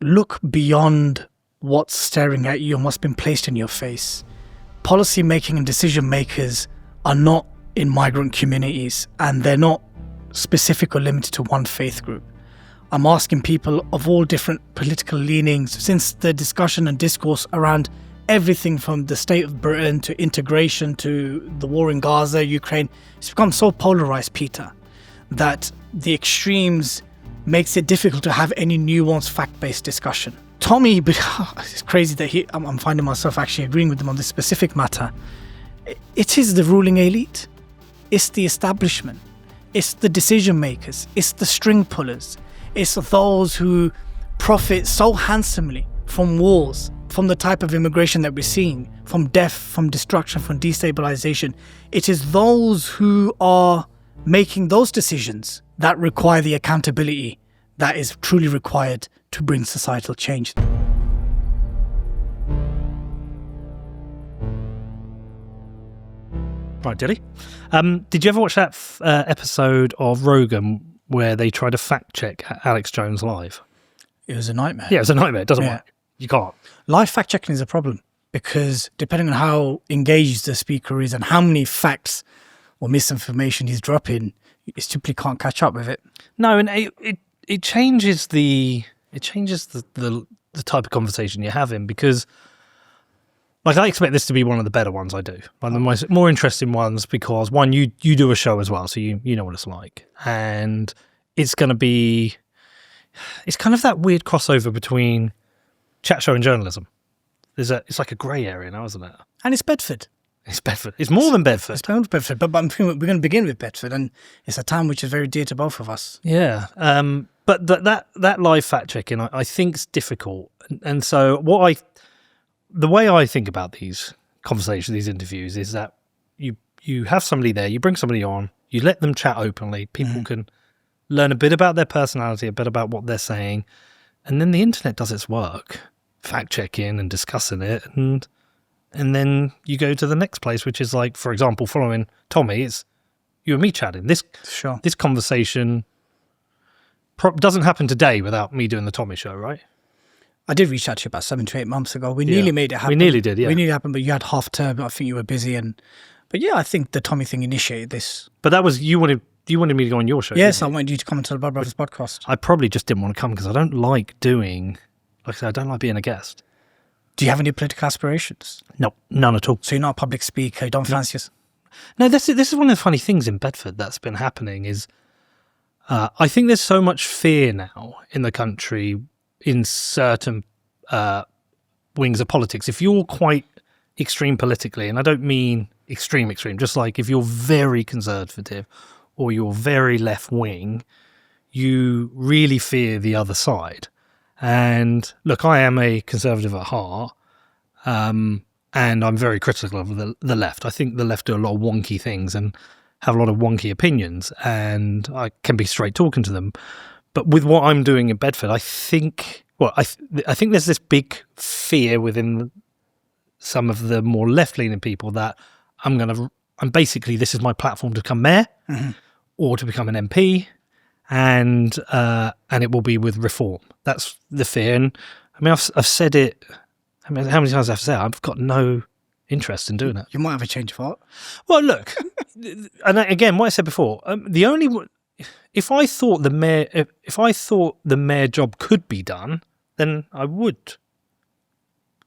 look beyond what's staring at you and what's been placed in your face. Policy making and decision makers are not in migrant communities, and they're not specific or limited to one faith group. I'm asking people of all different political leanings, since the discussion and discourse around everything from the state of Britain to integration to the war in Gaza, Ukraine, it's become so polarized, Peter, that the extremes makes it difficult to have any nuanced fact-based discussion. Tommy, it's crazy that I'm finding myself actually agreeing with him on this specific matter. It is the ruling elite. It's the establishment. It's the decision makers. It's the string pullers. It's those who profit so handsomely from wars, from the type of immigration that we're seeing, from death, from destruction, from destabilization. It is those who are making those decisions that require the accountability that is truly required to bring societal change. Right, Dilly. Did you ever watch that episode of Rogan where they try to fact check Alex Jones live? It was a nightmare. Yeah, it was a nightmare. It doesn't work. You can't. Live fact checking is a problem because depending on how engaged the speaker is and how many facts or misinformation he's dropping, you simply can't catch up with it. No, and it changes the type of conversation you're having, because like I expect this to be one of the better ones I do, one of the more interesting ones, because one, you do a show as well, so you know what it's like, and it's kind of that weird crossover between chat show and journalism. It's like a grey area now, isn't it? And it's Bedford. It's Bedford. It's more than Bedford. It's more than Bedford, but I'm thinking we're going to begin with Bedford, and it's a town which is very dear to both of us. Yeah, but that live fact checking, I think, is difficult, and so the way I think about these conversations, these interviews, is that you have somebody there, you bring somebody on, you let them chat openly, people can learn a bit about their personality, a bit about what they're saying, and then the internet does its work, fact checking and discussing it, and then you go to the next place, which is like, for example, following Tommy, it's you and me chatting. This conversation doesn't happen today without me doing the Tommy show, right? I did reach out to you about 7 to 8 months ago. We nearly made it happen. We nearly did, yeah. We nearly happened, but you had half term. I think you were busy, but yeah, I think the Tommy thing initiated this. But that was you wanted me to go on your show. Yes, I wanted you to come to the Blood Brothers podcast. I probably just didn't want to come because I don't like doing, like I said, I don't like being a guest. Do you have any political aspirations? No, none at all. So you're not a public speaker, you don't fancy us? No, this is one of the funny things in Bedford that's been happening is I think there's so much fear now in the country in certain wings of politics. If you're quite extreme politically, and I don't mean extreme, just like if you're very conservative or you're very left-wing, you really fear the other side. And look, I am a conservative at heart, and I'm very critical of the left. I think the left do a lot of wonky things and have a lot of wonky opinions, and I can be straight talking to them. But with what I'm doing in Bedford, I think there's this big fear within some of the more left-leaning people that I'm basically, this is my platform to become mayor or to become an MP, and it will be with reform. That's the fear. And I mean, I've said it. I mean, how many times have I said it? I've got no interest in doing it. You might have a change of heart. Well, look, and again, what I said before, if I thought the mayor job could be done, then I would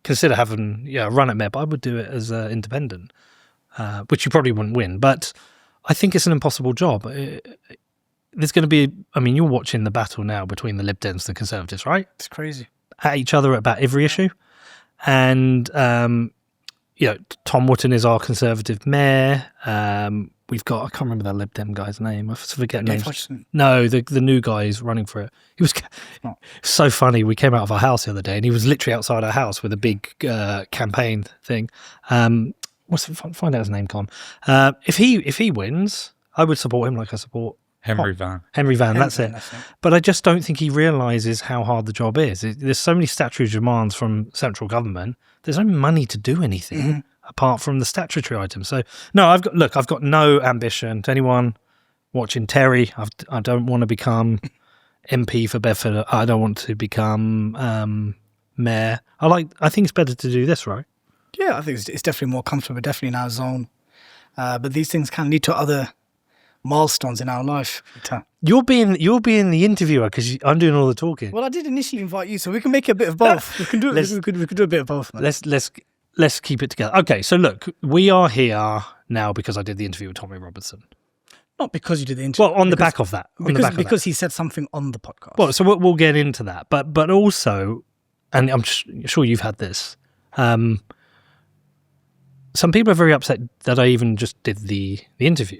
consider having a run at mayor, but I would do it as independent, which you probably wouldn't win. But I think it's an impossible job. There's going to be, I mean, you're watching the battle now between the Lib Dems and the Conservatives, right? It's crazy. At each other about every issue. And, Tom Wootton is our Conservative mayor. We've got, I can't remember that Lib Dem guy's name. I forget names. No, the new guy is running for it. He was so funny. We came out of our house the other day and he was literally outside our house with a big campaign thing. Find out his name, Con. If he wins, I would support him like I support Henry Van, that's it. But I just don't think he realises how hard the job is. There's so many statutory demands from central government. There's no money to do anything apart from the statutory items. So no, I've got no ambition. To anyone watching Terry, I don't want to become MP for Bedford. I don't want to become mayor. I think it's better to do this, right? Yeah, I think it's definitely more comfortable, definitely in our zone. But these things can lead to other milestones in our life. You're being the interviewer because I'm doing all the talking. Well, I did initially invite you, so we can make a bit of both. We can do it. We could do a bit of both. Man. Let's keep it together. Okay, so look, we are here now because I did the interview with Tommy Robinson. Not because you did the interview. Well, on the back of that. Because he said something on the podcast. Well, so we'll get into that, but also, and I'm sure you've had this. Some people are very upset that I even just did the interview.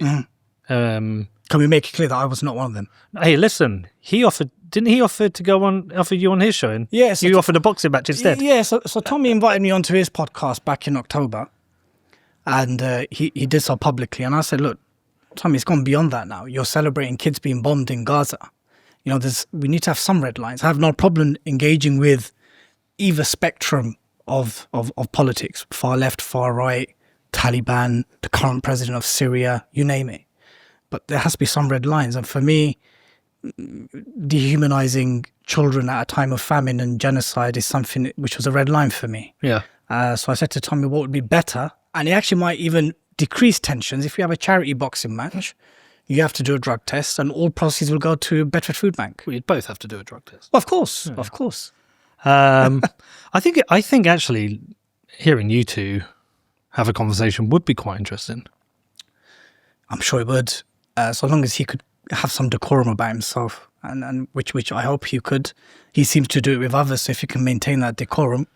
Can we make it clear that I was not one of them? Hey, listen, didn't he offer you on his show? And yes. You offered a boxing match instead. Yeah, so Tommy invited me onto his podcast back in October, and he did so publicly. And I said, look, Tommy, it's gone beyond that now. You're celebrating kids being bombed in Gaza. You know, we need to have some red lines. I have no problem engaging with either spectrum of politics, far left, far right, Taliban, the current president of Syria, you name it. But there has to be some red lines. And for me, dehumanizing children at a time of famine and genocide is something which was a red line for me. Yeah. So I said to Tommy, what would be better? And it actually might even decrease tensions. If you have a charity boxing match, you have to do a drug test and all proceeds will go to Bedford Food Bank. Well, you'd both have to do a drug test. Well, of course, of course. I think actually hearing you two have a conversation would be quite interesting. I'm sure it would, so long as he could have some decorum about himself, and which I hope he could. He seems to do it with others, so if you can maintain that decorum,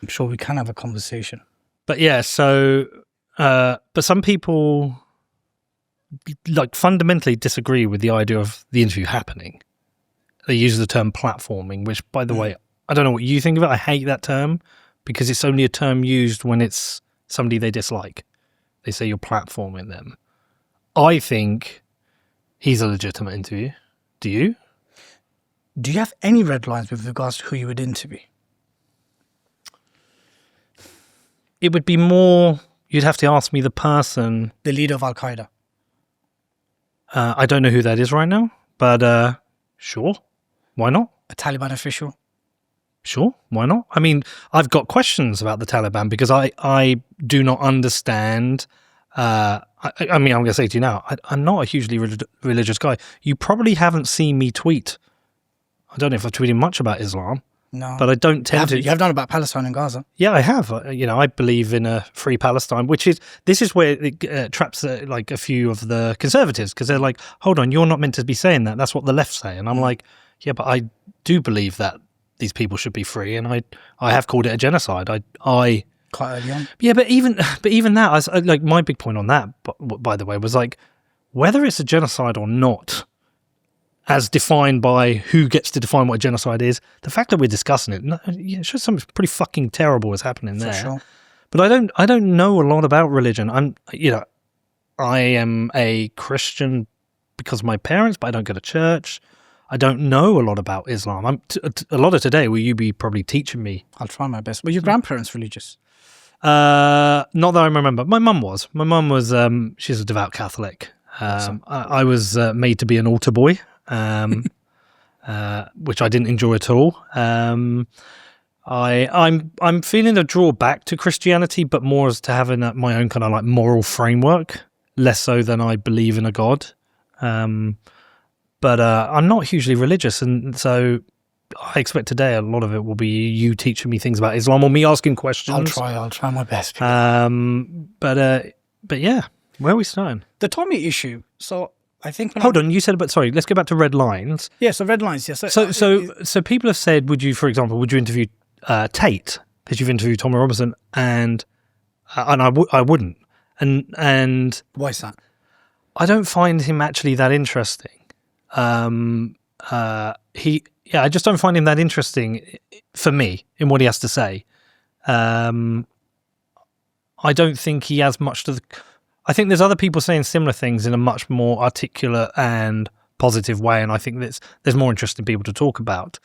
I'm sure we can have a conversation. But yeah, so but some people like fundamentally disagree with the idea of the interview happening. They use the term platforming, which, by the way, I don't know what you think of it. I hate that term because it's only a term used when it's somebody they dislike. They say you're platforming them. I think he's a legitimate interview. Do you? Do you have any red lines with regards to who you would interview? It would be more, you'd have to ask me the person. The leader of Al-Qaeda. I don't know who that is right now, but sure. Why not? A Taliban official. Sure, why not? I mean, I've got questions about the Taliban because I do not understand. I mean, I'm going to say to you now, I'm not a hugely religious guy. You probably haven't seen me tweet. I don't know if I've tweeted much about Islam. No. But I don't tend to. You have done about Palestine and Gaza. Yeah, I have. You know, I believe in a free Palestine, this is where it traps like a few of the conservatives because they're like, hold on, you're not meant to be saying that. That's what the left say. And I'm like, yeah, but I do believe that these people should be free, and I have called it a genocide. I quite early on. Yeah, but even that, like my big point on that, by the way, was like whether it's a genocide or not, as defined by who gets to define what a genocide is. The fact that we're discussing it shows something pretty fucking terrible is happening there. For sure. But I don't know a lot about religion. I am a Christian because of my parents, but I don't go to church. I don't know a lot about Islam. A lot of today, will you be probably teaching me? I'll try my best. Were your grandparents religious? Not that I remember. My mum was. She's a devout Catholic. Awesome. I was made to be an altar boy, which I didn't enjoy at all. I'm feeling a drawback to Christianity, but more as to having my own kind of like moral framework, less so than I believe in a God. But I'm not hugely religious, and so I expect today a lot of it will be you teaching me things about Islam or me asking questions. I'll try my best. But yeah, where are we starting? The Tommy issue. So I think. Hold on, you said about. Sorry, let's go back to red lines. Yeah, so red lines. Yes. So people have said, would you interview Tate? Because you've interviewed Tommy Robinson, and I wouldn't. And why is that? I don't find him actually that interesting. I just don't find him that interesting for me in what he has to say. I don't think he has much to. I think there's other people saying similar things in a much more articulate and positive way, and I think there's more interesting people to talk about.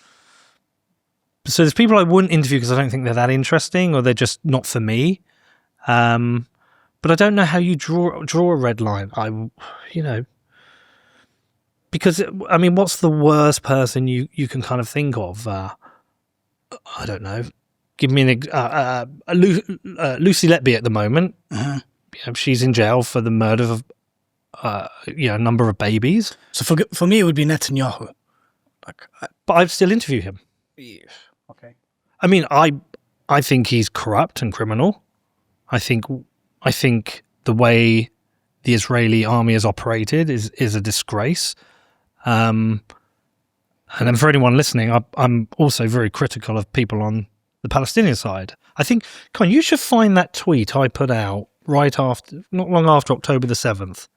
So there's people I wouldn't interview because I don't think they're that interesting, or they're just not for me. But I don't know how you draw a red line. because, I mean, what's the worst person you can kind of think of? I don't know. Give me Lucy Letby at the moment. Uh-huh. She's in jail for the murder of a number of babies. So for me, it would be Netanyahu. But I'd still interview him. Okay. I mean, I think he's corrupt and criminal. I think the way the Israeli army has operated is a disgrace. And then for anyone listening, I'm also very critical of people on the Palestinian side. I think, you should find that tweet I put out not long after October the 7th,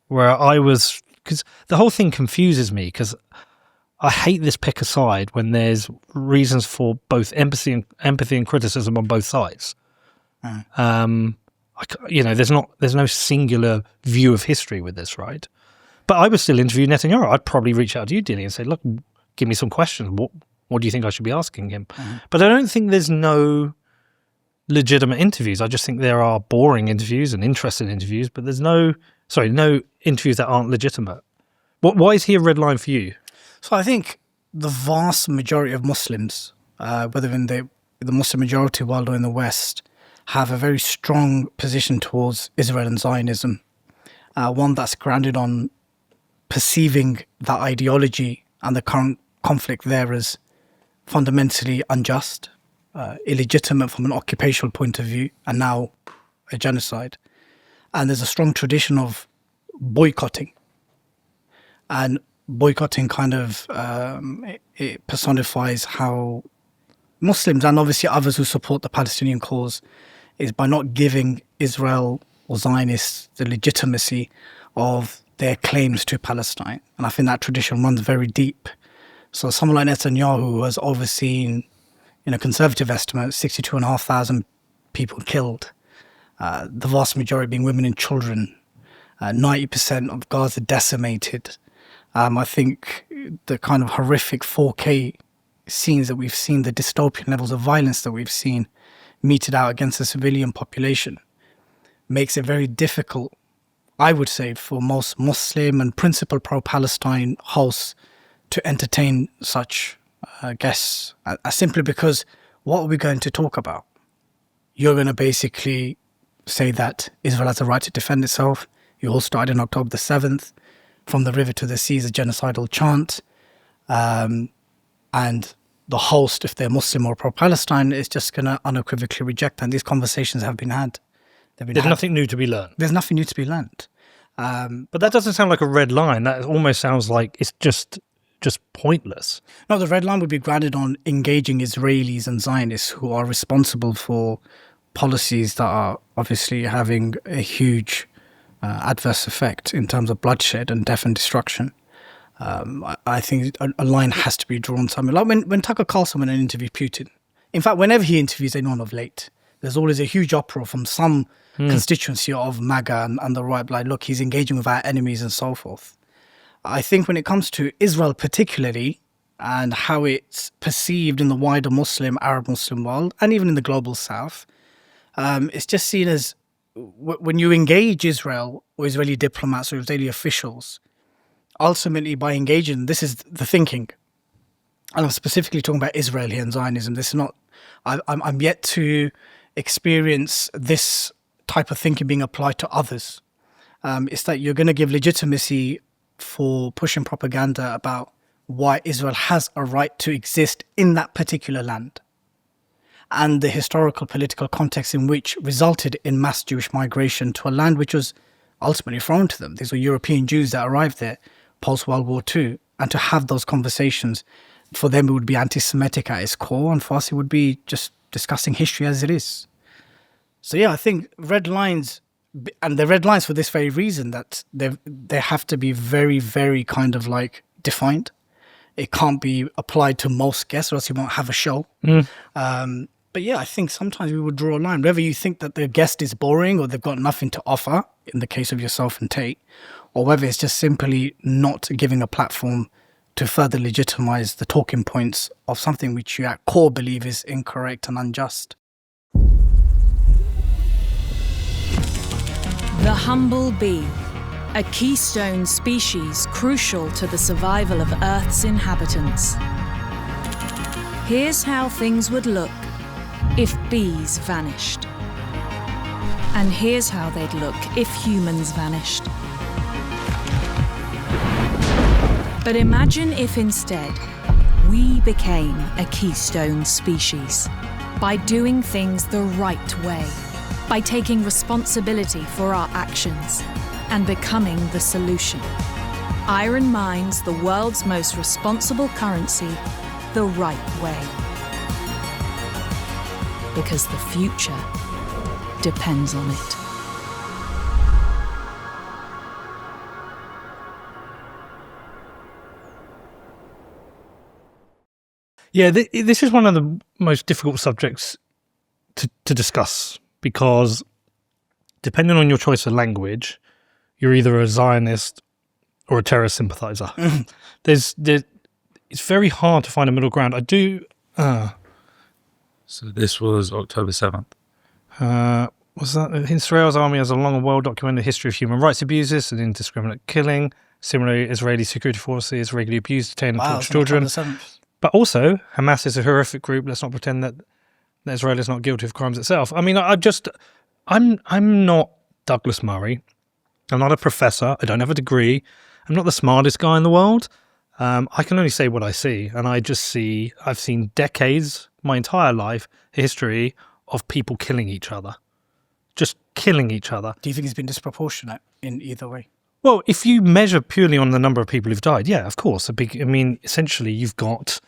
where I was, because the whole thing confuses me, because I hate this pick a side when there's reasons for both empathy and criticism on both sides. There's no singular view of history with this, right? But I would still interview Netanyahu. I'd probably reach out to you, Dilly, and say, look, give me some questions. What do you think I should be asking him? Mm-hmm. But I don't think there's no legitimate interviews. I just think there are boring interviews and interesting interviews, but there's no interviews that aren't legitimate. Why is he a red line for you? So I think the vast majority of Muslims, whether in the Muslim majority world or in the West, have a very strong position towards Israel and Zionism. One that's grounded on perceiving that ideology and the current conflict there as fundamentally unjust, illegitimate from an occupational point of view, and now a genocide. And there's a strong tradition of boycotting. And boycotting kind of it personifies how Muslims and obviously others who support the Palestinian cause is by not giving Israel or Zionists the legitimacy of their claims to Palestine. And I think that tradition runs very deep. So someone like Netanyahu has overseen, in a conservative estimate, 62,500 people killed, the vast majority being women and children, 90% of Gaza decimated. I think the kind of horrific 4K scenes that we've seen, the dystopian levels of violence that we've seen meted out against the civilian population, makes it very difficult, I would say, for most Muslim and principal pro-Palestine hosts to entertain such guests, simply because what are we going to talk about? You're going to basically say that Israel has a right to defend itself. You all started on October the 7th. From the river to the sea is a genocidal chant. And the host, if they're Muslim or pro-Palestine, is just going to unequivocally reject. And these conversations have been had. There's nothing new to be learned. There's nothing new to be learned. But that doesn't sound like a red line. That almost sounds like it's just pointless. No, the red line would be grounded on engaging Israelis and Zionists who are responsible for policies that are obviously having a huge adverse effect in terms of bloodshed and death and destruction. I think a line has to be drawn somewhere. Like when Tucker Carlson went and interviewed Putin. In fact, whenever he interviews anyone of late, there's always a huge uproar from some constituency of MAGA and the right, like, look, he's engaging with our enemies and so forth. I think when it comes to Israel particularly, and how it's perceived in the wider Arab Muslim world, and even in the global south, it's just seen as, when you engage Israel or Israeli diplomats or Israeli officials, ultimately by engaging, this is the thinking, and I'm specifically talking about Israel here and Zionism. This is not, I'm yet to experience this type of thinking being applied to others. It's that you're going to give legitimacy for pushing propaganda about why Israel has a right to exist in that particular land, and the historical political context in which resulted in mass Jewish migration to a land which was ultimately foreign to them. These were European Jews that arrived there post-World War II, and to have those conversations, for them it would be anti-Semitic at its core, and for us it would be just discussing history as it is. So yeah, I think red lines, and they're red lines for this very reason, that they have to be very, very kind of like defined. It can't be applied to most guests, or else you won't have a show. But yeah, I think sometimes we would draw a line. Whether you think that the guest is boring or they've got nothing to offer, in the case of yourself and Tate, or whether it's just simply not giving a platform to further legitimize the talking points of something which you at core believe is incorrect and unjust. The Humble Bee, a keystone species crucial to the survival of Earth's inhabitants. Here's how things would look if bees vanished. And here's how they'd look if humans vanished. But imagine if instead we became a keystone species by doing things the right way, by taking responsibility for our actions and becoming the solution. Iron mines the world's most responsible currency the right way. Because the future depends on it. Yeah, this is one of the most difficult subjects to discuss, because depending on your choice of language, you're either a Zionist or a terrorist sympathizer. It's very hard to find a middle ground. So this was October 7th. Was that Israel's army has a long and well-documented history of human rights abuses and indiscriminate killing. Similarly, Israeli security forces regularly abuse, detain and torture children. But also, Hamas is a horrific group. Let's not pretend that Israel is not guilty of crimes itself. I mean, I'm not Douglas Murray. I'm not a professor. I don't have a degree. I'm not the smartest guy in the world. I can only say what I see. And I've seen decades, my entire life, history of people killing each other. Just killing each other. Do you think it's been disproportionate in either way? Well, if you measure purely on the number of people who've died, yeah, of course. Essentially, you've got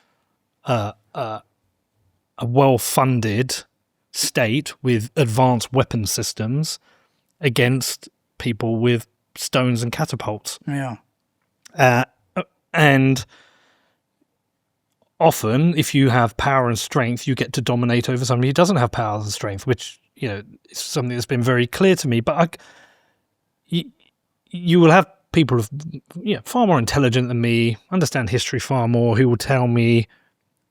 a well-funded state with advanced weapon systems against people with stones and catapults. Yeah. And often, if you have power and strength, you get to dominate over somebody who doesn't have power and strength, which, is something that's been very clear to me. But you will have people far more intelligent than me, understand history far more, who will tell me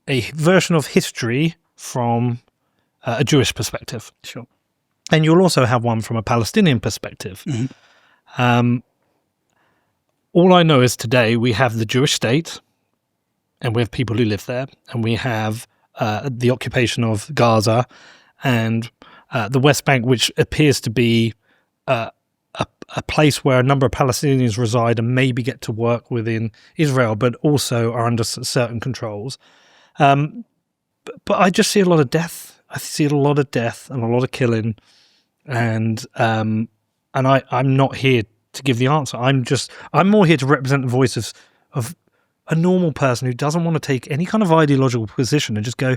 a version of history from a Jewish perspective. Sure. And you'll also have one from a Palestinian perspective. Mm-hmm. All I know is today we have the Jewish state, and we have people who live there, and we have the occupation of Gaza and the West Bank, which appears to be a place where a number of Palestinians reside and maybe get to work within Israel, but also are under certain controls. But I just see a lot of death. I see a lot of death and a lot of killing, and I'm not here to give the answer. I'm more here to represent the voice of a normal person who doesn't want to take any kind of ideological position and just go,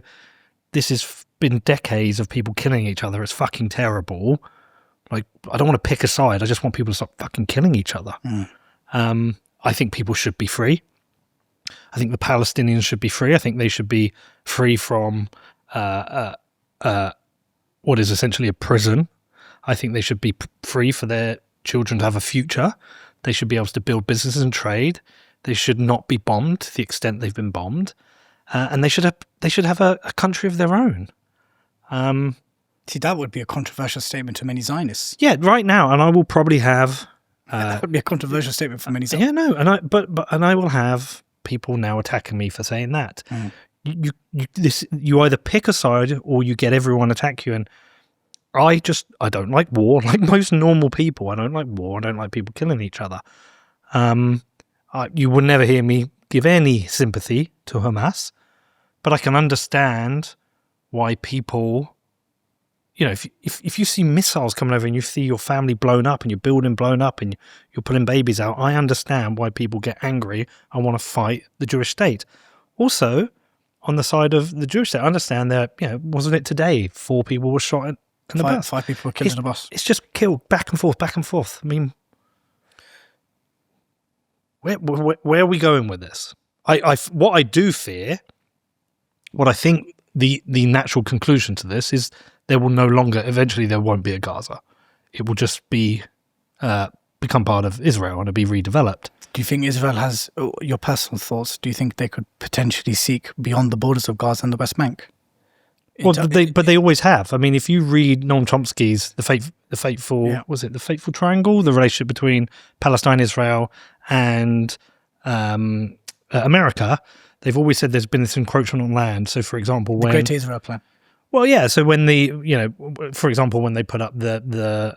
this has been decades of people killing each other. It's fucking terrible. Like, I don't want to pick a side. I just want people to stop fucking killing each other. I think people should be free. I think the Palestinians should be free. I think they should be free from what is essentially a prison. I think they should be free for their children to have a future. They should be able to build businesses and trade. They should not be bombed to the extent they've been bombed, and they should have a country of their own. See, that would be a controversial statement to many Zionists. Yeah, right now, and I will probably have. That would be a controversial statement for many Zionists. Yeah, no, and I will have people now attacking me for saying that. You either pick a side or you get everyone attack you, and I don't like war. Like most normal people, I don't like war. I don't like people killing each other. You will never hear me give any sympathy to Hamas, but I can understand why people, if you see missiles coming over and you see your family blown up and your building blown up and you're pulling babies out, I understand why people get angry and want to fight the Jewish state. Also, on the side of the Jewish state, I understand that, wasn't it today 4 people were shot in the bus? 5 people were killed in the bus. It's just killed back and forth, back and forth. I mean, where are we going with this? What I do fear, what I think the natural conclusion to this is eventually there won't be a Gaza. It will just be become part of Israel and it'll be redeveloped. Do you think Israel has, your personal thoughts, do you think they could potentially seek beyond the borders of Gaza and the West Bank? Well, but they always have. I mean, if you read Noam Chomsky's the fateful was it the fateful triangle, the relationship between Palestine, Israel, and America, they've always said there's been this encroachment on land. So, for example, when the Great Israel Plan. Well, yeah. So when for example, when they put up the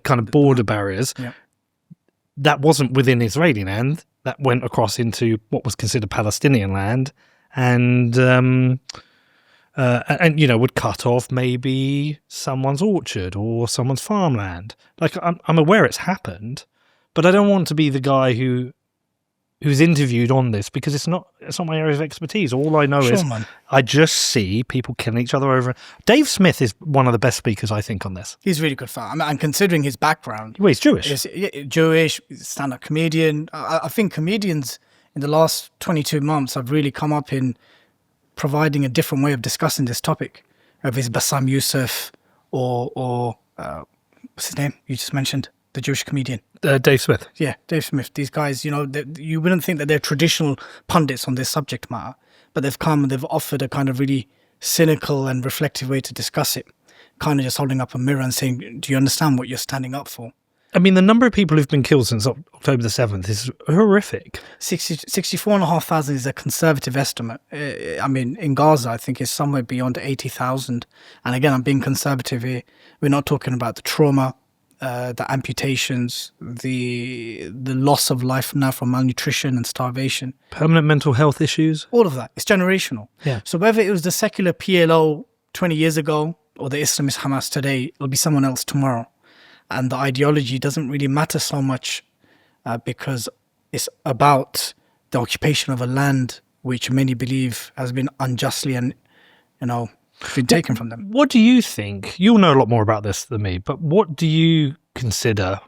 kind of border barriers, that wasn't within Israeli land. That went across into what was considered Palestinian land. And would cut off maybe someone's orchard or someone's farmland. Like I'm aware it's happened, but I don't want to be the guy who's interviewed on this because it's not my area of expertise. All I know is I just see people killing each other over. Dave Smith is one of the best speakers I think on this. He's really good fun. I mean, and considering his background, well, he's Jewish. Jewish, stand-up comedian. I think comedians in the last 22 months have really come up in providing a different way of discussing this topic. Whether it's Bassam Youssef or what's his name? You just mentioned the Jewish comedian. Dave Smith. Yeah, Dave Smith. These guys, you wouldn't think that they're traditional pundits on this subject matter, but they've come and they've offered a kind of really cynical and reflective way to discuss it. Kind of just holding up a mirror and saying, do you understand what you're standing up for? I mean, the number of people who've been killed since October the 7th is horrific. 64,500 is a conservative estimate. I mean, in Gaza, I think it's somewhere beyond 80,000. And again, I'm being conservative here. We're not talking about the trauma, the amputations, the loss of life now from malnutrition and starvation. Permanent mental health issues. All of that. It's generational. Yeah. So whether it was the secular PLO 20 years ago or the Islamist Hamas today, it'll be someone else tomorrow. And the ideology doesn't really matter so much because it's about the occupation of a land which many believe has been unjustly and, been taken from them. What do you think? You'll know a lot more about this than me, but what do you consider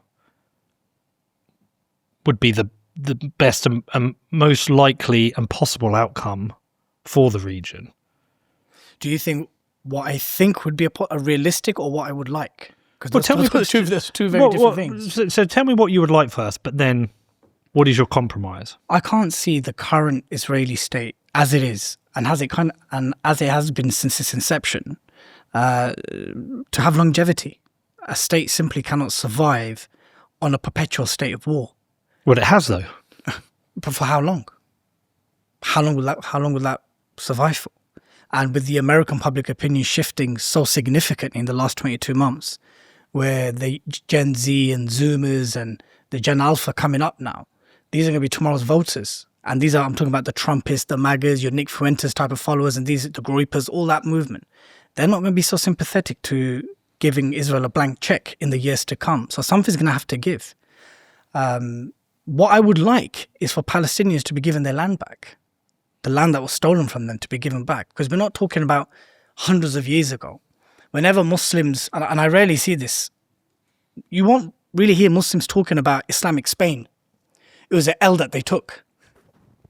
would be the best and most likely and possible outcome for the region? Do you think what I think would be a realistic or what I would like? Because there's two very different things. So tell me what you would like first, but then what is your compromise? I can't see the current Israeli state as it is and as it has been since its inception to have longevity. A state simply cannot survive on a perpetual state of war. Well, it has though. But for how long? How long will that survive for? And with the American public opinion shifting so significantly in the last 22 months, where the Gen Z and Zoomers and the Gen Alpha coming up now, these are going to be tomorrow's voters. And I'm talking about the Trumpists, the MAGAs, your Nick Fuentes type of followers, and the Groypers, all that movement. They're not going to be so sympathetic to giving Israel a blank check in the years to come. So something's going to have to give. What I would like is for Palestinians to be given their land back. The land that was stolen from them to be given back. Because we're not talking about hundreds of years ago. Whenever Muslims, and I rarely see this, you won't really hear Muslims talking about Islamic Spain. It was an L that they took.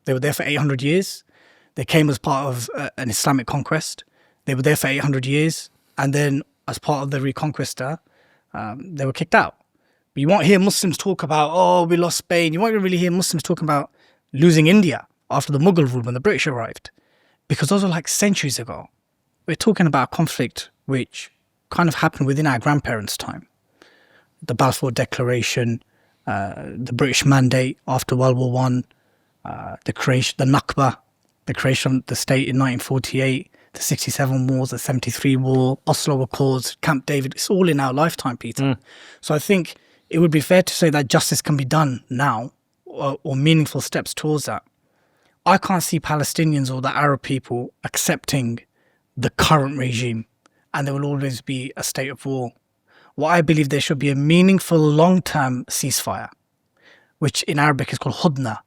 They were there for 800 years. They came as part of an Islamic conquest. They were there for 800 years. And then as part of the Reconquista, they were kicked out. But you won't hear Muslims talk about, we lost Spain. You won't really hear Muslims talking about losing India after the Mughal rule when the British arrived. Because those are like centuries ago. We're talking about a conflict which kind of happened within our grandparents' time. The Balfour Declaration, the British Mandate after World War I, the Nakba, the creation of the state in 1948, the 67 wars, the 73 war, Oslo Accords, Camp David. It's all in our lifetime, Peter. So I think it would be fair to say that justice can be done now or meaningful steps towards that. I can't see Palestinians or the Arab people accepting the current regime, and there will always be a state of war. What I believe there should be a meaningful long-term ceasefire, which in Arabic is called Hudna,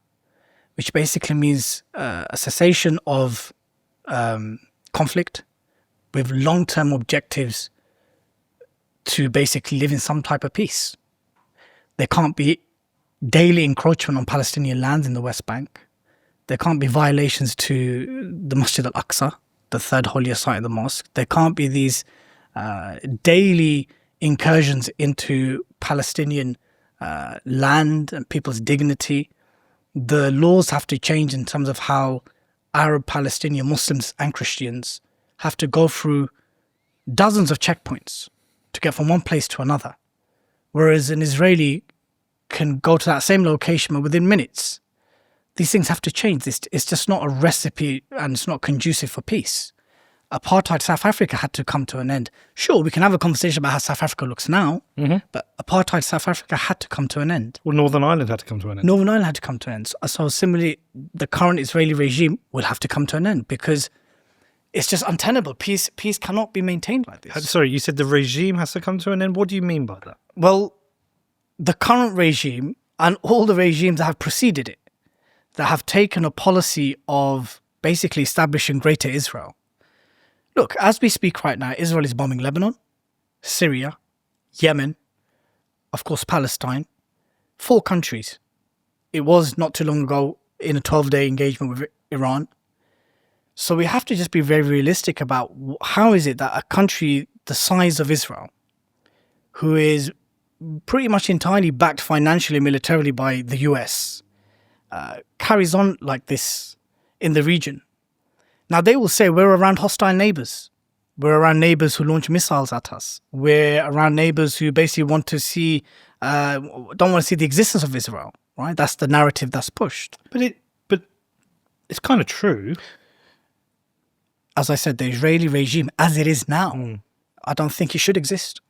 which basically means a cessation of conflict with long-term objectives to basically live in some type of peace. There can't be daily encroachment on Palestinian lands in the West Bank. There can't be violations to the Masjid al-Aqsa, the third holiest site of the mosque. There can't be these daily incursions into Palestinian land and people's dignity. The laws have to change in terms of how Arab, Palestinian, Muslims and Christians have to go through dozens of checkpoints to get from one place to another. Whereas an Israeli can go to that same location but within minutes. These things have to change. It's just not a recipe and it's not conducive for peace. Apartheid South Africa had to come to an end. Sure, we can have a conversation about how South Africa looks now, but apartheid South Africa had to come to an end. Well, Northern Ireland had to come to an end. Northern Ireland had to come to an end. So similarly, the current Israeli regime will have to come to an end because it's just untenable. Peace cannot be maintained like this. Sorry, you said the regime has to come to an end? What do you mean by that? Well, the current regime and all the regimes that have preceded it, that have taken a policy of basically establishing Greater Israel. Look, as we speak right now, Israel is bombing Lebanon, Syria, Yemen, of course, Palestine, 4 countries. It was not too long ago in a 12-day engagement with Iran. So we have to just be very realistic about how is it that a country the size of Israel, who is pretty much entirely backed financially and militarily by the US, carries on like this in the region. Now, they will say we're around hostile neighbours. We're around neighbours who launch missiles at us. We're around neighbours who basically don't want to see the existence of Israel, right? That's the narrative that's pushed. But it's kind of true. As I said, the Israeli regime, as it is now, I don't think it should exist.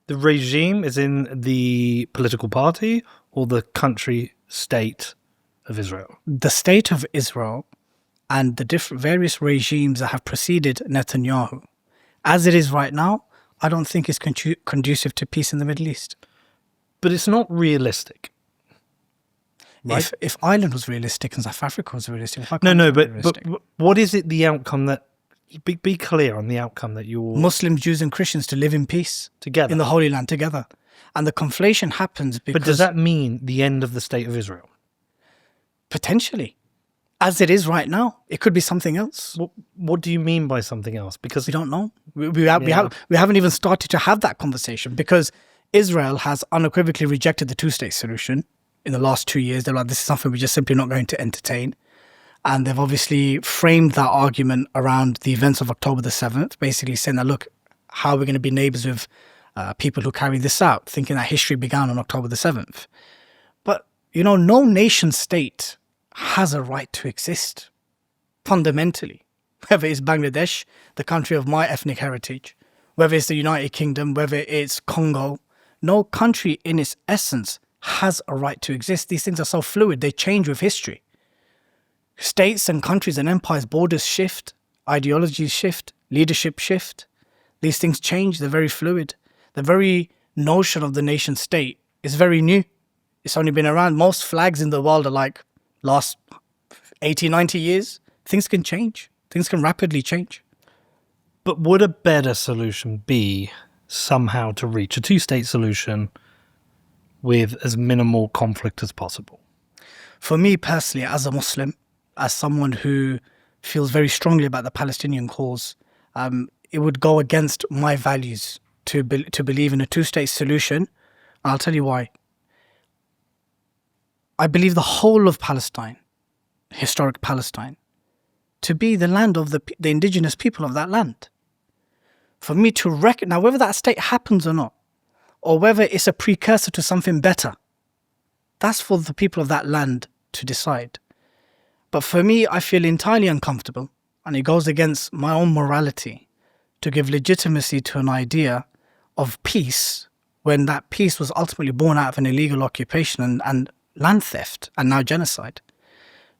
The regime is in the political party or the country state of Israel? The state of Israel and the different various regimes that have preceded Netanyahu, as it is right now, I don't think is conducive to peace in the Middle East. But it's not realistic. Right? If Ireland was realistic and South Africa was realistic... But what is it the outcome that... Be clear on the outcome that you're... Muslims, Jews and Christians to live in peace. Together. In the Holy Land together. And the conflation happens because... But does that mean the end of the State of Israel? Potentially. As it is right now. It could be something else. What do you mean by something else? Because we don't know. We haven't even started to have that conversation because Israel has unequivocally rejected the two-state solution in the last 2 years. They're like, this is something we're just simply not going to entertain. And they've obviously framed that argument around the events of October the 7th, basically saying that, look, how are we going to be neighbours with people who carry this out, thinking that history began on October the 7th. But, no nation state has a right to exist, fundamentally. Whether it's Bangladesh, the country of my ethnic heritage, whether it's the United Kingdom, whether it's Congo, no country in its essence has a right to exist. These things are so fluid, they change with history. States and countries and empires, borders shift, ideologies shift, leadership shift. These things change, they're very fluid. The very notion of the nation state is very new. It's only been around. Most flags in the world are like last 80, 90 years. Things can change. Things can rapidly change. But would a better solution be somehow to reach a two-state solution with as minimal conflict as possible? For me personally, as a Muslim, as someone who feels very strongly about the Palestinian cause, it would go against my values to believe in a two-state solution. I'll tell you why. I believe the whole of Palestine, historic Palestine, to be the land of the indigenous people of that land. For me to now whether that state happens or not, or whether it's a precursor to something better, that's for the people of that land to decide. But for me, I feel entirely uncomfortable, and it goes against my own morality, to give legitimacy to an idea of peace when that peace was ultimately born out of an illegal occupation and land theft and now genocide.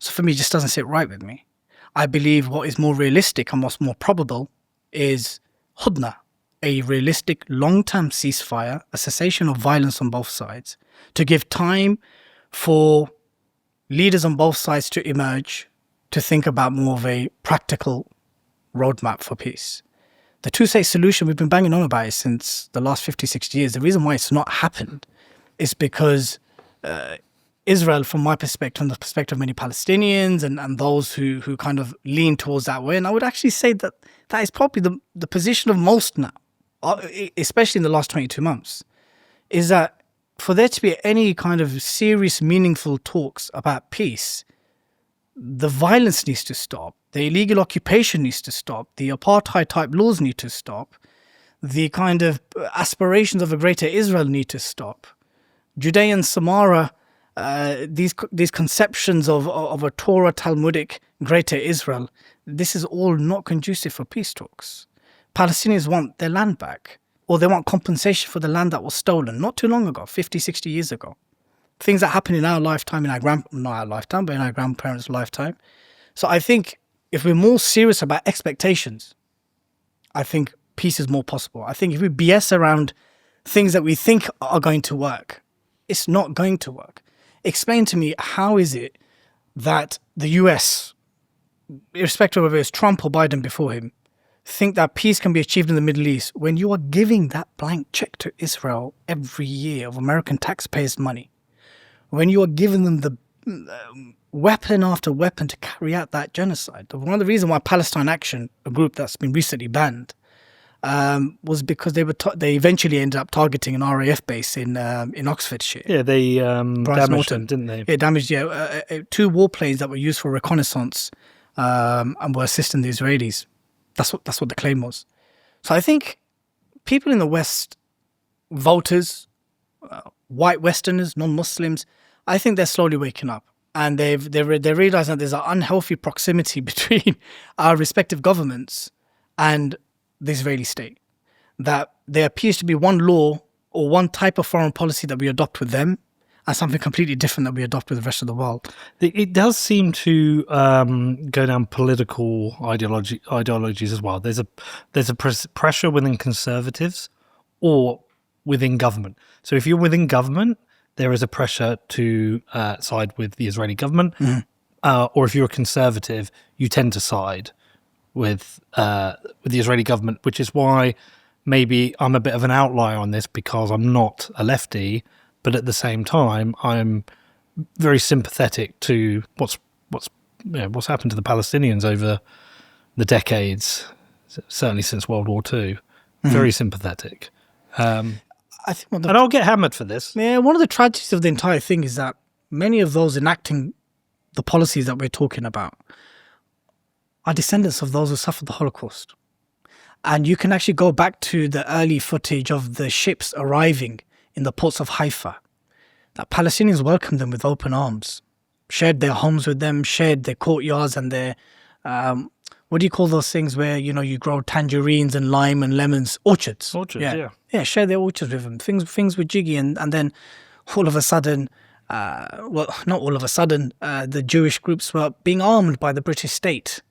So for me, it just doesn't sit right with me. I believe what is more realistic and what's more probable is Hudna, a realistic long-term ceasefire, a cessation of violence on both sides, to give time for leaders on both sides to emerge, to think about more of a practical roadmap for peace. The two-state solution, we've been banging on about it since the last 50, 60 years. The reason why it's not happened is because Israel, from my perspective, from the perspective of many Palestinians and those who kind of lean towards that way, and I would actually say that that is probably the position of most now, especially in the last 22 months, is that for there to be any kind of serious, meaningful talks about peace, the violence needs to stop. The illegal occupation needs to stop. The apartheid-type laws need to stop. The kind of aspirations of a greater Israel need to stop. Judean Samara, these conceptions of a Torah Talmudic greater Israel, this is all not conducive for peace talks. Palestinians want their land back, or they want compensation for the land that was stolen not too long ago, 50, 60 years ago. Things that happened in our lifetime, not our lifetime, but in our grandparents' lifetime. So I think if we're more serious about expectations, I think peace is more possible. I think if we BS around things that we think are going to work, it's not going to work. Explain to me, how is it that the US, irrespective of whether it's Trump or Biden before him, think that peace can be achieved in the Middle East when you are giving that blank check to Israel every year of American taxpayers' money? When you are giving them the weapon after weapon to carry out that genocide? One of the reasons why Palestine Action, a group that's been recently banned, was because they eventually ended up targeting an RAF base in Oxfordshire. Yeah, they damaged them, didn't they? Yeah, damaged 2 warplanes that were used for reconnaissance and were assisting the Israelis. That's what the claim was. So I think people in the West, voters, white Westerners, non-Muslims, I think they're slowly waking up, and they're realizing that there's an unhealthy proximity between our respective governments and the Israeli state. That there appears to be one law or one type of foreign policy that we adopt with them, and something completely different that we adopt with the rest of the world. It does seem to go down political ideologies as well. There's a pressure within conservatives or within government. So if you're within government, there is a pressure to side with the Israeli government, or if you're a conservative, you tend to side with the Israeli government, which is why maybe I'm a bit of an outlier on this, because I'm not a lefty, but at the same time, I'm very sympathetic to what's happened to the Palestinians over the decades, certainly since World War II. Very sympathetic. I think and I'll get hammered for this. Yeah, one of the tragedies of the entire thing is that many of those enacting the policies that we're talking about are descendants of those who suffered the Holocaust. And you can actually go back to the early footage of the ships arriving in the ports of Haifa, that Palestinians welcomed them with open arms, shared their homes with them, shared their courtyards and their, what do you call those things where, you grow tangerines and lime and lemons? Orchards. Yeah. Yeah, share their orchards with them. Things were jiggy, and then all of a sudden, not all of a sudden, the Jewish groups were being armed by the British state.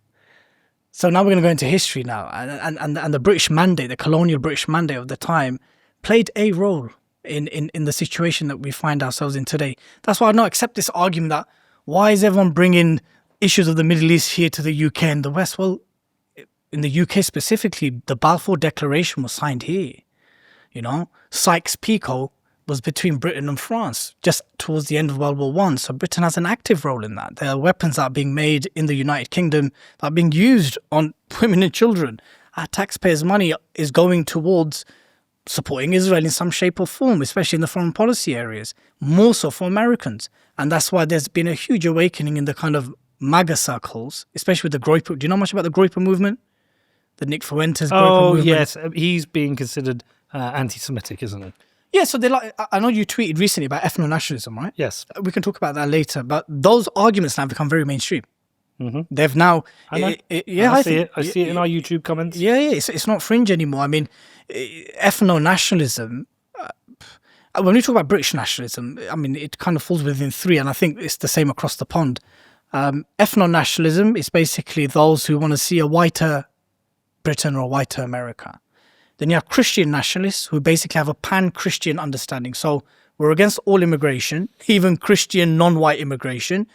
So now we're going to go into history now, and the British mandate, the colonial British mandate of the time, played a role in the situation that we find ourselves in today. That's why I don't accept this argument that why is everyone bringing issues of the Middle East here to the UK and the West? Well, in the UK specifically, the Balfour Declaration was signed here. Sykes-Picot was between Britain and France just towards the end of World War I. So Britain has an active role in that. There are weapons that are being made in the United Kingdom that are being used on women and children. Our taxpayers' money is going towards supporting Israel in some shape or form, especially in the foreign policy areas, more so for Americans. And that's why there's been a huge awakening in the kind of MAGA circles, especially with the Groyper. Do you know much about the Groyper movement? The Nick Fuentes Groyper movement? Oh, yes. He's being considered anti-Semitic, isn't he? Yeah, so I know you tweeted recently about ethno-nationalism, right? Yes. We can talk about that later, but those arguments now have become very mainstream. They've now... I know. I see it in our YouTube comments. Yeah, it's not fringe anymore. I mean, ethno-nationalism, when we talk about British nationalism, I mean, it kind of falls within 3, and I think it's the same across the pond. Ethno-nationalism is basically those who want to see a whiter Britain or a whiter America. Then you have Christian nationalists who basically have a pan-Christian understanding. So we're against all immigration, even Christian non-white immigration,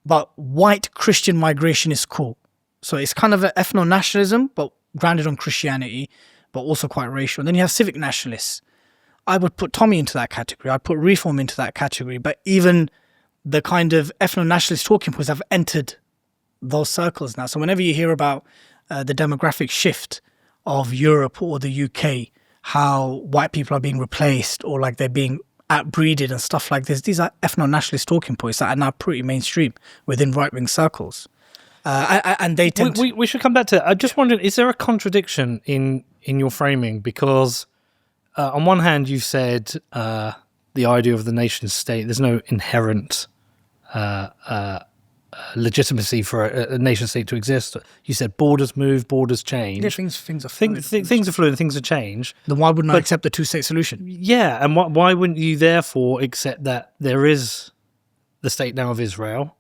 but white Christian migration is cool. So it's kind of an ethno-nationalism, but grounded on Christianity, but also quite racial. And then you have civic nationalists. I would put Tommy into that category. I'd put Reform into that category. But even the kind of ethno-nationalist talking points have entered those circles now. So whenever you hear about the demographic shift of Europe or the UK, how white people are being replaced or like they're being outbreeded and stuff like this, these are ethno-nationalist talking points that are now pretty mainstream within right-wing circles. And they tend we should come back to that. I just wondered, is there a contradiction in your framing? Because on one hand, you said the idea of the nation state, there's no inherent legitimacy for a nation state to exist. You said borders move, borders change. Yeah, things are fluid. Things are fluid and things are changed. Then why wouldn't I accept the two-state solution? Yeah, and why wouldn't you therefore accept that there is the state now of Israel?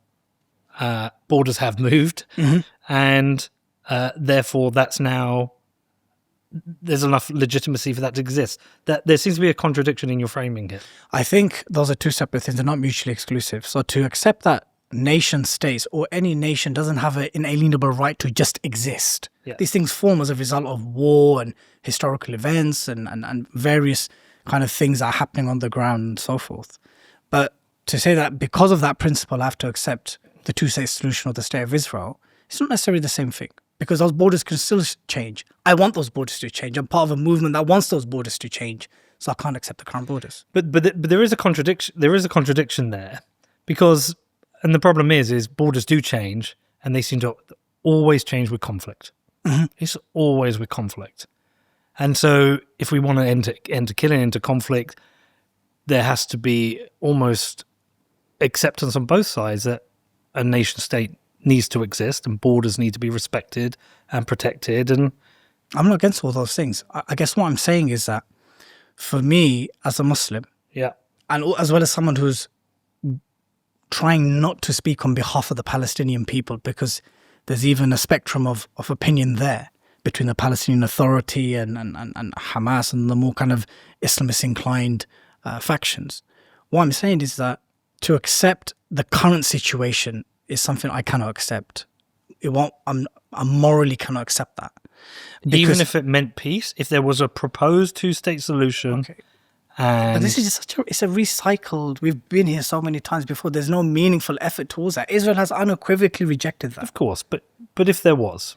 Borders have moved, and therefore that's now there's enough legitimacy for that to exist. That there seems to be a contradiction in your framing here. I think those are two separate things. They're not mutually exclusive. So to accept that nation states or any nation doesn't have an inalienable right to just exist. Yeah. These things form as a result of war and historical events and various kind of things that are happening on the ground and so forth. But to say that because of that principle I have to accept the two-state solution or the state of Israel, it's not necessarily the same thing, because those borders can still change. I want those borders to change. I'm part of a movement that wants those borders to change, so I can't accept the current borders. But there is a contradiction. There is a contradiction there, because, and the problem is borders do change, and they seem to always change with conflict. It's always with conflict, and so if we want to end killing, into conflict, there has to be almost acceptance on both sides that a nation state needs to exist and borders need to be respected and protected. And I'm not against all those things. I guess what I'm saying is that for me as a Muslim, yeah, and as well as someone who's trying not to speak on behalf of the Palestinian people, because there's even a spectrum of opinion there between the Palestinian Authority and Hamas and the more kind of Islamist inclined factions. What I'm saying is that to accept the current situation is something I cannot accept. I morally cannot accept that. Even if it meant peace, if there was a proposed two-state solution. Okay. But this is it's a recycled, we've been here so many times before, there's no meaningful effort towards that. Israel has unequivocally rejected that. Of course, but if there was?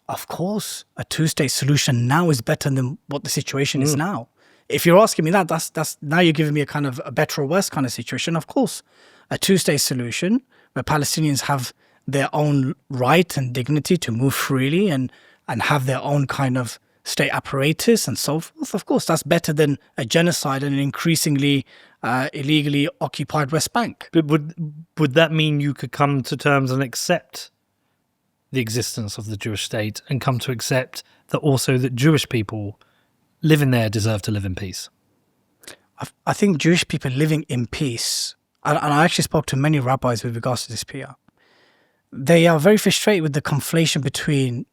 Of course, a two-state solution now is better than what the situation is now. If you're asking me that's now you're giving me a kind of a better or worse kind of situation. Of course, a two-state solution where Palestinians have their own right and dignity to move freely and have their own kind of state apparatus and so forth. Of course, that's better than a genocide and an increasingly illegally occupied West Bank. But would that mean you could come to terms and accept the existence of the Jewish state and come to accept that also that Jewish people living there deserve to live in peace? I think Jewish people living in peace, and I actually spoke to many rabbis with regards to this, Pia. They are very frustrated with the conflation between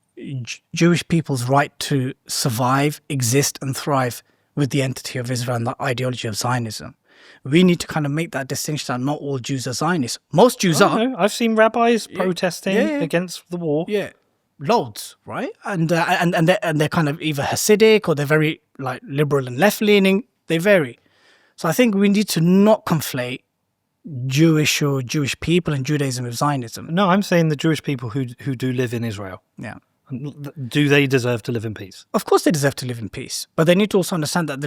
Jewish people's right to survive, exist and thrive with the entity of Israel and the ideology of Zionism. We need to kind of make that distinction that not all Jews are Zionists. Most Jews are. No, I've seen rabbis protesting against the war. Yeah, loads, right? And they're kind of either Hasidic or they're very like liberal and left-leaning. They vary. So I think we need to not conflate Jewish or Jewish people and Judaism with Zionism. No, I'm saying the Jewish people who do live in Israel. Yeah. Do they deserve to live in peace? Of course they deserve to live in peace. But they need to also understand that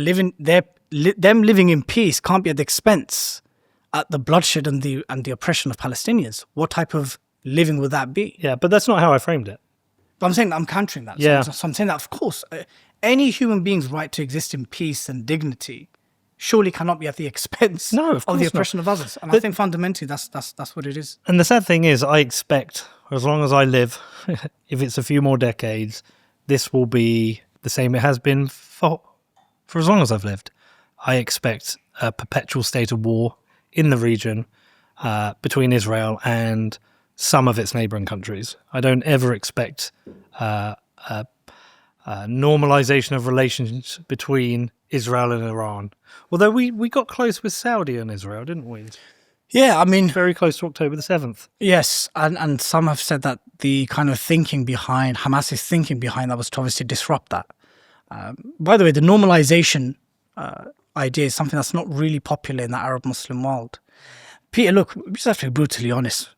them living in peace can't be at the expense at the bloodshed and the oppression of Palestinians. What type of living would that be? Yeah, but that's not how I framed it. But I'm saying that I'm countering that. Yeah. So I'm saying that, of course, any human being's right to exist in peace and dignity surely cannot be at the expense of the oppression of others. And I think fundamentally that's what it is. And the sad thing is, I expect, as long as I live, if it's a few more decades, this will be the same it has been for as long as I've lived. I expect a perpetual state of war in the region between Israel and some of its neighbouring countries. I don't ever expect normalization of relations between Israel and Iran. Although we got close with Saudi and Israel, didn't we? Yeah, I mean... Very close to October the 7th. Yes, and some have said that the kind of thinking behind, Hamas's thinking behind that was to obviously disrupt that. By the way, the normalization idea is something that's not really popular in the Arab Muslim world. Peter, look, we just have to be brutally honest.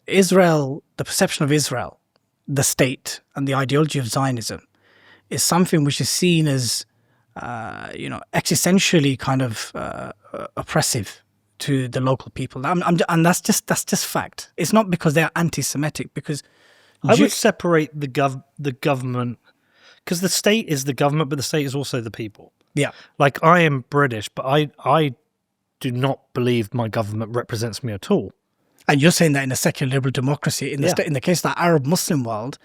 Israel, the perception of Israel, the state, and the ideology of Zionism is something which is seen as, existentially kind of oppressive to the local people. And that's just fact. It's not because they're anti-Semitic, because I would separate the government, because the state is the government, but the state is also the people. Yeah. Like, I am British, but I do not believe my government represents me at all. And you're saying that in a secular liberal democracy, in the case of the Arab Muslim world,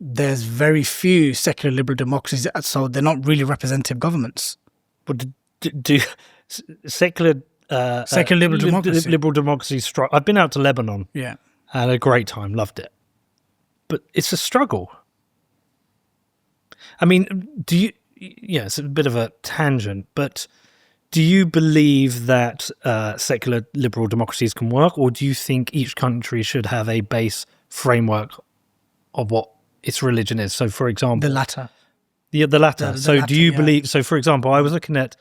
there's very few secular liberal democracies, so they're not really representative governments. But do secular liberal democracies struggle? I've been out to Lebanon. Yeah. Had a great time, loved it. But it's a struggle. I mean, it's a bit of a tangent, but do you believe that secular liberal democracies can work, or do you think each country should have a base framework of what its religion is? So, for example... The latter. The latter. Do you believe... So, for example, I was looking at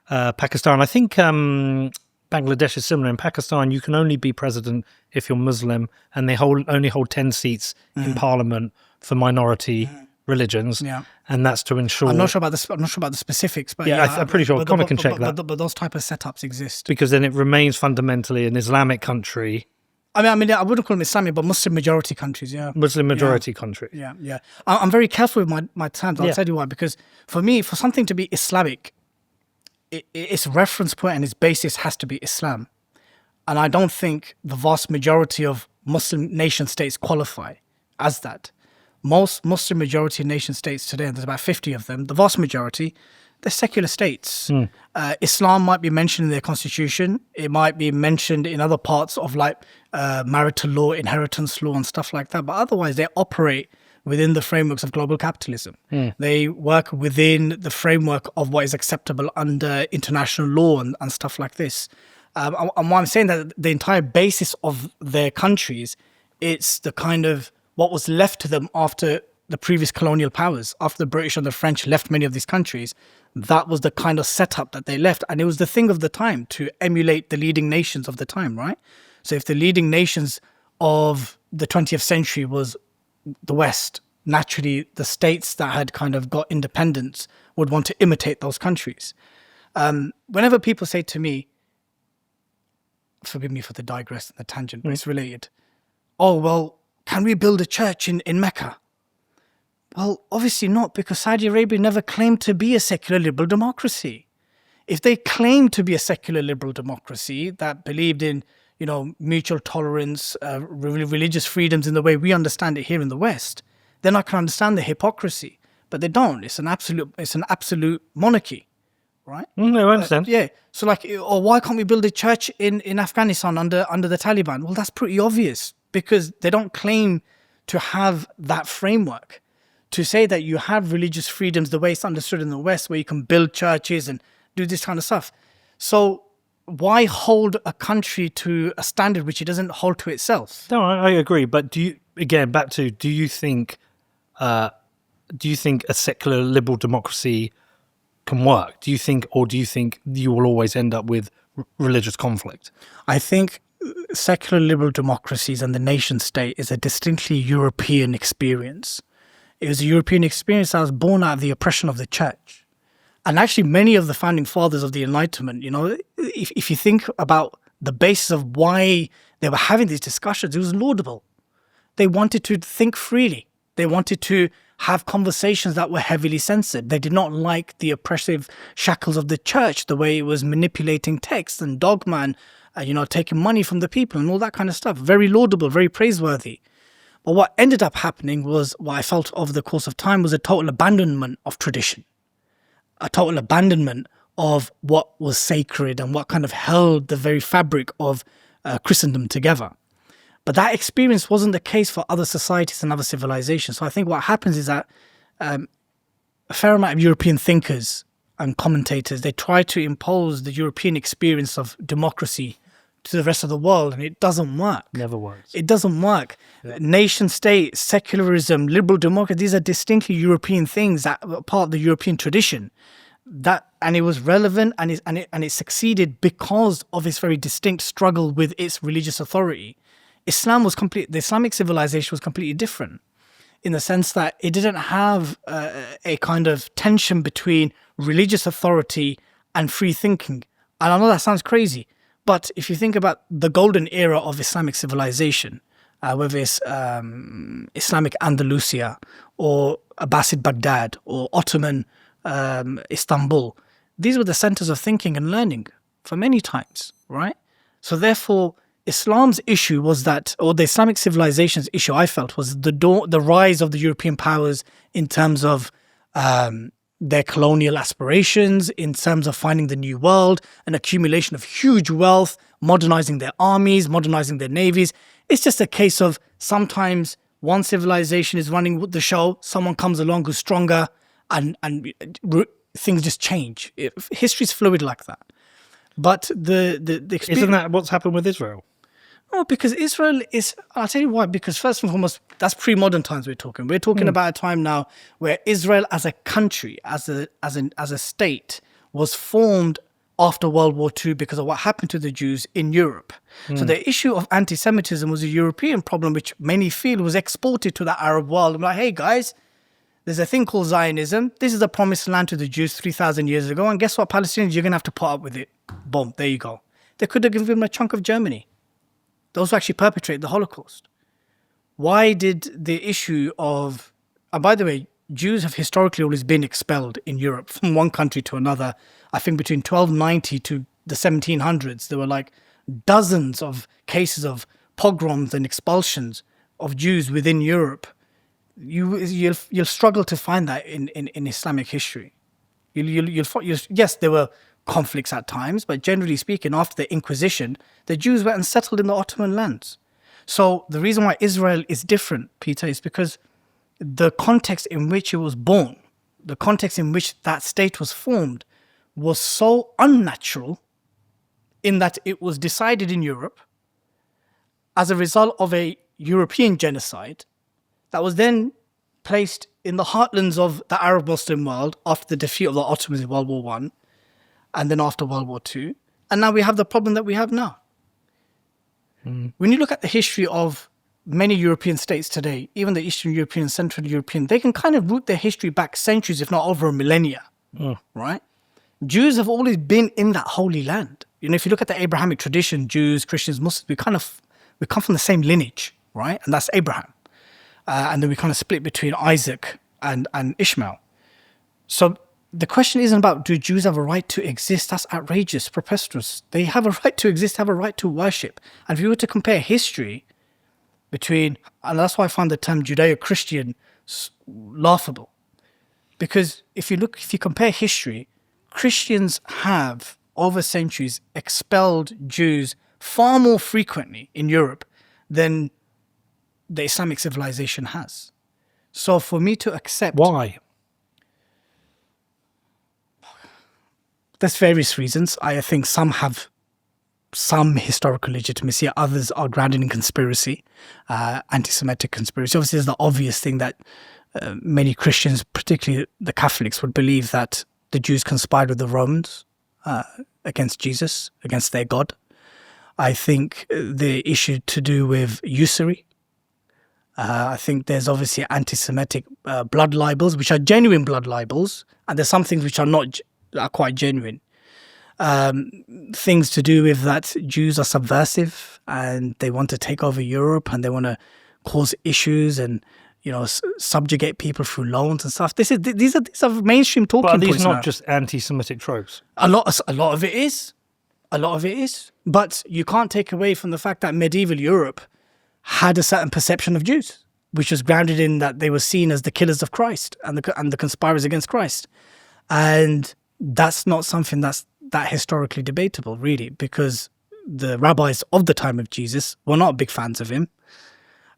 Pakistan. I think Bangladesh is similar. In Pakistan, you can only be president if you're Muslim, and they only hold 10 seats in parliament for minority religions, and that's to ensure... I'm not sure about the specifics, but I'm pretty sure Connor can check that. But those type of setups exist. Because then it remains fundamentally an Islamic country. I mean, I wouldn't call them Islamic, but Muslim majority countries, Muslim majority country. Yeah. I'm very careful with my terms. I'll tell you why. Because for me, for something to be Islamic, its reference point and its basis has to be Islam. And I don't think the vast majority of Muslim nation states qualify as that. Most Muslim majority nation states today, and there's about 50 of them, the vast majority, they're secular states. Islam might be mentioned in their constitution. It might be mentioned in other parts of marital law, inheritance law and stuff like that. But otherwise, they operate within the frameworks of global capitalism. They work within the framework of what is acceptable under international law and stuff like this. And why I'm saying that the entire basis of their countries, it's the kind of what was left to them after the previous colonial powers, after the British and the French left many of these countries. That was the kind of setup that they left. And it was the thing of the time to emulate the leading nations of the time, right? So if the leading nations of the 20th century was the West, naturally the states that had kind of got independence would want to imitate those countries. Whenever people say to me, forgive me for the digress and the tangent, but it's related. Oh, well, can we build a church in Mecca? Well, obviously not, because Saudi Arabia never claimed to be a secular liberal democracy. If they claimed to be a secular liberal democracy that believed in, mutual tolerance, religious freedoms in the way we understand it here in the West, then I can understand the hypocrisy. But they don't. It's an absolute monarchy, right? No, I understand. So why can't we build a church in Afghanistan under the Taliban? Well, that's pretty obvious, because they don't claim to have that framework. To say that you have religious freedoms the way it's understood in the West, where you can build churches and do this kind of stuff. So why hold a country to a standard which it doesn't hold to itself? No, I agree. But do you think a secular liberal democracy can work? Do you think you will always end up with religious conflict? I think secular liberal democracies and the nation state is a distinctly European experience. It was a European experience that was born out of the oppression of the church. And actually, many of the founding fathers of the Enlightenment, if you think about the basis of why they were having these discussions, it was laudable. They wanted to think freely. They wanted to have conversations that were heavily censored. They did not like the oppressive shackles of the church, the way it was manipulating text and dogma and, taking money from the people and all that kind of stuff. Very laudable, very praiseworthy. But what ended up happening was, what I felt over the course of time, was a total abandonment of tradition, a total abandonment of what was sacred and what kind of held the very fabric of Christendom together. But that experience wasn't the case for other societies and other civilizations. So I think what happens is that a fair amount of European thinkers and commentators, they try to impose the European experience of democracy to the rest of the world, and it doesn't work. Never works. It doesn't work. Yeah. Nation state, secularism, liberal democracy, these are distinctly European things that are part of the European tradition. And it was relevant and it succeeded because of its very distinct struggle with its religious authority. The Islamic civilization was completely different, in the sense that it didn't have a kind of tension between religious authority and free thinking. And I know that sounds crazy, but if you think about the golden era of Islamic civilization, whether it's Islamic Andalusia or Abbasid Baghdad or Ottoman Istanbul. These were the centers of thinking and learning for many times, right? So therefore, Islam's issue was that, or the Islamic civilization's issue, I felt, was the rise of the European powers in terms of their colonial aspirations, in terms of finding the new world, an accumulation of huge wealth, modernizing their armies, modernizing their navies. It's just a case of sometimes one civilization is running the show, someone comes along who's stronger, and things just change. History's fluid like that. But the experience... Isn't that what's happened with Israel? No, because Israel is... I'll tell you why. Because first and foremost, that's pre-modern times we're talking. We're talking about a time now where Israel as a country, as a state, was formed after World War II because of what happened to the Jews in Europe. So the issue of anti-Semitism was a European problem, which many feel was exported to the Arab world. I'm like, hey guys, there's a thing called Zionism. This is the promised land to the Jews 3,000 years ago. And guess what, Palestinians, you're going to have to put up with it. Boom, there you go. They could have given them a chunk of Germany. Those who actually perpetrated the Holocaust. Why did the issue of... And by the way, Jews have historically always been expelled in Europe from one country to another. I think between 1290 to the 1700s, there were like dozens of cases of pogroms and expulsions of Jews within Europe. You'll struggle to find that in Islamic history. Yes, there were conflicts at times, but generally speaking, after the Inquisition, the Jews went and settled in the Ottoman lands. So the reason why Israel is different, Peter, is because the context in which it was born, the context in which that state was formed, was so unnatural in that it was decided in Europe as a result of a European genocide that was then placed in the heartlands of the Arab Muslim world after the defeat of the Ottomans in World War I and then after World War II. And now we have the problem that we have now. When you look at the history of many European states today, even the Eastern European, Central European, they can kind of root their history back centuries, if not over a millennia, right? Jews have always been in that holy land. You know, if you look at the Abrahamic tradition, Jews, Christians, Muslims, we come from the same lineage, right? And that's Abraham. And then we kind of split between Isaac and Ishmael. So the question isn't about, do Jews have a right to exist? That's outrageous, preposterous. They have a right to exist, have a right to worship. And if you were to compare history between, and that's why I find the term Judeo-Christian laughable. Because if you compare history, Christians have, over centuries, expelled Jews far more frequently in Europe than the Islamic civilization has. So for me to accept... Why? There's various reasons. I think some have some historical legitimacy. Others are grounded in conspiracy, anti-Semitic conspiracy. Obviously, there's the obvious thing that many Christians, particularly the Catholics, would believe that the Jews conspired with the Romans against Jesus, against their God. I think the issue to do with usury. I think there's obviously anti-Semitic blood libels, which are genuine blood libels, and there's some things which are quite genuine. Things to do with that Jews are subversive and they want to take over Europe and they want to cause issues and, you know, subjugate people through loans and stuff. These are mainstream talking points. But these not now. just anti-Semitic tropes. A lot of it is. A lot of it is. But you can't take away from the fact that medieval Europe had a certain perception of Jews, which was grounded in that they were seen as the killers of Christ and the conspirators against Christ. And that's not something that's that historically debatable, really, because the rabbis of the time of Jesus were not big fans of him.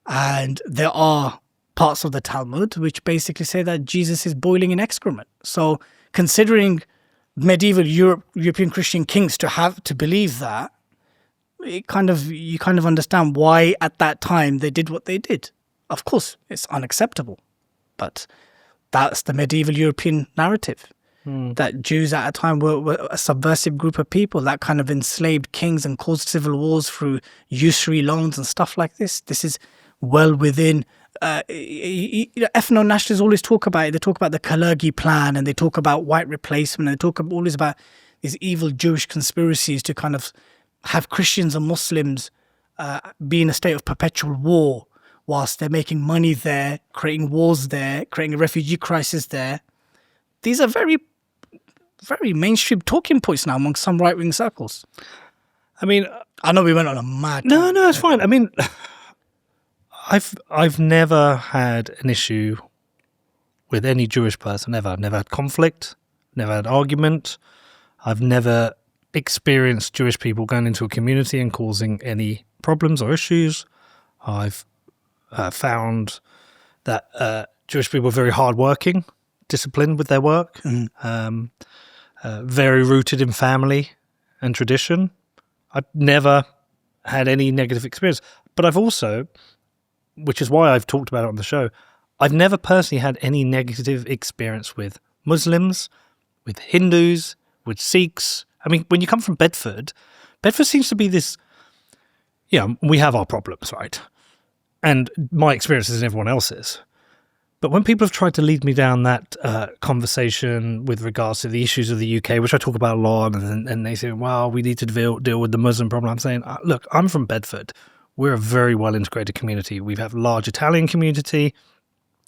And there are parts of the Talmud which basically say that Jesus is boiling in excrement. So considering medieval European Christian kings to believe that, you kind of understand why at that time they did what they did. Of course, it's unacceptable, but that's the medieval European narrative. That Jews at a time were a subversive group of people that kind of enslaved kings and caused civil wars through usury loans and stuff like this. This is well within... ethno-nationalists always talk about it. They talk about the Kalergi plan and they talk about white replacement and they talk always about these evil Jewish conspiracies to kind of have Christians and Muslims be in a state of perpetual war whilst they're making money there, creating wars there, creating a refugee crisis there. These are very, very mainstream talking points now among some right-wing circles. I mean, I know we went on a mad... No, it's fine. I mean, I've never had an issue with any Jewish person ever. I've never had conflict, never had argument. I've never experienced Jewish people going into a community and causing any problems or issues. I've found that Jewish people are very hardworking, disciplined with their work, very rooted in family and tradition. I've never had any negative experience. But I've also, which is why I've talked about it on the show, I've never personally had any negative experience with Muslims, with Hindus, with Sikhs. I mean, when you come from Bedford seems to be this, we have our problems, right? And my experience is everyone else's. But when people have tried to lead me down that conversation with regards to the issues of the UK, which I talk about a lot, and they say, well, we need to deal with the Muslim problem, I'm saying, look, I'm from Bedford. We're a very well-integrated community. We have a large Italian community.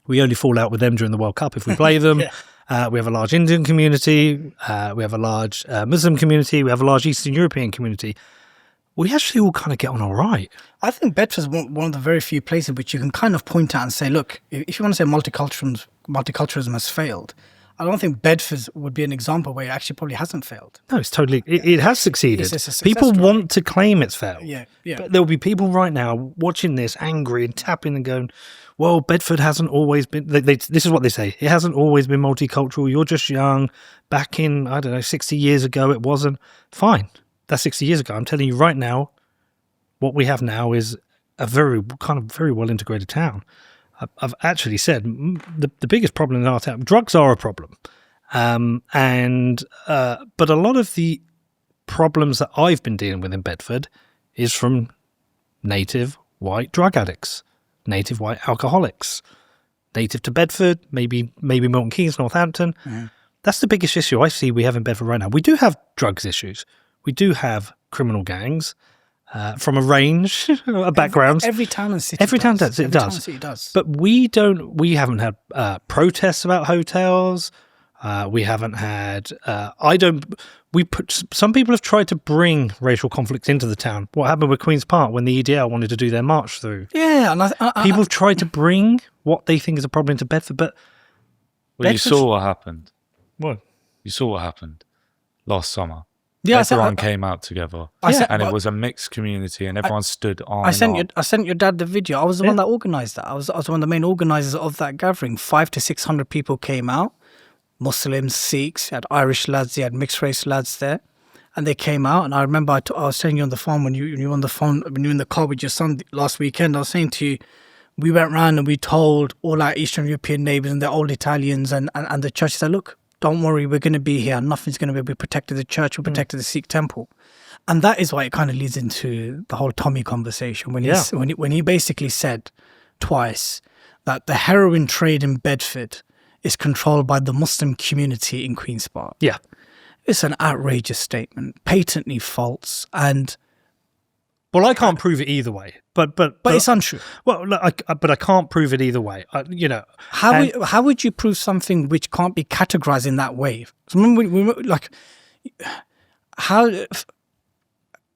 We only fall out with them during the World Cup if we play them. We have a large Indian community. We have a large Muslim community. We have a large Eastern European community. We actually all kind of get on all right. I think Bedford's one of the very few places which you can kind of point at and say, look, if you want to say multiculturalism has failed, I don't think Bedford would be an example where it actually probably hasn't failed. No, it's totally, it has succeeded. It's people want to claim it's failed. Yeah. But there'll be people right now watching this angry and tapping and going, well, Bedford hasn't always been, this is what they say, it hasn't always been multicultural. You're just young. Back in, 60 years ago, it wasn't. Fine. That's 60 years ago. I'm telling you right now, what we have now is a very well integrated town. I've actually said the biggest problem in our town, drugs are a problem. But a lot of the problems that I've been dealing with in Bedford is from native white drug addicts, native white alcoholics, native to Bedford, maybe Milton Keynes, Northampton. Mm-hmm. That's the biggest issue I see we have in Bedford right now. We do have drugs issues. We do have criminal gangs from a range of backgrounds. Every town and city does. But we haven't had protests about hotels. We haven't had, some people have tried to bring racial conflicts into the town. What happened with Queen's Park when the EDL wanted to do their march through? Yeah. And people have tried to bring what they think is a problem into Bedford, but... Well, you saw what happened. What? You saw what happened last summer. Yeah, everyone came out together, and it was a mixed community, and everyone stood on. I sent your dad the video. I was the one that organised that. I was one of the main organisers of that gathering. 500 to 600 people came out, Muslims, Sikhs, you had Irish lads, you had mixed race lads there, and they came out. And I remember I was telling you on the phone when you were on the phone when you were in the car with your son last weekend. I was saying to you, we went round and we told all our Eastern European neighbours and the old Italians and the church said, look, don't worry, we're going to be here. Nothing's going to be. We protected the church. We protected the Sikh temple. And that is why it kind of leads into the whole Tommy conversation when he basically said twice that the heroin trade in Bedford is controlled by the Muslim community in Queen's Park. Yeah. It's an outrageous statement, patently false. And well, I can't prove it either way, but it's untrue. Well, but I can't prove it either way. How would you prove something which can't be categorized in that way? So how?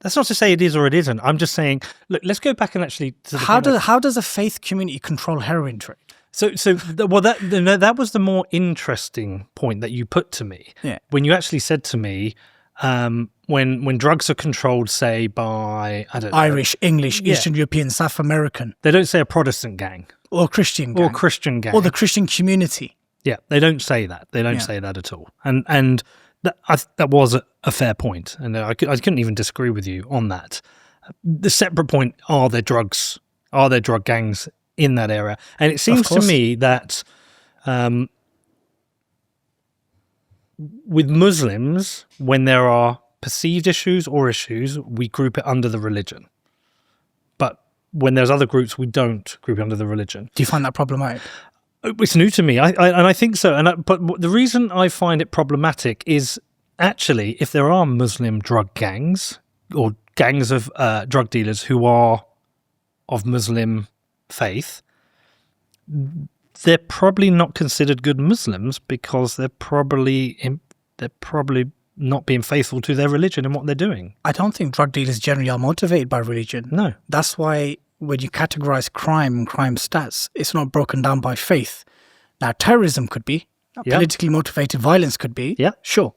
That's not to say it is or it isn't. I'm just saying. Look, let's go back and actually. How does a faith community control heroin trade? That was the more interesting point that you put to me. Yeah. When you actually said to me. When drugs are controlled, say, by, I don't know. Irish, English, Eastern European, South American. They don't say a Protestant gang. Or Christian gang. Or the Christian community. Yeah, they don't say that. They don't say that at all. And that was a fair point. And I couldn't even disagree with you on that. The separate point, are there drug gangs in that area? And it seems to me that... with Muslims, when there are perceived issues or issues, we group it under the religion. But when there's other groups, we don't group it under the religion. Do you find that problematic? It's new to me, I think so. But the reason I find it problematic is actually if there are Muslim drug gangs or gangs of drug dealers who are of Muslim faith, they're probably not considered good Muslims because they're probably not being faithful to their religion and what they're doing. I don't think drug dealers generally are motivated by religion. No. That's why when you categorize crime and crime stats, it's not broken down by faith. Now, terrorism could be, politically motivated violence could be, sure.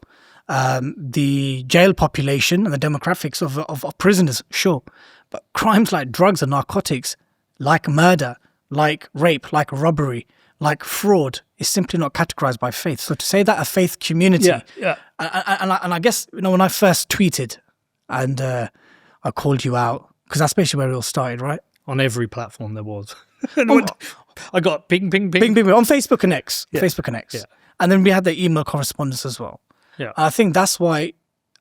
The jail population and the demographics of prisoners, sure. But crimes like drugs and narcotics, like murder, like rape, like robbery, like fraud, is simply not categorized by faith. So to say that a faith community, and I guess, when I first tweeted and I called you out, because that's basically where it all started, right? On every platform there was. I got ping, ping, ping. Ping, ping, ping. On Facebook and X. Facebook and X. Yeah. And then we had the email correspondence as well. Yeah. I think that's why,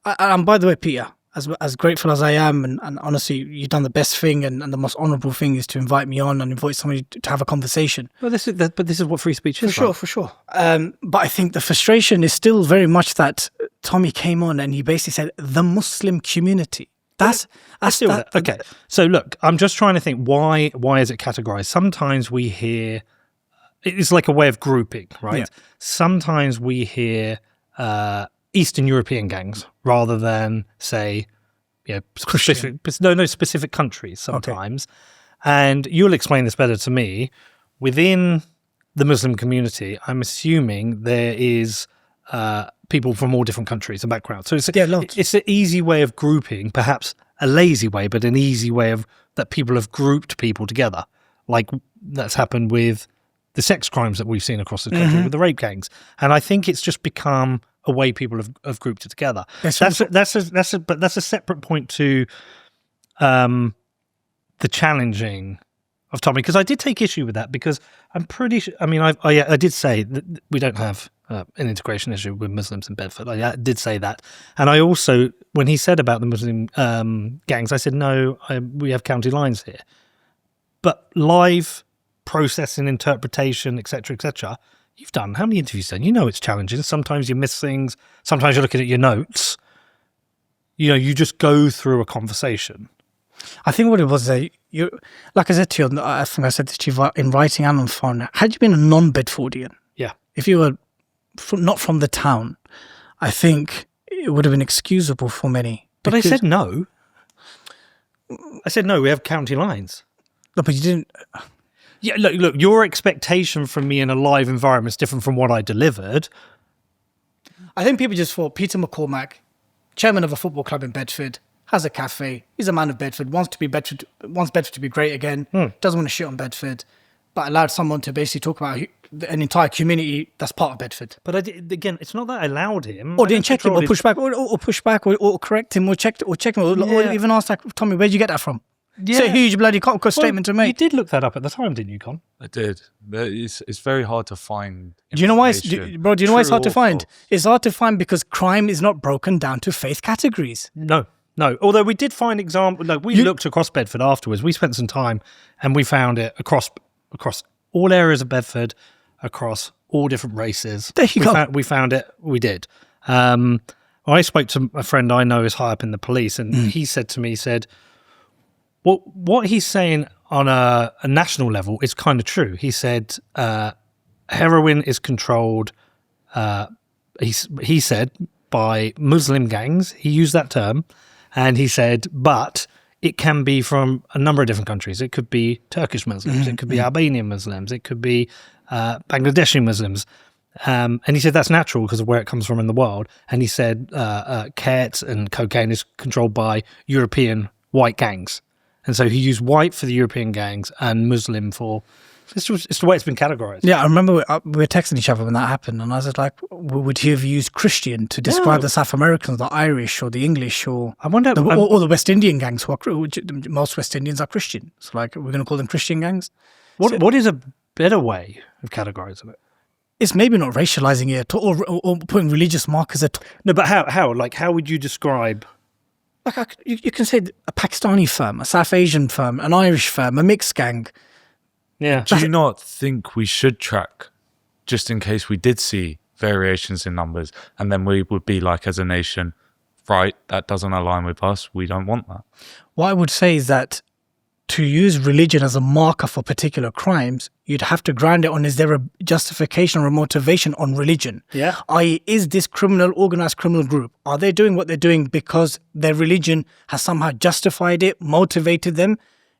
and by the way, Peter, as grateful as I am, and honestly, you've done the best thing and the most honourable thing is to invite me on and invite somebody to have a conversation. Well, this is what free speech is. For sure. But I think the frustration is still very much that Tommy came on and he basically said, the Muslim community. Okay. So look, I'm just trying to think why is it categorized? Sometimes we hear it's like a way of grouping, right? Yeah. Sometimes we hear Eastern European gangs rather than say, specific countries sometimes. Okay. And you'll explain this better to me. Within the Muslim community, I'm assuming there is people from all different countries and backgrounds. So it's an easy way of grouping, perhaps a lazy way, but an easy way that people have grouped people together. Like that's happened with the sex crimes that we've seen across the country with the rape gangs. And I think it's just become a way people have grouped it together. That's a separate point to the challenging of Tommy, because I did take issue with that, because I'm pretty sure, I did say that we don't have an integration issue with Muslims in Bedford. I did say that. And I also, when he said about the Muslim gangs, I said, no, we have county lines here. But live processing, interpretation, etc., you've done, how many interviews done? You know it's challenging. Sometimes you miss things. Sometimes you're looking at your notes. You just go through a conversation. I think what it was, you, like I said to you, I think I said this to you in writing and on phone, had you been a non-Bedfordian, if you were not from the town, I think it would have been excusable for many. But I said no. I said no, we have county lines. No, but you didn't... Yeah, look, your expectation from me in a live environment is different from what I delivered. I think people just thought Peter McCormack, chairman of a football club in Bedford, has a cafe, he's a man of Bedford, wants Bedford to be great again, doesn't want to shit on Bedford, but allowed someone to basically talk about an entire community that's part of Bedford. But again, it's not that I allowed him. Or didn't check him, or push back, or correct him, or check him, or even ask, like, Tommy, where'd you get that from? Yeah. It's a huge bloody statement to make. You did look that up at the time, didn't you, Con? I did. It's very hard to find. Do you know why? Do you know why it's hard to find? It's hard to find because crime is not broken down to faith categories. No. Although we did find examples. No, we looked across Bedford afterwards. We spent some time and we found it across all areas of Bedford, across all different races. There you go. We found it. We did. I spoke to a friend I know is high up in the police, and he said to me, well, what he's saying on a national level is kind of true. He said heroin is controlled, he said, by Muslim gangs. He used that term. And he said, but it can be from a number of different countries. It could be Turkish Muslims. It could be Albanian Muslims. It could be Bangladeshi Muslims. And he said that's natural because of where it comes from in the world. And he said Ket and cocaine is controlled by European white gangs. And so he used white for the European gangs and Muslim for... It's the way it's been categorized. Yeah, I remember we were texting each other when that happened, and I was like, would he have used Christian to describe the South Americans, the Irish, or the English, or I wonder, or the West Indian gangs? Most West Indians are Christian. So, like, we're going to call them Christian gangs? What is a better way of categorizing it? It's maybe not racializing it at all, or putting religious markers at all. No, but how? Like, how would you describe... Like, you can say a Pakistani firm, a South Asian firm, an Irish firm, a mixed gang. Yeah. Do you not think we should track, just in case we did see variations in numbers, and then we would be like, as a nation, right, that doesn't align with us, we don't want that. What I would say is that to use religion as a marker for particular crimes, you'd have to ground it on, is there a justification or a motivation on religion? Yeah. I.e., is this organized criminal group, are they doing what they're doing because their religion has somehow justified it, motivated them?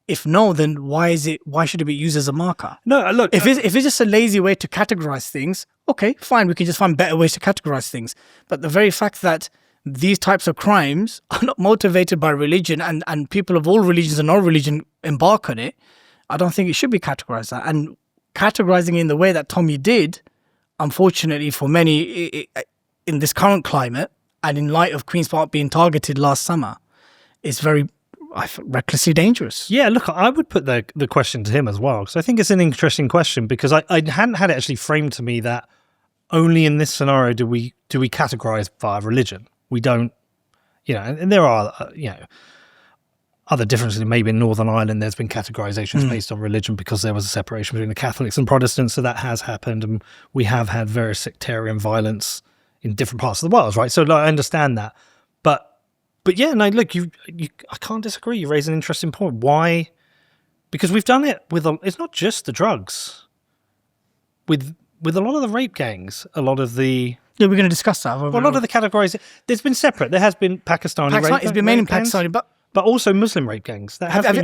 If no, then why should it be used as a marker? No, look. If it's just a lazy way to categorize things, okay, fine, we can just find better ways to categorize things. But the very fact that these types of crimes are not motivated by religion and people of all religions and no religion embark on it, I don't think it should be categorized that. And categorizing in the way that Tommy did, unfortunately for many in this current climate and in light of Queen's Park being targeted last summer, is very recklessly dangerous. Yeah, look, I would put the question to him as well, because I think it's an interesting question, because I hadn't had it actually framed to me that only in this scenario do we categorize via religion. We don't, and there are, other differences. Maybe in Northern Ireland, there's been categorizations based on religion because there was a separation between the Catholics and Protestants, so that has happened, and we have had various sectarian violence in different parts of the world, right? So I understand that, but yeah, no, look, I can't disagree. You raise an interesting point. Why? Because we've done it with it's not just the drugs. With a lot of the rape gangs, a lot of the... Yeah, we're going to discuss that. Well, a lot of the categories, there's been separate. There has been Pakistani rape. It's been mainly Pakistani, but also Muslim rape gangs. That have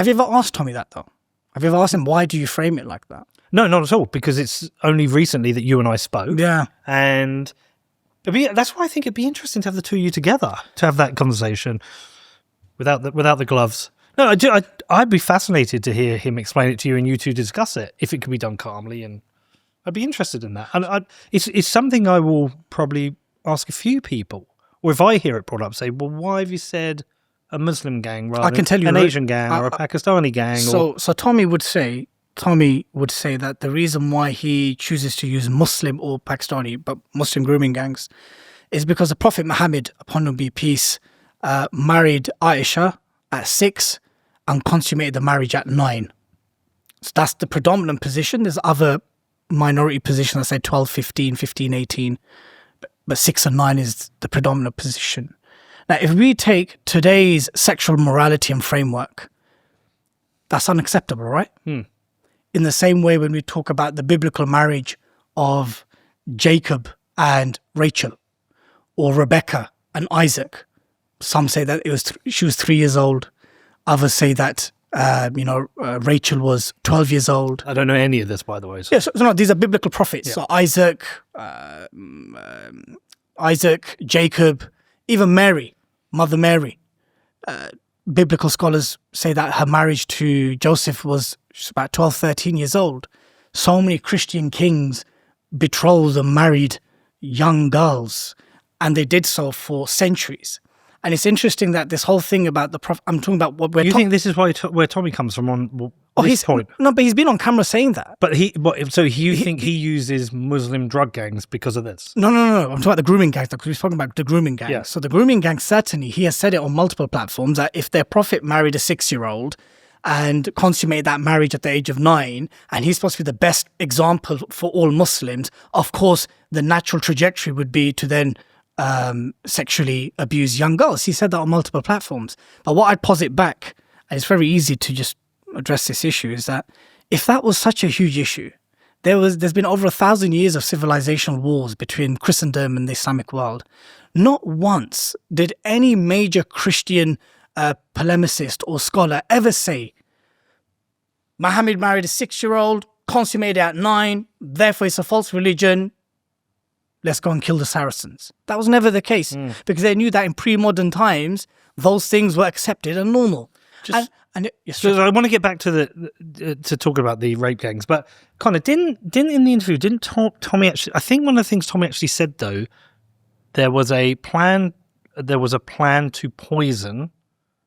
you ever asked Tommy that, though? Have you ever asked him, why do you frame it like that? No, not at all, because it's only recently that you and I spoke. Yeah. And that's why I think it'd be interesting to have the two of you together, to have that conversation without the gloves. No, I'd be fascinated to hear him explain it to you and you two discuss it, if it could be done calmly, and I'd be interested in that. And it's something I will probably ask a few people, or if I hear it brought up, say, well, why have you said a Muslim gang rather than an Asian gang or a Pakistani gang? So Tommy would say that the reason why he chooses to use Muslim or Pakistani, but Muslim grooming gangs, is because the Prophet Muhammad, upon him be peace, married Aisha at 6 and consummated the marriage at 9. So that's the predominant position. There's other minority position, I say 12, 15, 15, 18, but 6 and 9 is the predominant position. Now, if we take today's sexual morality and framework, that's unacceptable, right? In the same way when we talk about the biblical marriage of Jacob and Rachel, or Rebecca and Isaac, some say that she was 3 years old. Others say that Rachel was 12 years old. I don't know any of this, by the way. So. Yeah, so no, these are biblical prophets. Yeah. So Isaac, Jacob, even Mary, Mother Mary. Biblical scholars say that her marriage to Joseph was about 12, 13 years old. So many Christian kings betrothed and married young girls, and they did so for centuries. And it's interesting that this whole thing about the Prophet, I'm talking about what we're... You think this is where Tommy comes from on this point? No, but he's been on camera saying that. So you think he uses Muslim drug gangs because of this? No. I'm talking about the grooming gangs, because he's talking about the grooming gangs. Yeah. So the grooming gangs, certainly, he has said it on multiple platforms, that if their Prophet married a 6-year-old and consummated that marriage at the age of 9, and he's supposed to be the best example for all Muslims, of course, the natural trajectory would be to then sexually abuse young girls. He said that on multiple platforms. But what I'd posit back, and it's very easy to just address this issue, is that if that was such a huge issue, there's been over 1,000 years of civilizational wars between Christendom and the Islamic world. Not once did any major Christian polemicist or scholar ever say Muhammad married a 6-year-old, consummated at 9, therefore it's a false religion, let's go and kill the Saracens. That was never the case, because they knew that in pre-modern times, those things were accepted and normal. So I want to get back to to talk about the rape gangs, but Connor, didn't in the interview, Tommy actually, I think one of the things Tommy actually said, though, there was a plan to poison.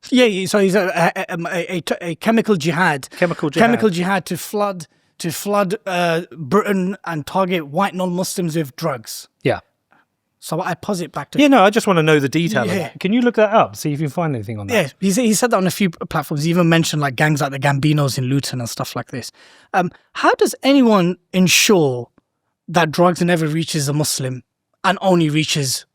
Yeah, so he's a chemical jihad. Chemical jihad to flood Britain and target white non-Muslims with drugs. Yeah. So I posit back to... Yeah, no, I just want to know the detail of that. Can you look that up, see if you can find anything on that? Yeah, he said that on a few platforms. He even mentioned like gangs like the Gambinos in Luton and stuff like this. How does anyone ensure that drugs never reaches a Muslim and only reaches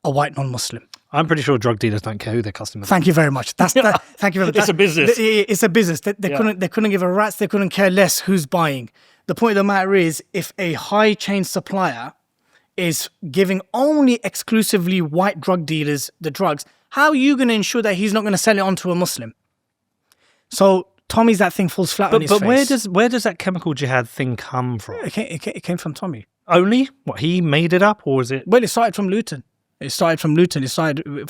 a white non-Muslim? I'm pretty sure drug dealers don't care who their customers are. Thank you very much. Thank you very much. It's a business. It's a business. They couldn't give a rat's. They couldn't care less who's buying. The point of the matter is, if a high chain supplier is giving only exclusively white drug dealers the drugs, how are you going to ensure that he's not going to sell it on to a Muslim? So Tommy's that thing falls flat on his face. But where does that chemical jihad thing come from? It came from Tommy. Only? What, he made it up, or is it? Well, it started from Luton. It started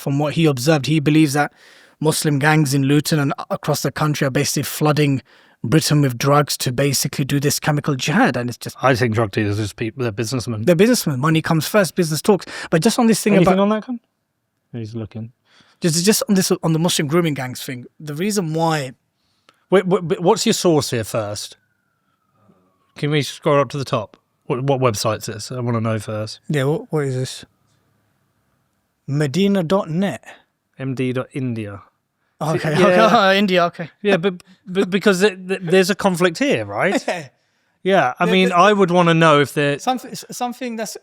from what he observed. He believes that Muslim gangs in Luton and across the country are basically flooding Britain with drugs to basically do this chemical jihad. And it's just... I think drug dealers are just people, they're businessmen. They're businessmen. Money comes first, business talks. But just on this thing Anything on that, Con? He's looking. Just on the Muslim grooming gangs thing, the reason why... Wait, what's your source here first? Can we scroll up to the top? What website's this? I want to know first. Yeah, what is this? Medina.net. md.india. Okay, Yeah. okay. India, okay. Yeah, but because there's a conflict here, right? Yeah, I mean, I would want to know if there's... Something that's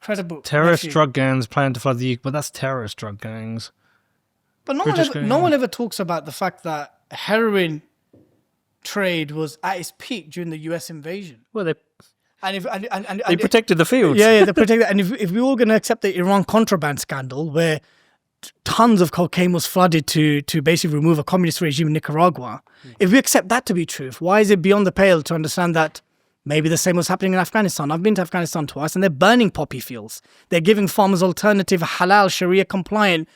credible. Terrorist drug gangs plan to flood the UK, but that's terrorist drug gangs. But no one ever talks about the fact that heroin trade was at its peak during the US invasion. Well, they They protected the fields. Yeah, they protected. And if we're all going to accept the Iran contraband scandal, where tons of cocaine was flooded to basically remove a communist regime in Nicaragua, if we accept that to be truth, why is it beyond the pale to understand that maybe the same was happening in Afghanistan? I've been to Afghanistan twice, and they're burning poppy fields. They're giving farmers alternative halal Sharia compliant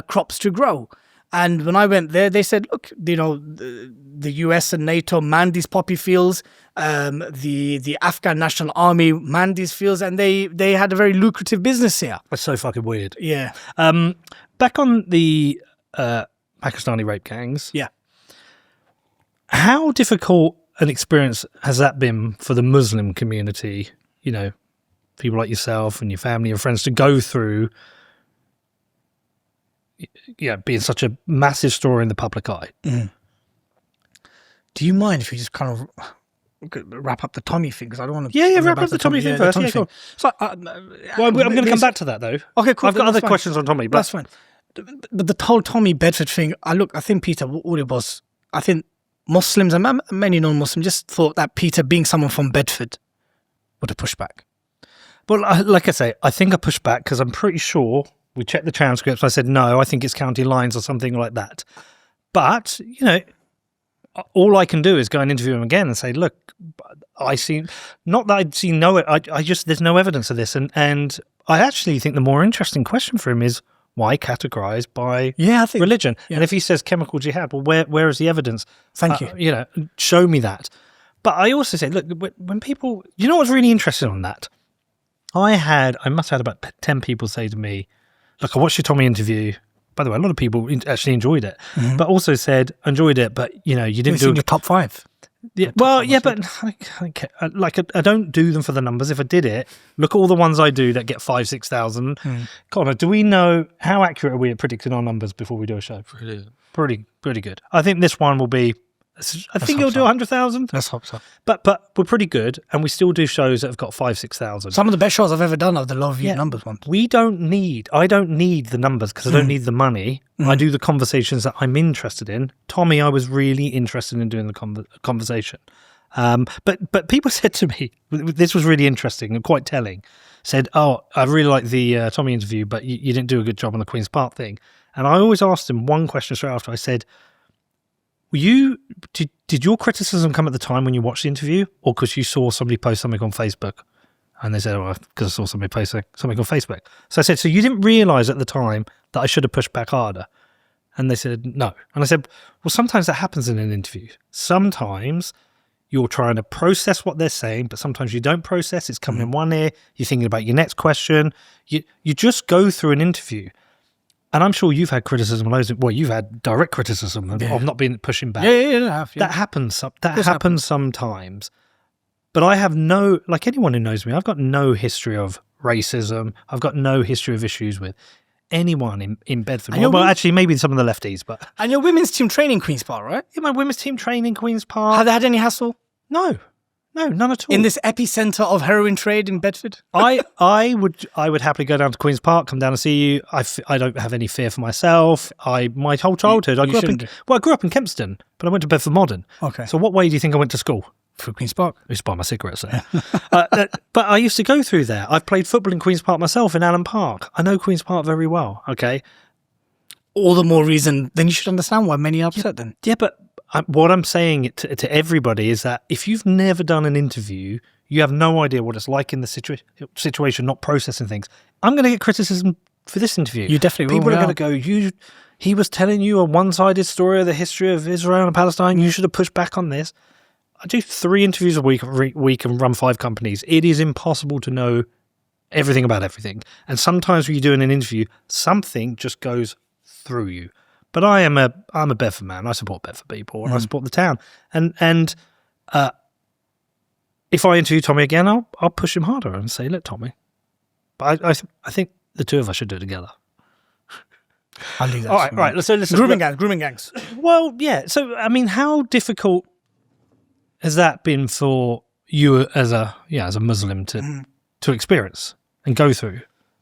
crops to grow. And when I went there, they said, look, you know, the US and NATO manned these poppy fields. The Afghan National Army manned these fields, and they had a very lucrative business here. That's so fucking weird. Yeah. Back on the Pakistani rape gangs. Yeah. How difficult an experience has that been for the Muslim community, you know, people like yourself and your family and friends to go through, being such a massive story in the public eye? Mm. Do you mind if we just kind of wrap up the Tommy thing? Because I don't want to... Yeah, wrap up the Tommy thing first. Go on. So, I'm going to come back to that, though. Okay, cool. I've got other questions on Tommy. But that's fine. But the whole Tommy Bedford thing, I think, Peter, what it was, I think Muslims and many non-Muslims just thought that Peter, being someone from Bedford, would have pushed back. Well, like I say, I think I pushed back because I'm pretty sure we checked the transcripts. I said, no, I think it's county lines or something like that. But, you know, all I can do is go and interview him again and say, look, I see, not that I see I just, there's no evidence of this. And I actually think the more interesting question for him is, why categorized by religion? Yeah. And if he says chemical jihad, well, where is the evidence? Thank you. You know, show me that. But I also say, look, when people, you know what's really interesting on that? I must have had about 10 people say to me, look, I watched your Tommy interview. By the way, a lot of people actually enjoyed it, but also said, enjoyed it, but, you know, you didn't do your top 5. Yeah, well, yeah, but I don't do them for the numbers. If I did it, look at all the ones I do that get 5,000, 6,000. Connor, do we know how accurate are we at predicting our numbers before we do a show? Pretty good. I think this one will be. I think it'll do 100,000. Let's hope so. But we're pretty good, and we still do shows that have got 5,000, 6,000. Some of the best shows I've ever done are the low view numbers ones. I don't need the numbers because I don't need the money. I do the conversations that I'm interested in. Tommy, I was really interested in doing the conversation. But people said to me, this was really interesting and quite telling, said, oh, I really like the Tommy interview, but you didn't do a good job on the Queen's Park thing. And I always asked him one question straight after. I said, did your criticism come at the time when you watched the interview, or because you saw somebody post something on Facebook? And they said, because I saw somebody post something on Facebook. So I said, so you didn't realise at the time that I should have pushed back harder? And they said, no. And I said, well, sometimes that happens in an interview. Sometimes you're trying to process what they're saying, but sometimes you don't process. It's coming in one ear. You're thinking about your next question. You just go through an interview. And I'm sure you've had criticism. Well, you've had direct criticism of not being pushing back. Yeah. That happens. That happens sometimes. But I have like anyone who knows me, I've got no history of racism. I've got no history of issues with anyone in Bedford. Well, actually, maybe some of the lefties. But and your women's team training Queen's Park, right? Yeah, my women's team training Queen's Park. Have they had any hassle? No. No, none at all. In this epicenter of heroin trade in Bedford? I would happily go down to Queen's Park, come down and see you. I don't have any fear for myself. My whole childhood, I grew up in Kempston, but I went to Bedford Modern. Okay. So what way do you think I went to school? Through Queen's Park. I used to buy my cigarettes there. But I used to go through there. I've played football in Queen's Park myself, in Allen Park. I know Queen's Park very well, okay? All the more reason, then you should understand why many are upset then. Yeah, but what I'm saying to everybody is that if you've never done an interview, you have no idea what it's like in the situation, not processing things. I'm going to get criticism for this interview. You definitely will. People are going to go, he was telling you a one-sided story of the history of Israel and Palestine. You should have pushed back on this. I do 3 interviews a week and run 5 companies. It is impossible to know everything about everything. And sometimes when you're doing an interview, something just goes through you. But I'm a Bedford man. I support Bedford people and I support the town. And if I interview Tommy again, I'll push him harder and say, look, Tommy. But I think the two of us should do it together. I'll leave that. All right. So listen. Grooming gangs. Well, yeah. So I mean, how difficult has that been for you as a Muslim to experience and go through?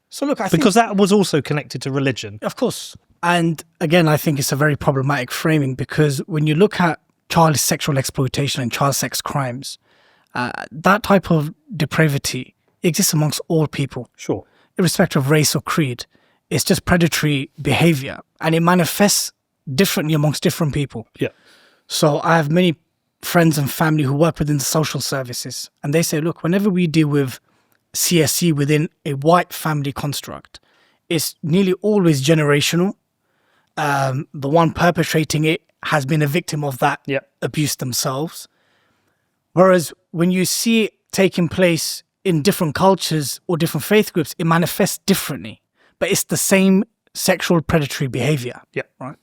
So look, because that was also connected to religion, of course. And again, I think it's a very problematic framing because when you look at child sexual exploitation and child sex crimes, that type of depravity exists amongst all people. Sure. Irrespective of race or creed. It's just predatory behavior and it manifests differently amongst different people. Yeah. So I have many friends and family who work within the social services and they say, look, whenever we deal with CSE within a white family construct, it's nearly always generational. The one perpetrating it has been a victim of that abuse themselves. Whereas when you see it taking place in different cultures or different faith groups, it manifests differently. But it's the same sexual predatory behavior. Yeah. Right.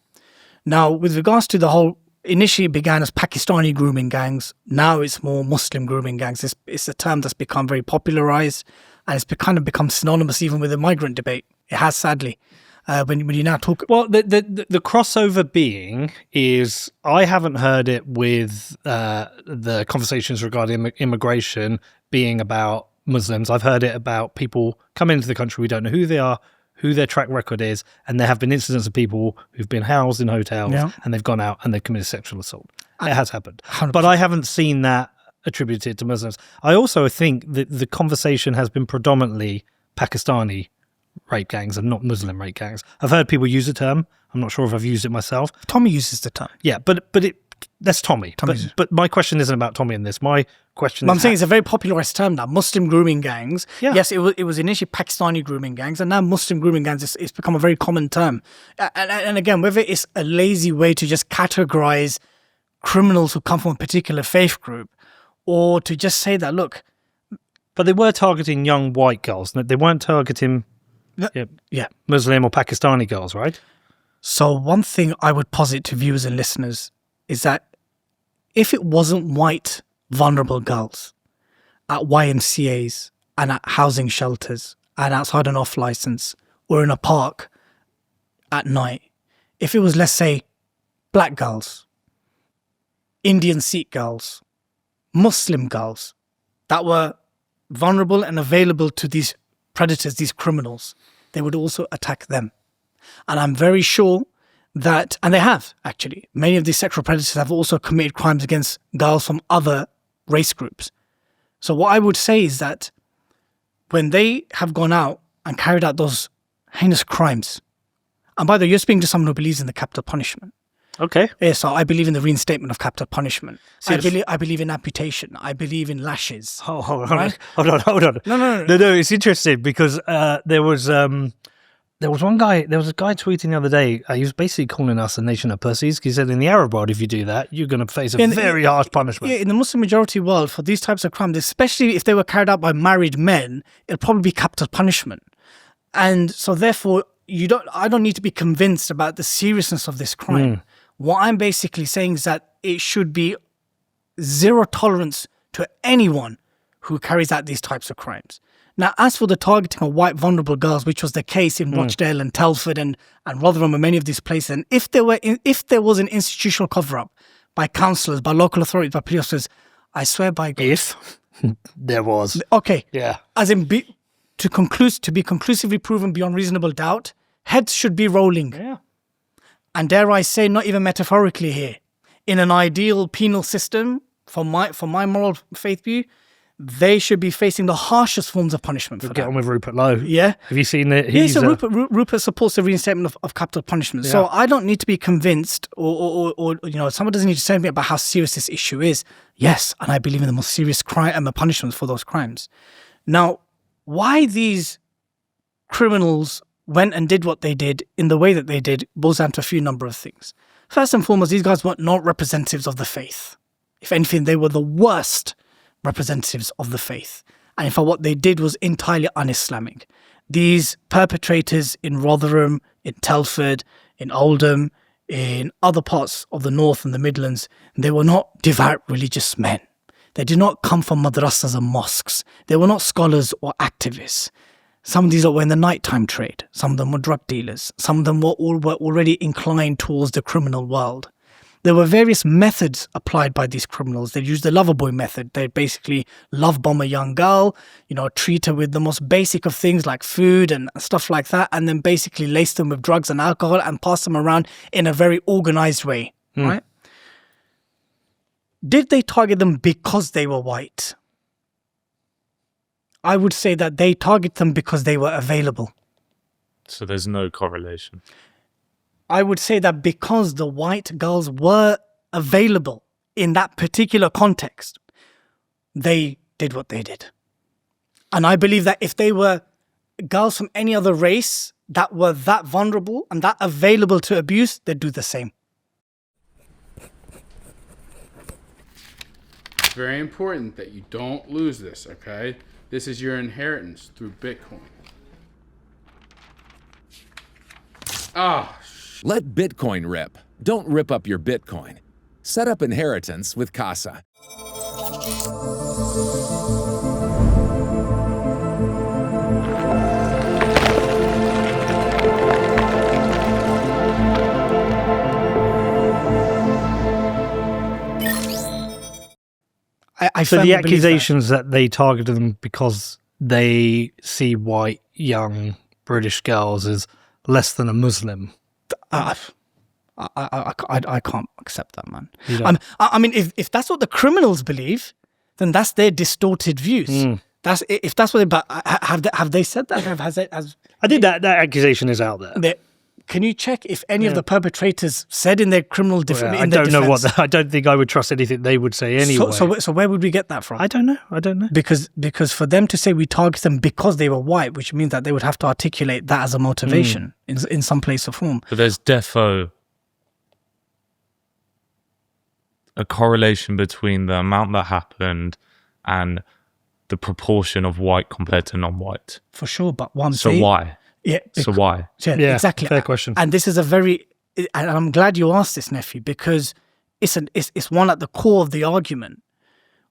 Now, with regards to the whole, initially it began as Pakistani grooming gangs. Now it's more Muslim grooming gangs. It's a term that's become very popularized and it's kind of become synonymous even with the migrant debate. It has, sadly. When you now talk... Well, the crossover being is, I haven't heard it with the conversations regarding immigration being about Muslims. I've heard it about people coming into the country, we don't know who they are, who their track record is, and there have been incidents of people who've been housed in hotels and they've gone out and they've committed sexual assault. It has happened. 100%. But I haven't seen that attributed to Muslims. I also think that the conversation has been predominantly Pakistani rape gangs and not Muslim rape gangs. I've heard people use the term. I'm not sure if I've used it myself. Tommy uses the term. Yeah, but that's Tommy. But my question isn't about Tommy in this. My question is... I'm saying it's a very popularized term now. Muslim grooming gangs. Yeah. Yes, it was initially Pakistani grooming gangs, and now Muslim grooming gangs, it's become a very common term. And again, whether it's a lazy way to just categorize criminals who come from a particular faith group, or to just say that, look... But they were targeting young white girls. They weren't targeting Muslim or Pakistani girls, right? So one thing I would posit to viewers and listeners is that if it wasn't white, vulnerable girls at YMCAs and at housing shelters and outside an off license or in a park at night, if it was, let's say, black girls, Indian Sikh girls, Muslim girls that were vulnerable and available to these predators, these criminals, they would also attack them. And I'm very sure that, and they have actually, many of these sexual predators have also committed crimes against girls from other race groups. So what I would say is that when they have gone out and carried out those heinous crimes, and by the way, you're speaking to someone who believes in the capital punishment. Okay. Yeah, so I believe in the reinstatement of capital punishment. I believe in amputation. I believe in lashes. Oh, hold on. Right? Hold on. No. No, it's interesting because there was a guy tweeting the other day. He was basically calling us a nation of pussies. He said, in the Arab world, if you do that, you're going to face a very harsh punishment. Yeah, in the Muslim majority world, for these types of crimes, especially if they were carried out by married men, it'll probably be capital punishment. And so therefore, I don't need to be convinced about the seriousness of this crime. What I'm basically saying is that it should be zero tolerance to anyone who carries out these types of crimes. Now, as for the targeting of white vulnerable girls, which was the case in Rochdale and Telford and Rotherham and many of these places, and if there was an institutional cover-up by councillors, by local authorities, by police officers, I swear by God. If there was. Okay. Yeah. As in, to be conclusively proven beyond reasonable doubt, heads should be rolling. Yeah. And dare I say, not even metaphorically here, in an ideal penal system, from my moral faith view, they should be facing the harshest forms of punishment for Get that. on with Rupert Lowe. Yeah. Have you seen it? Yeah, so Rupert supports the reinstatement of capital punishment. Yeah. So I don't need to be convinced or someone doesn't need to tell me about how serious this issue is. Yes, and I believe in the most serious crime and the punishments for those crimes. Now, why these criminals went and did what they did in the way that they did boils down to a few number of things. First and foremost, these guys were not representatives of the faith. If anything, they were the worst representatives of the faith. And in fact, what they did was entirely un-Islamic. These perpetrators in Rotherham, in Telford, in Oldham, in other parts of the North and the Midlands, they were not devout religious men. They did not come from madrasas and mosques. They were not scholars or activists. Some of these were in the nighttime trade. Some of them were drug dealers. Some of them were already inclined towards the criminal world. There were various methods applied by these criminals. They used the lover boy method. They'd basically love bomb a young girl, treat her with the most basic of things like food and stuff like that, and then basically lace them with drugs and alcohol and pass them around in a very organized way, right? Did they target them because they were white? I would say that they target them because they were available. So there's no correlation. I would say that because the white girls were available in that particular context, they did what they did. And I believe that if they were girls from any other race that were that vulnerable and that available to abuse, they'd do the same. It's very important that you don't lose this, okay? This is your inheritance through Bitcoin. Let Bitcoin rip. Don't rip up your Bitcoin. Set up inheritance with Casa. So the accusations that they targeted them because they see white young British girls as less than a Muslim. I can't accept that, man. I mean, if that's what the criminals believe, then that's their distorted views. If that's what they. But have they said that? I think that accusation is out there. Can you check if any of the perpetrators said in their criminal defense? I don't know I don't think I would trust anything they would say anyway. So where would we get that from? I don't know. Because for them to say we target them because they were white, which means that they would have to articulate that as a motivation in some place or form. But there's defo a correlation between the amount that happened and the proportion of white compared to non-white. For sure, but one So why? Yeah. So why? Yeah, exactly. Fair question. And this is and I'm glad you asked this, nephew, because it's one at the core of the argument.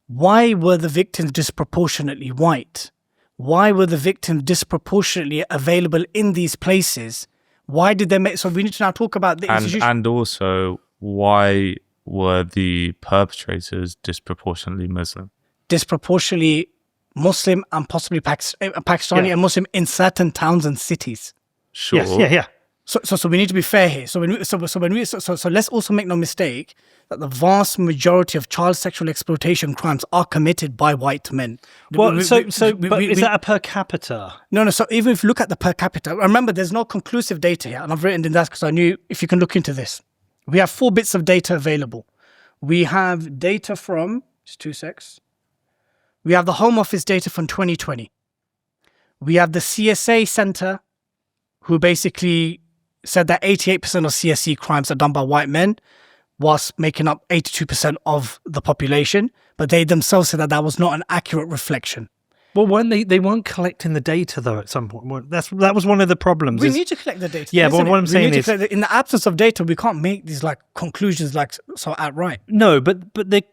Why were the victims disproportionately white? Why were the victims disproportionately available in these places? Why did they make? So we need to now talk about the institution. And also, why were the perpetrators disproportionately Muslim? Disproportionately Muslim and possibly Pakistani and Muslim in certain towns and cities. Sure. Yes, yeah. So we need to be fair here. So let's also make no mistake that the vast majority of child sexual exploitation crimes are committed by white men. Well, is that a per capita? No. So even if you look at the per capita, remember there's no conclusive data here, and I've written in that because I knew if you can look into this. We have 4 bits of data available. We have data from just 2 secs. We have the Home Office data from 2020. We have the CSA Centre, who basically said that 88% of CSE crimes are done by white men, whilst making up 82% of the population. But they themselves said that was not an accurate reflection. Well, they weren't collecting the data though. At some point, that was one of the problems. We need to collect the data. Yeah, but what I'm saying is, in the absence of data, we can't make these conclusions so outright. No, but they.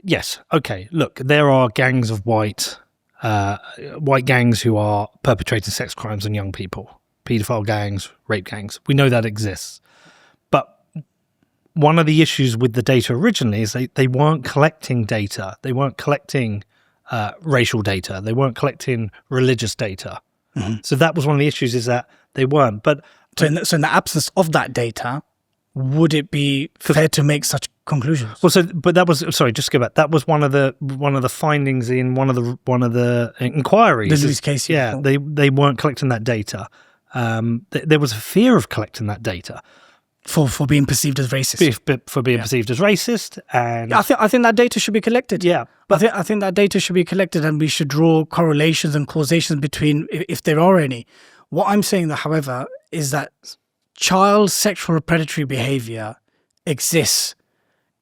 Yes. Okay. Look, there are gangs of white gangs who are perpetrating sex crimes on young people, paedophile gangs, rape gangs. We know that exists. But one of the issues with the data originally is they weren't collecting data. They weren't collecting racial data. They weren't collecting religious data. So that was one of the issues, is that they weren't. But So in the absence of that data, would it be fair to make such conclusions? well, but that was, sorry, just to go back. That was one of the findings in one of the inquiries. The Louis Casey Yeah, report. they weren't collecting that data. There was a fear of collecting that data For being perceived as racist. for being perceived as racist, and I think that data should be collected. yeah, But I think that data should be collected, and we should draw correlations and causations between, if there are any. What I'm saying, though, however, is that child sexual predatory behavior exists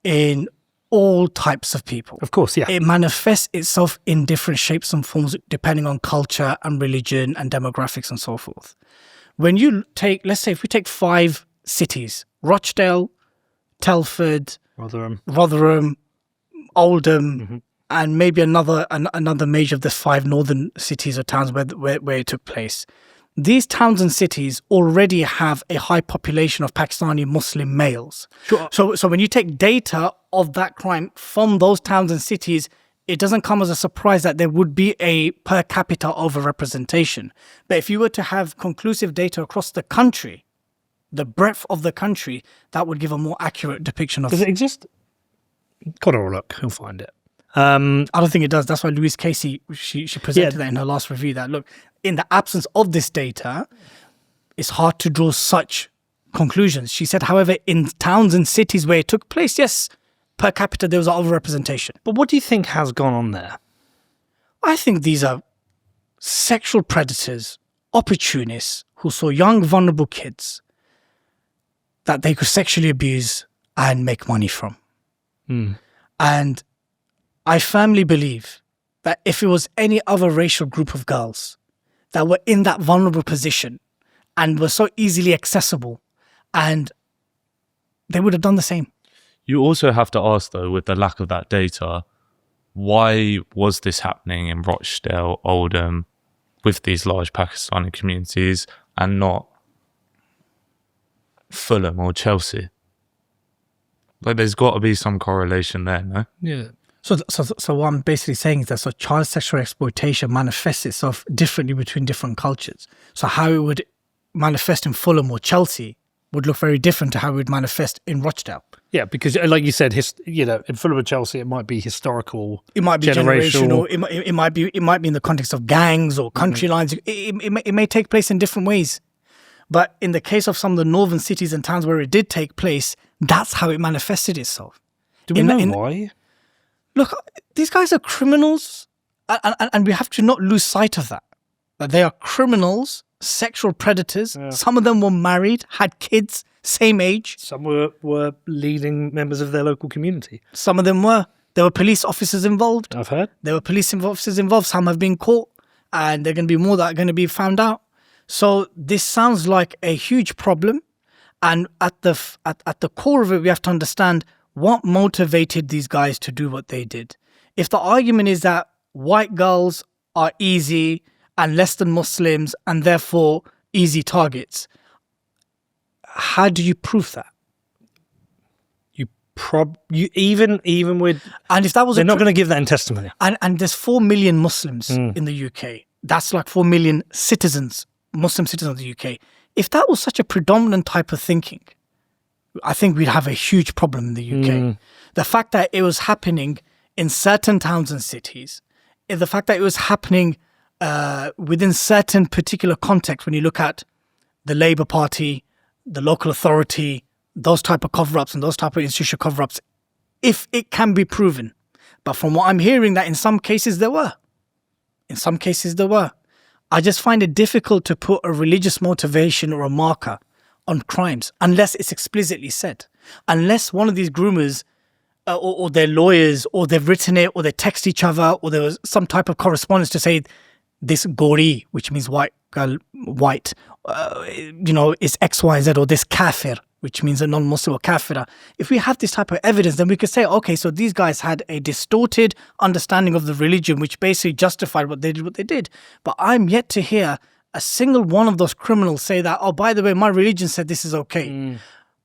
in all types of people. of course, yeah. It manifests itself in different shapes and forms depending on culture and religion and demographics and so forth. When you take, let's say, if we take 5 cities, Rochdale, Telford, Rotherham, Oldham, and maybe another major of the 5 northern cities or towns where it took place. These towns and cities already have a high population of Pakistani Muslim males. Sure. So when you take data of that crime from those towns and cities, it doesn't come as a surprise that there would be a per capita overrepresentation. But if you were to have conclusive data across the country, the breadth of the country, that would give a more accurate depiction of Does it exist? Got to look. He'll find it. I don't think it does. That's why Louise Casey, she presented that in her last review, that look, in the absence of this data, it's hard to draw such conclusions. She said, however, in towns and cities where it took place, yes, per capita there was an overrepresentation. But what do you think has gone on there? I think these are sexual predators, opportunists who saw young, vulnerable kids that they could sexually abuse and make money from. And I firmly believe that if it was any other racial group of girls that were in that vulnerable position and were so easily accessible, and they would have done the same. You also have to ask, though, with the lack of that data, why was this happening in Rochdale, Oldham, with these large Pakistani communities, and not Fulham or Chelsea? Like, there's got to be some correlation there, no? Yeah. So what I'm basically saying is that child sexual exploitation manifests itself differently between different cultures. So how it would manifest in Fulham or Chelsea would look very different to how it would manifest in Rochdale. Yeah, because like you said, in Fulham and Chelsea, it might be historical. It might be generational. It might be in the context of gangs or country lines. It may take place in different ways. But in the case of some of the northern cities and towns where it did take place, that's how it manifested itself. Do we know why? Look, these guys are criminals, and we have to not lose sight of that. That they are criminals, sexual predators. Yeah. Some of them were married, had kids, same age. Some were leading members of their local community. Some of them were. There were police officers involved. I've heard. There were police officers involved. Some have been caught, and there are going to be more that are going to be found out. So this sounds like a huge problem, and at the core of it, we have to understand what motivated these guys to do what they did. If the argument is that white girls are easy and less than Muslims and therefore easy targets, how do you prove that? Even with, and if that was, they're not going to give that in testimony. And there's 4 million Muslims in the UK. That's like 4 million citizens, Muslim citizens of the UK. If that was such a predominant type of thinking, I think we'd have a huge problem in the UK. The fact that it was happening in certain towns and cities, the fact that it was happening within certain particular contexts, when you look at the Labour Party, the local authority, those type of cover-ups and those type of institutional cover-ups, if it can be proven. But from what I'm hearing, that in some cases there were. I just find it difficult to put a religious motivation or a marker on crimes unless it's explicitly said. Unless one of these groomers or their lawyers, or they've written it, or they text each other, or there was some type of correspondence to say this gori, which means white girl, white, is XYZ, or this kafir, which means a non-Muslim, or kafira. If we have this type of evidence, then we could say, okay, so these guys had a distorted understanding of the religion, which basically justified what they did. But I'm yet to hear a single one of those criminals say that, oh, by the way, my religion said this is okay.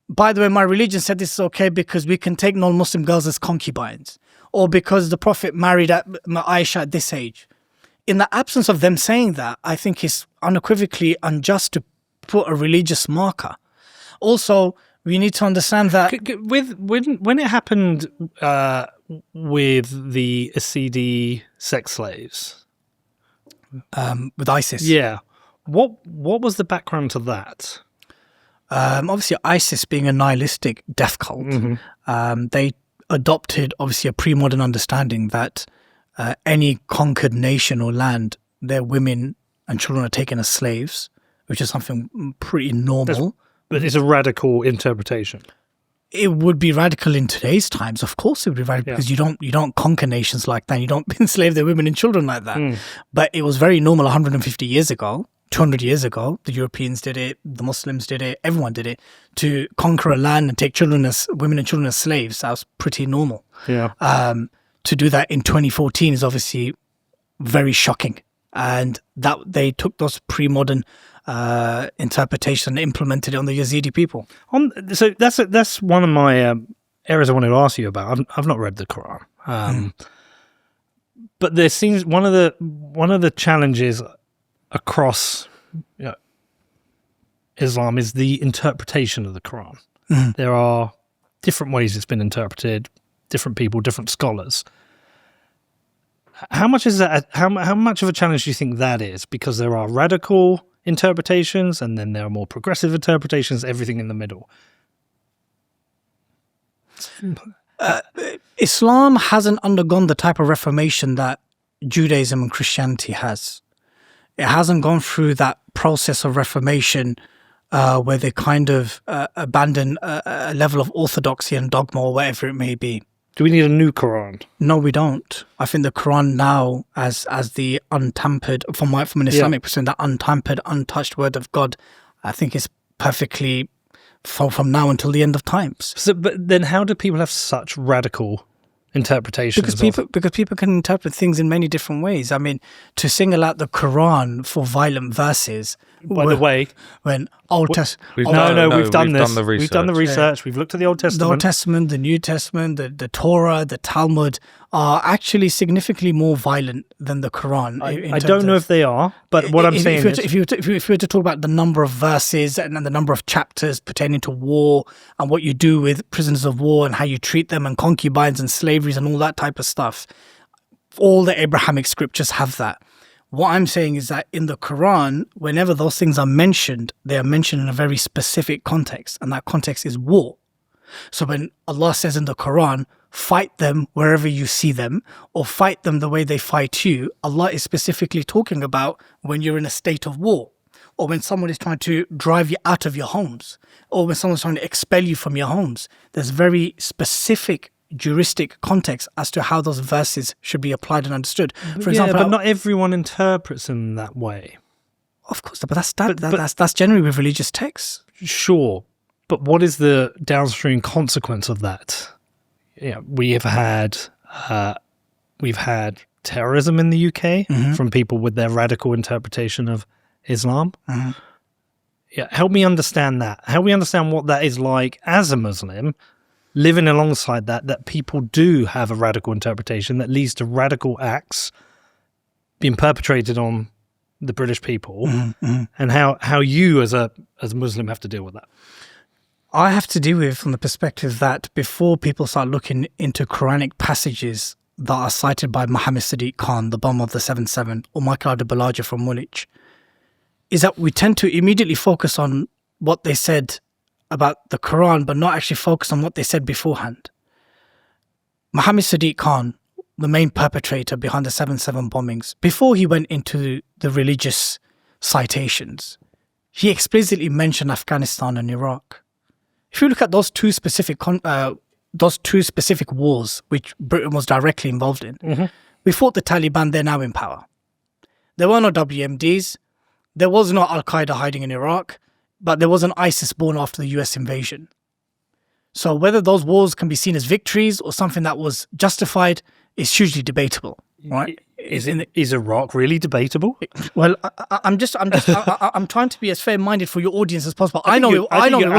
by the way, my religion said this is okay because we can take non-Muslim girls as concubines, or because the Prophet married Aisha at this age. In the absence of them saying that, I think it's unequivocally unjust to put a religious marker. Also, we need to understand that when it happened with the Yazidi sex slaves, with ISIS. Yeah, what was the background to that? Obviously, ISIS being a nihilistic death cult, they adopted obviously a pre-modern understanding that any conquered nation or land, their women and children are taken as slaves, which is something pretty normal. But it's a radical interpretation. It would be radical in today's times. Of course, it would be radical because you don't conquer nations like that. You don't enslave their women and children like that. But it was very normal 150 years ago, 200 years ago. The Europeans did it, the Muslims did it, everyone did it, to conquer a land and take women and children as slaves. That was pretty normal. Yeah. To do that in 2014 is obviously very shocking, and that they took those pre-modern interpretation and implemented it on the Yazidi people. So that's one of my areas I wanted to ask you about. I've not read the Quran, but there seems one of the challenges across Islam is the interpretation of the Quran. There are different ways it's been interpreted, different people, different scholars. How much is that? How much of a challenge do you think that is? Because there are radical interpretations, and then there are more progressive interpretations. Everything in the middle. Islam hasn't undergone the type of reformation that Judaism and Christianity has. It hasn't gone through that process of reformation where they kind of abandon a level of orthodoxy and dogma or whatever it may be. Do we need a new Quran? No, we don't. I think the Quran now, as the untampered, from an Islamic perspective, that untampered, untouched word of God, I think is perfectly from now until the end of times. So, but then how do people have such radical interpretations? Because people can interpret things in many different ways. I mean, to single out the Quran for violent verses. By the way, when Old Testament, we've done the research. We've done the research. We've looked at the Old Testament. The Old Testament, the New Testament, the Torah, the Talmud are actually significantly more violent than the Quran. I don't know if they are, but what I'm saying is, if you were to talk about the number of verses and the number of chapters pertaining to war and what you do with prisoners of war and how you treat them and concubines and slaveries and all that type of stuff, all the Abrahamic scriptures have that. What I'm saying is that in the Quran, whenever those things are mentioned, they are mentioned in a very specific context, and that context is war. So when Allah says in the Quran, fight them wherever you see them, or fight them the way they fight you, Allah is specifically talking about when you're in a state of war, or when someone is trying to drive you out of your homes, or when someone's trying to expel you from your homes. There's very specific juristic context as to how those verses should be applied and understood. For example, but not everyone interprets them that way. Of course, but that's generally with religious texts. Sure, but what is the downstream consequence of that? Yeah, we've had terrorism in the UK from people with their radical interpretation of Islam. Yeah, help me understand that. Help me understand what that is like as a Muslim, living alongside that people do have a radical interpretation that leads to radical acts being perpetrated on the British people, and how you as a Muslim have to deal with that. I have to deal with from the perspective that before people start looking into Quranic passages that are cited by Muhammad Sadiq Khan, the bomb of the 7/7, or Michael Ade-Balaja from Woolwich, is that we tend to immediately focus on what they said about the Quran, but not actually focus on what they said beforehand. Muhammad Sadiq Khan, the main perpetrator behind the 7/7 bombings, before he went into the religious citations, he explicitly mentioned Afghanistan and Iraq. If you look at those two specific wars which Britain was directly involved in, we fought the Taliban. They're now in power. There were no WMDs. There was no Al-Qaeda hiding in Iraq. But there was an ISIS born after the US invasion. So whether those wars can be seen as victories or something that was justified is hugely debatable, right? Is Iraq really debatable? Well, I'm trying to be as fair-minded for your audience as possible. I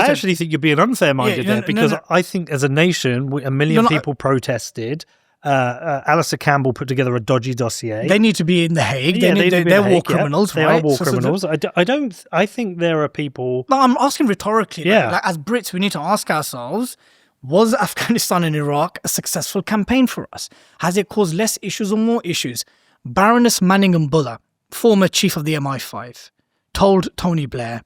actually think you're being unfair-minded there because I think as a nation, a million people protested. Alistair Campbell put together a dodgy dossier. They need to be in The Hague. They're war criminals, They right? are war criminals. I think there are people. No, I'm asking rhetorically. Yeah. Like, as Brits, we need to ask ourselves: was Afghanistan and Iraq a successful campaign for us? Has it caused less issues or more issues? Baroness Manningham Buller, former chief of the MI5, told Tony Blair,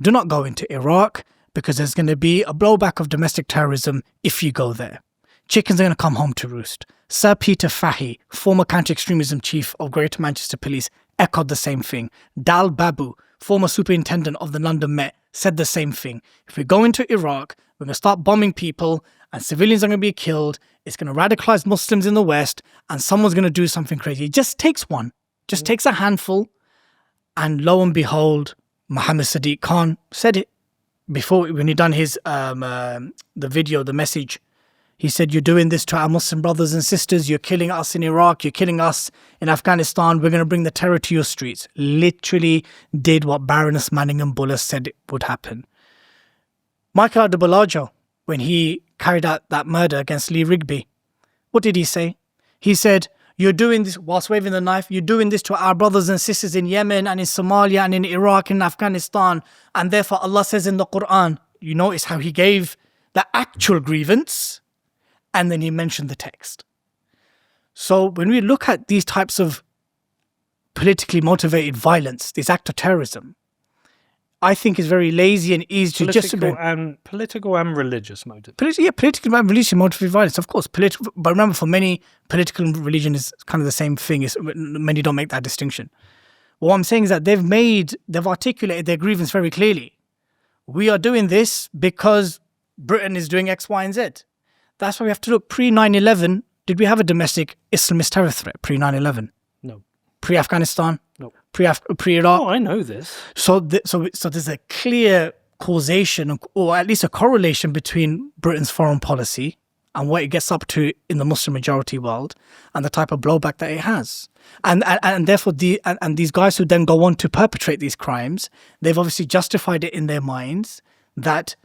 "Do not go into Iraq because there's going to be a blowback of domestic terrorism if you go there. Chickens are going to come home to roost." Sir Peter Fahy, former counter-extremism chief of Greater Manchester Police, echoed the same thing. Dal Babu, former superintendent of the London Met, said the same thing. If we go into Iraq, we're going to start bombing people and civilians are going to be killed. It's going to radicalize Muslims in the West and someone's going to do something crazy. It just takes one. Just takes a handful. And lo and behold, Mohammed Sadiq Khan said it before when he done his the video, the message. He said, "You're doing this to our Muslim brothers and sisters. You're killing us in Iraq. You're killing us in Afghanistan. We're going to bring the terror to your streets." Literally did what Baroness Manningham Buller said it would happen. Michael de Bellagio, when he carried out that murder against Lee Rigby, what did he say? He said, "You're doing this," whilst waving the knife, "you're doing this to our brothers and sisters in Yemen and in Somalia and in Iraq and Afghanistan. And therefore Allah says in the Quran," you notice how he gave the actual grievance and then he mentioned the text. So when we look at these types of politically motivated violence, this act of terrorism, I think is very lazy and easy to justify. Political and religious motive. Political and religious motivated violence, of course. But remember, for many, political and religion is kind of the same thing. Many don't make that distinction. What I'm saying is that they've articulated their grievance very clearly. We are doing this because Britain is doing X, Y, and Z. That's why we have to look pre-9/11. Did we have a domestic Islamist terror threat pre-9/11? No. Pre-Afghanistan? No. Pre-Iraq? Oh, I know this. So there's a clear causation, or at least a correlation between Britain's foreign policy and what it gets up to in the Muslim majority world and the type of blowback that it has. And therefore, these guys who then go on to perpetrate these crimes, they've obviously justified it in their minds that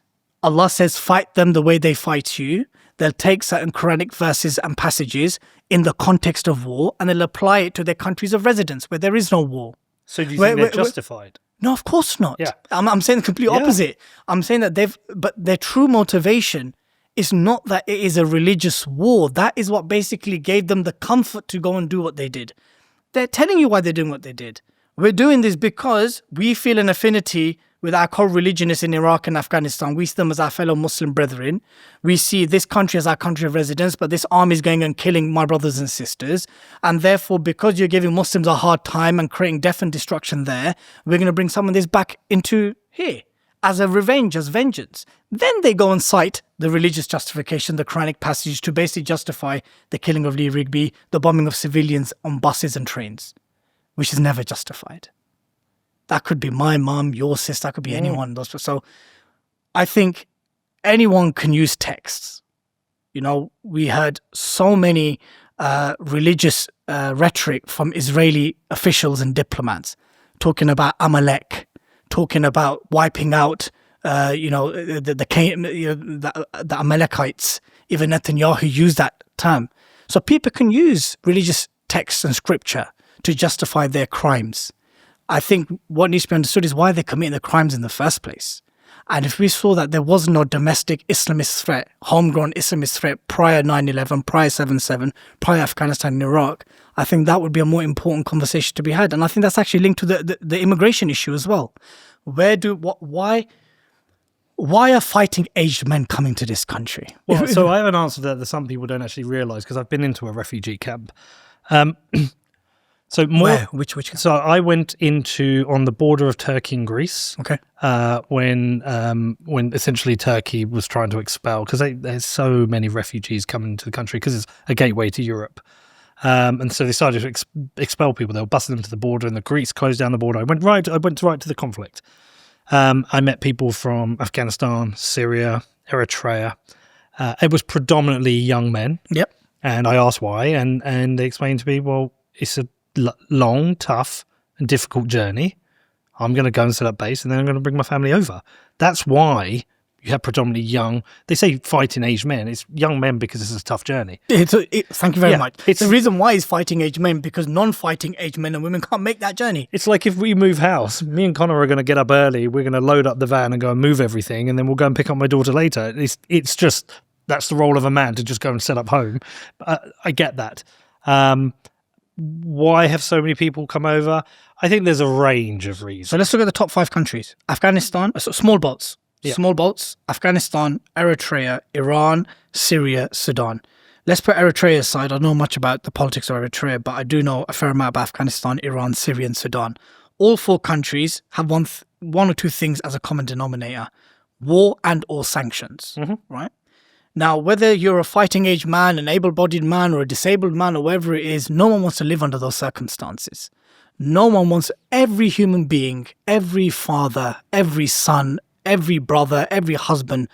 Allah says, fight them the way they fight you. They'll take certain Quranic verses and passages in the context of war and they'll apply it to their countries of residence where there is no war. So do you think they're justified? No, of course not. Yeah. I'm saying the complete opposite. I'm saying that but their true motivation is not that it is a religious war. That is what basically gave them the comfort to go and do what they did. They're telling you why they're doing what they did. We're doing this because we feel an affinity with our co-religionists in Iraq and Afghanistan. We see them as our fellow Muslim brethren. We see this country as our country of residence, but this army is going and killing my brothers and sisters. And therefore, because you're giving Muslims a hard time and creating death and destruction there, we're going to bring some of this back into here as a revenge, as vengeance. Then they go and cite the religious justification, the Quranic passage to basically justify the killing of Lee Rigby, the bombing of civilians on buses and trains, which is never justified. That could be my mum, your sister, that could be anyone. So I think anyone can use texts. You know, we heard so many religious rhetoric from Israeli officials and diplomats talking about Amalek, talking about wiping out, the Amalekites. Even Netanyahu used that term. So people can use religious texts and scripture to justify their crimes. I think what needs to be understood is why they're committing the crimes in the first place. And if we saw that there was no domestic Islamist threat, homegrown Islamist threat prior 9/11, prior 7/7, prior Afghanistan and Iraq, I think that would be a more important conversation to be had. And I think that's actually linked to the immigration issue as well. Why are fighting aged men coming to this country? Well, so I have an answer that some people don't actually realise because I've been into a refugee camp. So more, where? Which? So I went into on the border of Turkey and Greece. Okay. When essentially Turkey was trying to expel, because there's so many refugees coming to the country because it's a gateway to Europe, and so they started to expel people. They were busting them to the border, and the Greeks closed down the border. I went right to the conflict. I met people from Afghanistan, Syria, Eritrea. It was predominantly young men. Yep. And I asked why, and they explained to me, well, it's a long, tough, and difficult journey. I'm going to go and set up base, and then I'm going to bring my family over. That's why you have predominantly young. They say fighting age men. It's young men because it's a tough journey. Thank you very much. It's the reason why it's fighting age men, because non-fighting age men and women can't make that journey. It's like if we move house, me and Connor are going to get up early. We're going to load up the van and go and move everything, and then we'll go and pick up my daughter later. It's just that's the role of a man to just go and set up home. I get that. Why have so many people come over? I think there's a range of reasons. So let's look at the top 5 countries. Afghanistan, so small boats. Yeah. Small boats, Afghanistan, Eritrea, Iran, Syria, Sudan. Let's put Eritrea aside. I don't know much about the politics of Eritrea, but I do know a fair amount about Afghanistan, Iran, Syria, and Sudan. All 4 countries have one or two things as a common denominator: war and or sanctions, right? Now, whether you're a fighting age man, an able-bodied man, or a disabled man, or whatever it is, no one wants to live under those circumstances. No one wants, every human being, every father, every son, every brother, every husband,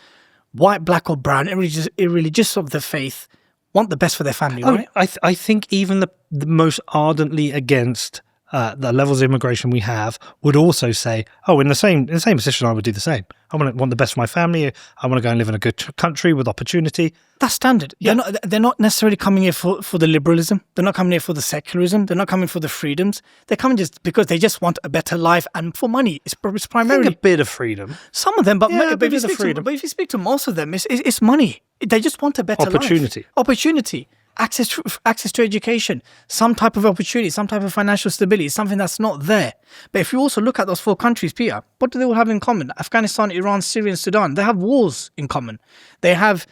white, black or brown, irreligious of the faith, want the best for their family, right? I think even the most ardently against the levels of immigration we have would also say, in the same position, I would do the same. I want the best for my family. I want to go and live in a good country with opportunity. That's standard. Yeah. They're not necessarily coming here for the liberalism. They're not coming here for the secularism. They're not coming for the freedoms. They're coming just because they just want a better life and for money. It's primarily a bit of freedom. Some of them, but if you speak to most of them, it's money. They just want a better life. Opportunity. Access to education, some type of opportunity, some type of financial stability, something that's not there. But if you also look at those 4 countries, Peter, what do they all have in common? Afghanistan, Iran, Syria, and Sudan. They have wars in common. They have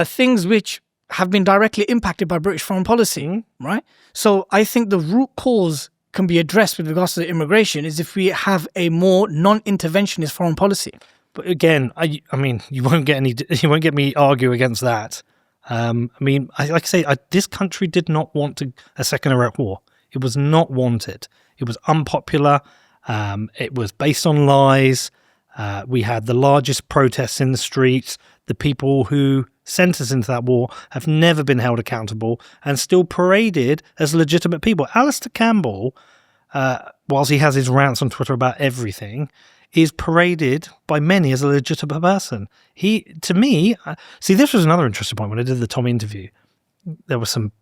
things which have been directly impacted by British foreign policy, right? So I think the root cause can be addressed with regards to the immigration is if we have a more non-interventionist foreign policy. But again, I mean, you won't get me argue against that. Like I say, this country did not want a second Iraq war. It was not wanted. It was unpopular. It was based on lies. We had the largest protests in the streets. The people who sent us into that war have never been held accountable and still paraded as legitimate people. Alistair Campbell, whilst he has his rants on Twitter about everything, is paraded by many as a legitimate person. To me, this was another interesting point when I did the Tommy interview. There were some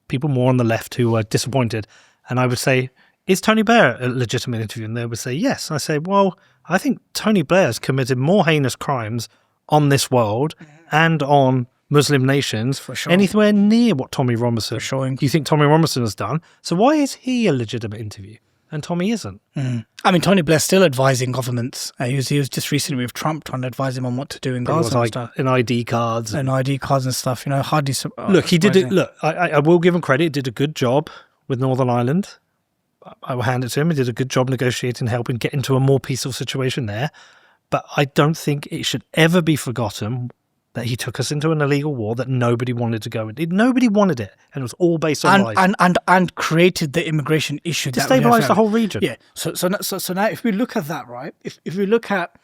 people more on the left who were disappointed. And I would say, is Tony Blair a legitimate interview? And they would say, yes. And I say, well, I think Tony Blair has committed more heinous crimes on this world and on Muslim nations for sure. Anywhere near what Tommy Robinson do you think Tommy Robinson has done? So why is he a legitimate interview? And Tommy isn't. I mean, Tony Blair's still advising governments. He was just recently with Trump trying to advise him on what to do in Gaza and stuff. And ID cards. And ID cards and stuff, hardly... Look, he did it... Look, I will give him credit. He did a good job with Northern Ireland. I will hand it to him. He did a good job negotiating, helping get into a more peaceful situation there. But I don't think it should ever be forgotten that he took us into an illegal war that nobody wanted to go into. Nobody wanted it, and it was all based on lies. And created the immigration issue to destabilize the whole region. Yeah. So now, if we look at that, right? If we look at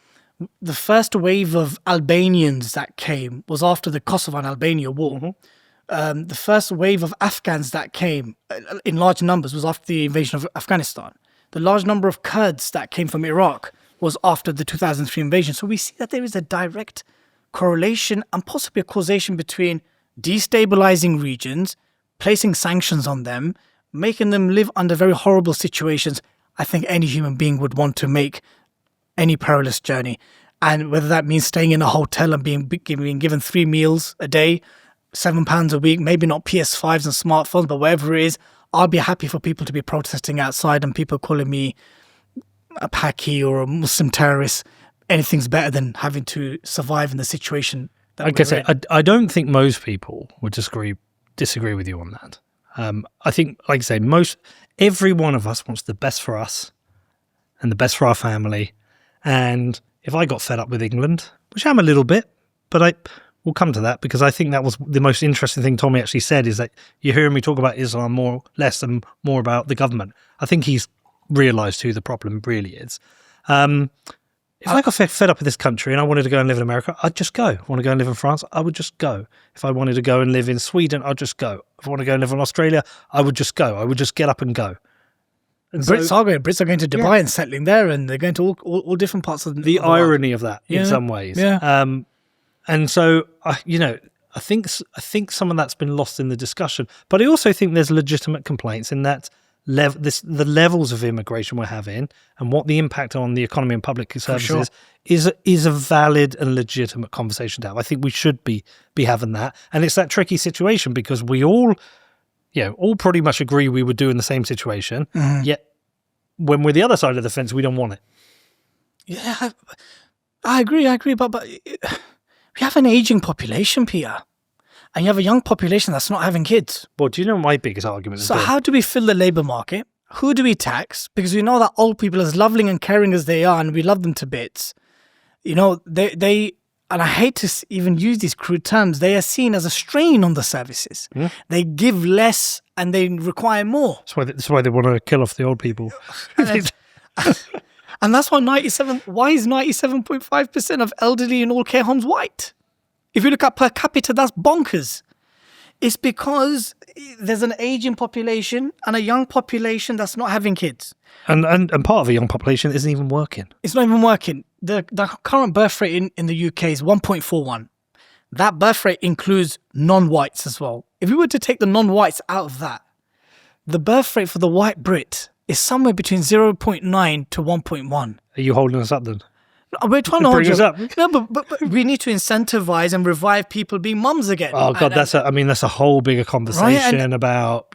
the first wave of Albanians that came was after the Kosovo and Albania war. The first wave of Afghans that came in large numbers was after the invasion of Afghanistan. The large number of Kurds that came from Iraq was after the 2003 invasion. So we see that there is a direct correlation and possibly a causation between destabilizing regions, placing sanctions on them, making them live under very horrible situations. I think any human being would want to make any perilous journey. And whether that means staying in a hotel and being given 3 meals a day, £7 a week, maybe not PS5s and smartphones, but whatever it is, I'll be happy for people to be protesting outside and people calling me a Paki or a Muslim terrorist. Anything's better than having to survive in the situation that we're in. I don't think most people would disagree with you on that. I think, like I say, every one of us wants the best for us and the best for our family. And if I got fed up with England, which I'm a little bit, but we'll come to that because I think that was the most interesting thing Tommy actually said is that you're hearing me talk about Islam less and more about the government. I think he's realised who the problem really is. If I got fed up with this country and I wanted to go and live in America, I'd just go. If I want to go and live in France, I would just go. If I wanted to go and live in Sweden, I'd just go. If I want to go and live in Australia, I would just go. I would just get up and go. And Brits are going to Dubai and settling there, and they're going to all different parts of the world. irony of that in some ways. Yeah. And so, I think some of that's been lost in the discussion. But I also think there's legitimate complaints in that the levels of immigration we're having and what the impact on the economy and public services is a valid and legitimate conversation to have. I think we should be having that. And it's that tricky situation because we all pretty much agree we would do in the same situation. Mm-hmm. Yet when we're the other side of the fence, we don't want it. Yeah, I agree. But we have an aging population, Peter. And you have a young population that's not having kids. Well, do you know my biggest argument is So how do we fill the labour market? Who do we tax? Because we know that old people, as loving and caring as they are, and we love them to bits, they and I hate to even use these crude terms, they are seen as a strain on the services. Mm. They give less and they require more. That's why they want to kill off the old people. And that's why why is 97.5% of elderly in all care homes white? If you look at per capita, that's bonkers. It's because there's an aging population and a young population that's not having kids. And part of a young population isn't even working. It's not even working. The current birth rate in the UK is 1.41. That birth rate includes non-whites as well. If we were to take the non-whites out of that, the birth rate for the white Brit is somewhere between 0.9 to 1.1. Are you holding us up then? We're trying to bring us up. No, but we need to incentivize and revive people being mums again. Oh God, that's a whole bigger conversation about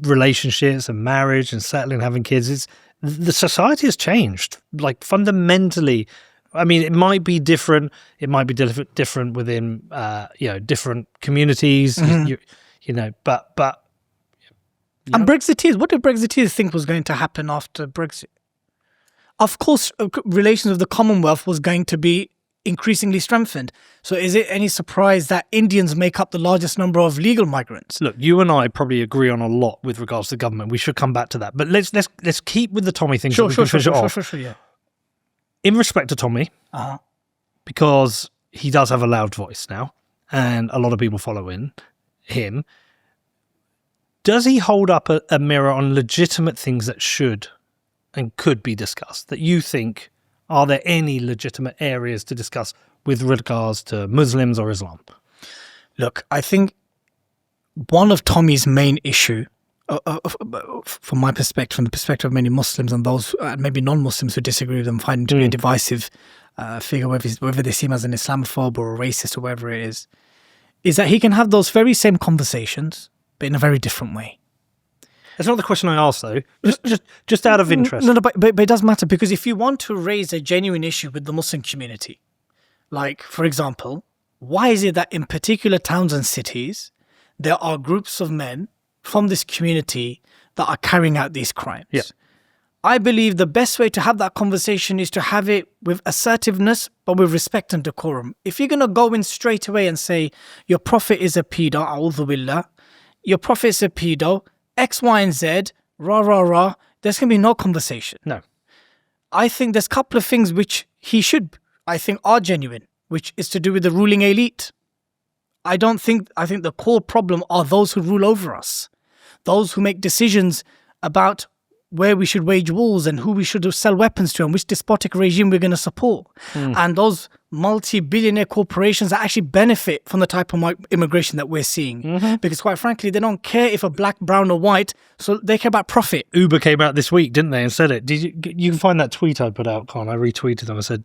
relationships and marriage and settling, having kids. The society has changed, like fundamentally. I mean, it might be different. It might be different within different communities. Mm-hmm. But. And Brexiteers, what did Brexiteers think was going to happen after Brexit? Of course, relations with the Commonwealth was going to be increasingly strengthened. So is it any surprise that Indians make up the largest number of legal migrants? Look, you and I probably agree on a lot with regards to government. We should come back to that. But let's keep with the Tommy thing. Sure, yeah. In respect to Tommy, because he does have a loud voice now, and a lot of people follow him, does he hold up a mirror on legitimate things that should and could be discussed, that you think, are there any legitimate areas to discuss with regards to Muslims or Islam? Look, I think one of Tommy's main issue, from my perspective, from the perspective of many Muslims and those maybe non-Muslims who disagree with him, find him to be a divisive figure, whether they see him as an Islamophobe or a racist or whatever it is that he can have those very same conversations, but in a very different way. That's not the question I asked, though. Just out of interest. No, but it does matter, because if you want to raise a genuine issue with the Muslim community, like, for example, why is it that in particular towns and cities, there are groups of men from this community that are carrying out these crimes? Yeah. I believe the best way to have that conversation is to have it with assertiveness, but with respect and decorum. If you're going to go in straight away and say, your prophet is a pedo, a'udhu billah, your prophet is a pedo, X, Y, and Z, rah, rah, rah, there's going to be no conversation. No. I think there's a couple of things which I think are genuine, which is to do with the ruling elite. I think the core problem are those who rule over us, those who make decisions about where we should wage wars and who we should sell weapons to and which despotic regime we're going to support. And those multi-billionaire corporations that actually benefit from the type of immigration that we're seeing. Mm-hmm. Because quite frankly, they don't care if a black, brown or white, so they care about profit. Uber came out this week, didn't they, and said it. Did you can find that tweet I put out, Con? I retweeted them and said,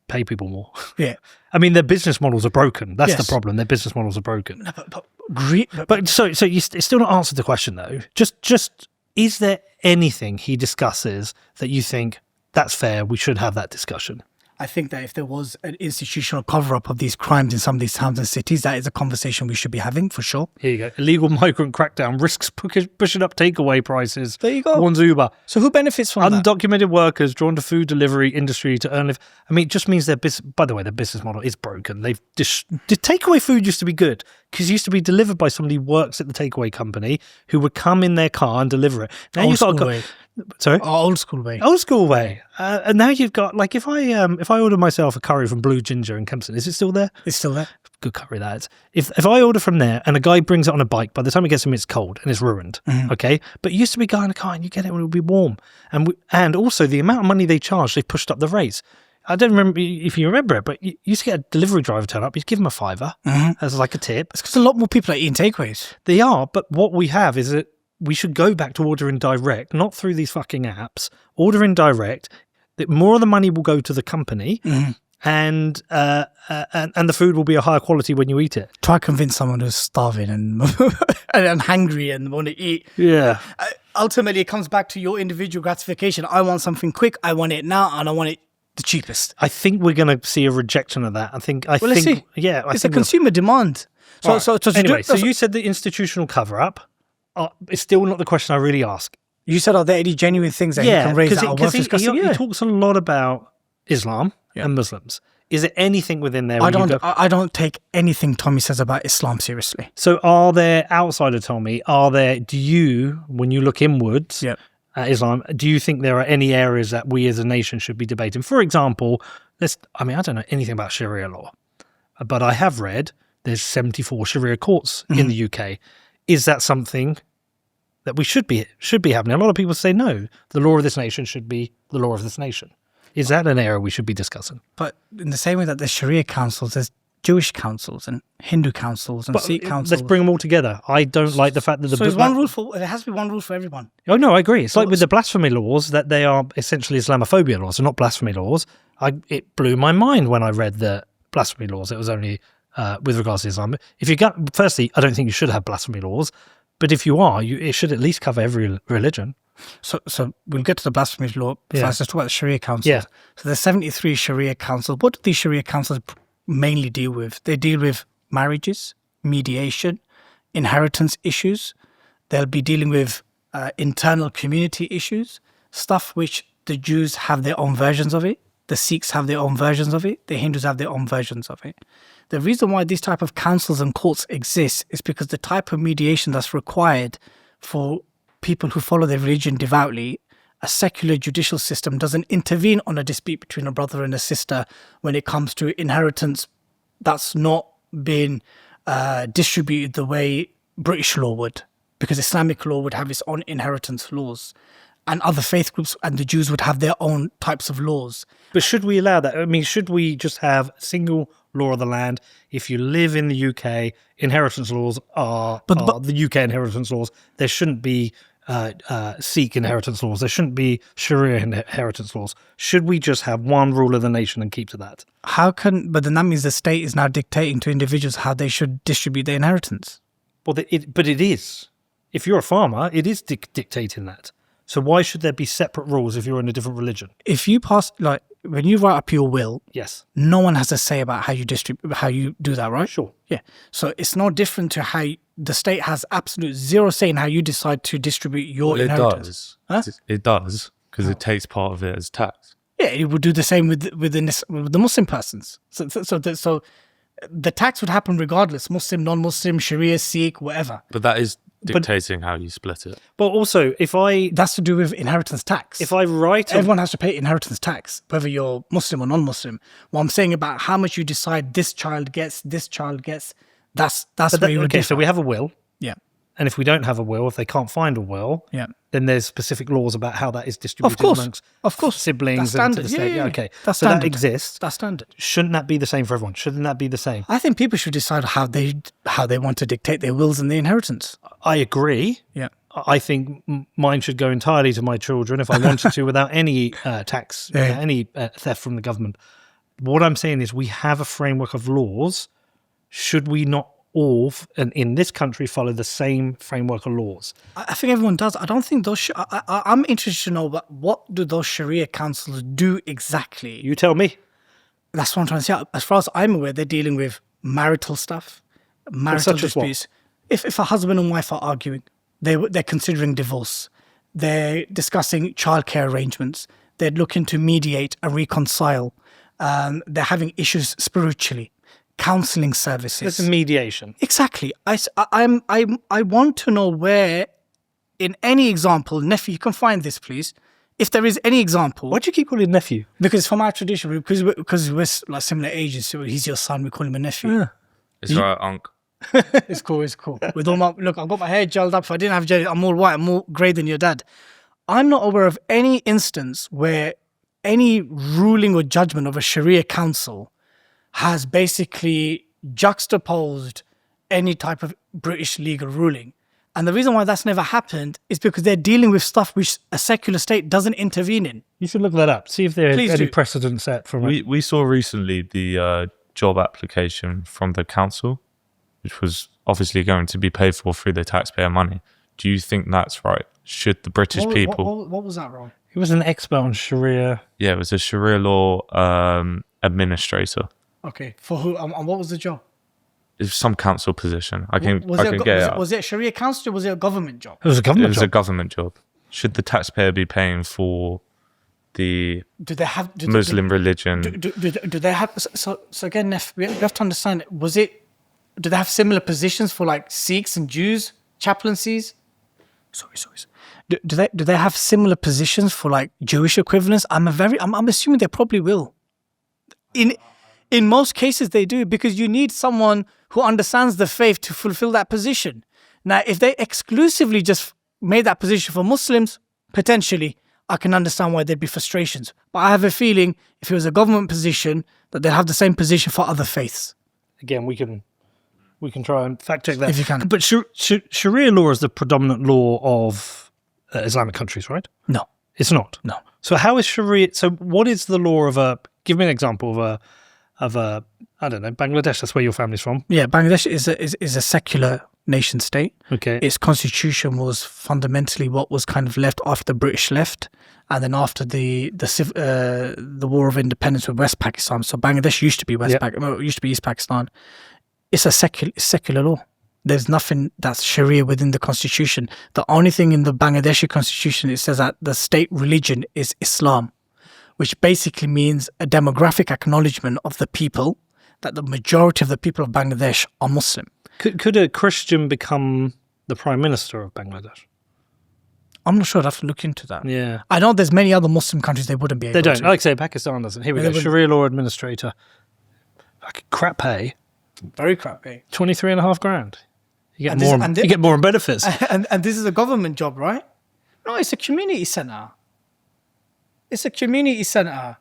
pay people more. Yeah. I mean, their business models are broken. That's the problem. Their business models are broken. No, but so you still not answered the question, though. Just is there anything he discusses that you think that's fair, we should have that discussion? I think that if there was an institutional cover-up of these crimes in some of these towns and cities, that is a conversation we should be having, for sure. Here you go. Illegal migrant crackdown risks pushing up takeaway prices. There you go. Warns Uber. So who benefits from that? Undocumented workers drawn to food delivery industry to earn... I mean, it just means their business... By the way, their business model is broken. The takeaway food used to be good because it used to be delivered by somebody who works at the takeaway company who would come in their car and deliver it. Now you've got way. Sorry? Old school way. Old school way. And now you've got, like, if I order myself a curry from Blue Ginger in Kempston, is it still there? It's still there. good curry that is. If I order from there and a guy brings it on a bike, by the time it gets to me, it's cold and it's ruined. Okay, but it used to be guy in a car and you get it when it would be warm, and also the amount of money they charge, they've pushed up the rates. I don't remember if you remember it, but you used to get a delivery driver turn up. You'd give him a $5 as like a tip. It's because a lot more people are eating takeaways. They are, but what we have is that we should go back to ordering direct, not through these fucking apps. Ordering direct, that more of the money will go to the company, and the food will be a higher quality when you eat it. Try to convince someone who's starving and and hungry and want to eat. Yeah. Ultimately, it comes back to your individual gratification. I want something quick. I want it now, and I want it the cheapest. I think we're going to see a rejection of that. I think. Let's see. Yeah, it's a consumer demand. So you said the institutional cover-up. It's still not the question I really ask. You said, are there any genuine things that he can raise that are worth discussing? He talks a lot about Islam and Muslims. Is there anything within there? I don't take anything Tommy says about Islam seriously. So are there, outside of Tommy, do you, when you look inwards at Islam, do you think there are any areas that we as a nation should be debating? For example, I don't know anything about Sharia law, but I have read there's 74 Sharia courts in the UK. Is that something that we should be happening? A lot of people say no. The law of this nation should be the law of this nation. Is that an area we should be discussing? But in the same way that there's Sharia councils, there's Jewish councils and Hindu councils and Sikh councils. Let's bring them all together. I don't like the fact that it has to be one rule for everyone. Oh no, I agree. It's like with the blasphemy laws, that they are essentially Islamophobia laws, and not blasphemy laws. It blew my mind when I read the blasphemy laws. It was only with regards to Islam. Firstly, I don't think you should have blasphemy laws, but if you are, it should at least cover every religion. So we'll get to the blasphemy law. First, let's talk about the Sharia councils. Yeah. So there's 73 Sharia councils. What do these Sharia councils mainly deal with? They deal with marriages, mediation, inheritance issues. They'll be dealing with internal community issues, stuff which the Jews have their own versions of it, the Sikhs have their own versions of it, the Hindus have their own versions of it. The reason why these type of councils and courts exist is because the type of mediation that's required for people who follow their religion devoutly, a secular judicial system doesn't intervene on a dispute between a brother and a sister when it comes to inheritance that's not been distributed the way British law would, because Islamic law would have its own inheritance laws, and other faith groups and the Jews would have their own types of laws. But should we allow that? I mean, should we just have a single law of the land? If you live in the UK, inheritance laws are the UK inheritance laws. There shouldn't be Sikh inheritance laws. There shouldn't be Sharia inheritance laws. Should we just have one rule of the nation and keep to that? But then that means the state is now dictating to individuals how they should distribute their inheritance. Well, but it is. If you're a farmer, it is dictating that. So why should there be separate rules if you're in a different religion? If you pass, when you write up your will, yes, no one has a say about how you do that, right? Sure. Yeah. So it's no different to how the state has absolute zero say in how you decide to distribute your inheritance. It does, because it takes part of it as tax. Yeah, it would do the same with the Muslim persons. So the tax would happen regardless, Muslim, non-Muslim, Sharia, Sikh, whatever. But that is dictating how you split it. But also, that's to do with inheritance tax. Everyone has to pay inheritance tax, whether you're Muslim or non-Muslim. What I'm saying about how much you decide this child gets, that's where you would differ. So we have a will. Yeah. And if we don't have a will, if they can't find a will, then there's specific laws about how that is distributed amongst siblings and to the state. Yeah, okay. That's so standard. That exists. That's standard. Shouldn't that be the same for everyone? Shouldn't that be the same? I think people should decide how they want to dictate their wills and their inheritance. I agree. Yeah. I think mine should go entirely to my children if I wanted to, without any tax, any theft from the government. What I'm saying is, we have a framework of laws. Should we not all, in this country, follow the same framework of laws? I think everyone does. I don't think those... I'm interested to know what do those Sharia councils do exactly? You tell me. That's what I'm trying to say. As far as I'm aware, they're dealing with marital stuff, marital disputes. If a husband and wife are arguing, they're considering divorce. They're discussing childcare arrangements. They're looking to mediate and reconcile. They're having issues spiritually. Counselling services. That's mediation. Exactly. I want to know where, in any example, nephew, you can find this, please. If there is any example. Why do you keep calling him nephew? Because from our tradition, because we're like similar ages, so he's your son, we call him a nephew. Yeah. It's right, Unc. It's cool. It's cool. With all my look, I've got my hair gelled up. If I didn't have gel, I'm more white. I'm more grey than your dad. I'm not aware of any instance where any ruling or judgment of a Sharia council has basically juxtaposed any type of British legal ruling. And the reason why that's never happened is because they're dealing with stuff which a secular state doesn't intervene in. You should look that up. See if there's Please any do. precedent set from it. We saw recently the job application from the council, which was obviously going to be paid for through the taxpayer money. Do you think that's right? Should the British people... What was that wrong? He was an expert on Sharia. Yeah, it was a Sharia law administrator. Okay, for who? And what was the job? It's some council position. I can Was get it up. was it a Sharia council or was it a government job? It was a It government was job. a government job. Should the taxpayer be paying for the Do they have Muslim religion? Do they have so again? Nef, we have to understand. Do they have similar positions for like Sikhs and Jews, chaplaincies? Sorry. Do they have similar positions for like Jewish equivalents? I'm assuming they probably will. In most cases they do, because you need someone who understands the faith to fulfill that position. Now, if they exclusively just made that position for Muslims, potentially I can understand why there'd be frustrations. But I have a feeling if it was a government position, that they'd have the same position for other faiths. Again, we can try and fact check that. If you can. But Sharia law is the predominant law of Islamic countries, right? No. It's not. No. So how is Sharia? So what is the law of a? Give me an example of a I don't know, Bangladesh. That's where your family's from. Yeah, Bangladesh is a secular nation state. Okay. Its constitution was fundamentally what was kind of left after the British left, and then after the War of Independence with West Pakistan. So Bangladesh used to be used to be East Pakistan. It's a secular law. There's nothing that's Sharia within the constitution. The only thing in the Bangladeshi constitution, it says that the state religion is Islam, which basically means a demographic acknowledgement of the people, that the majority of the people of Bangladesh are Muslim. Could a Christian become the prime minister of Bangladesh? I'm not sure. I'd have to look into that. Yeah. I know there's many other Muslim countries they wouldn't be able They don't. to. Like I say, Pakistan doesn't. Here we They go. wouldn't. Sharia law administrator. Like crap pay. Very crappy. 23.5 grand. You get And more. this- and You get more in benefits. And this is a government job, right? No, it's a community centre. It's a community centre.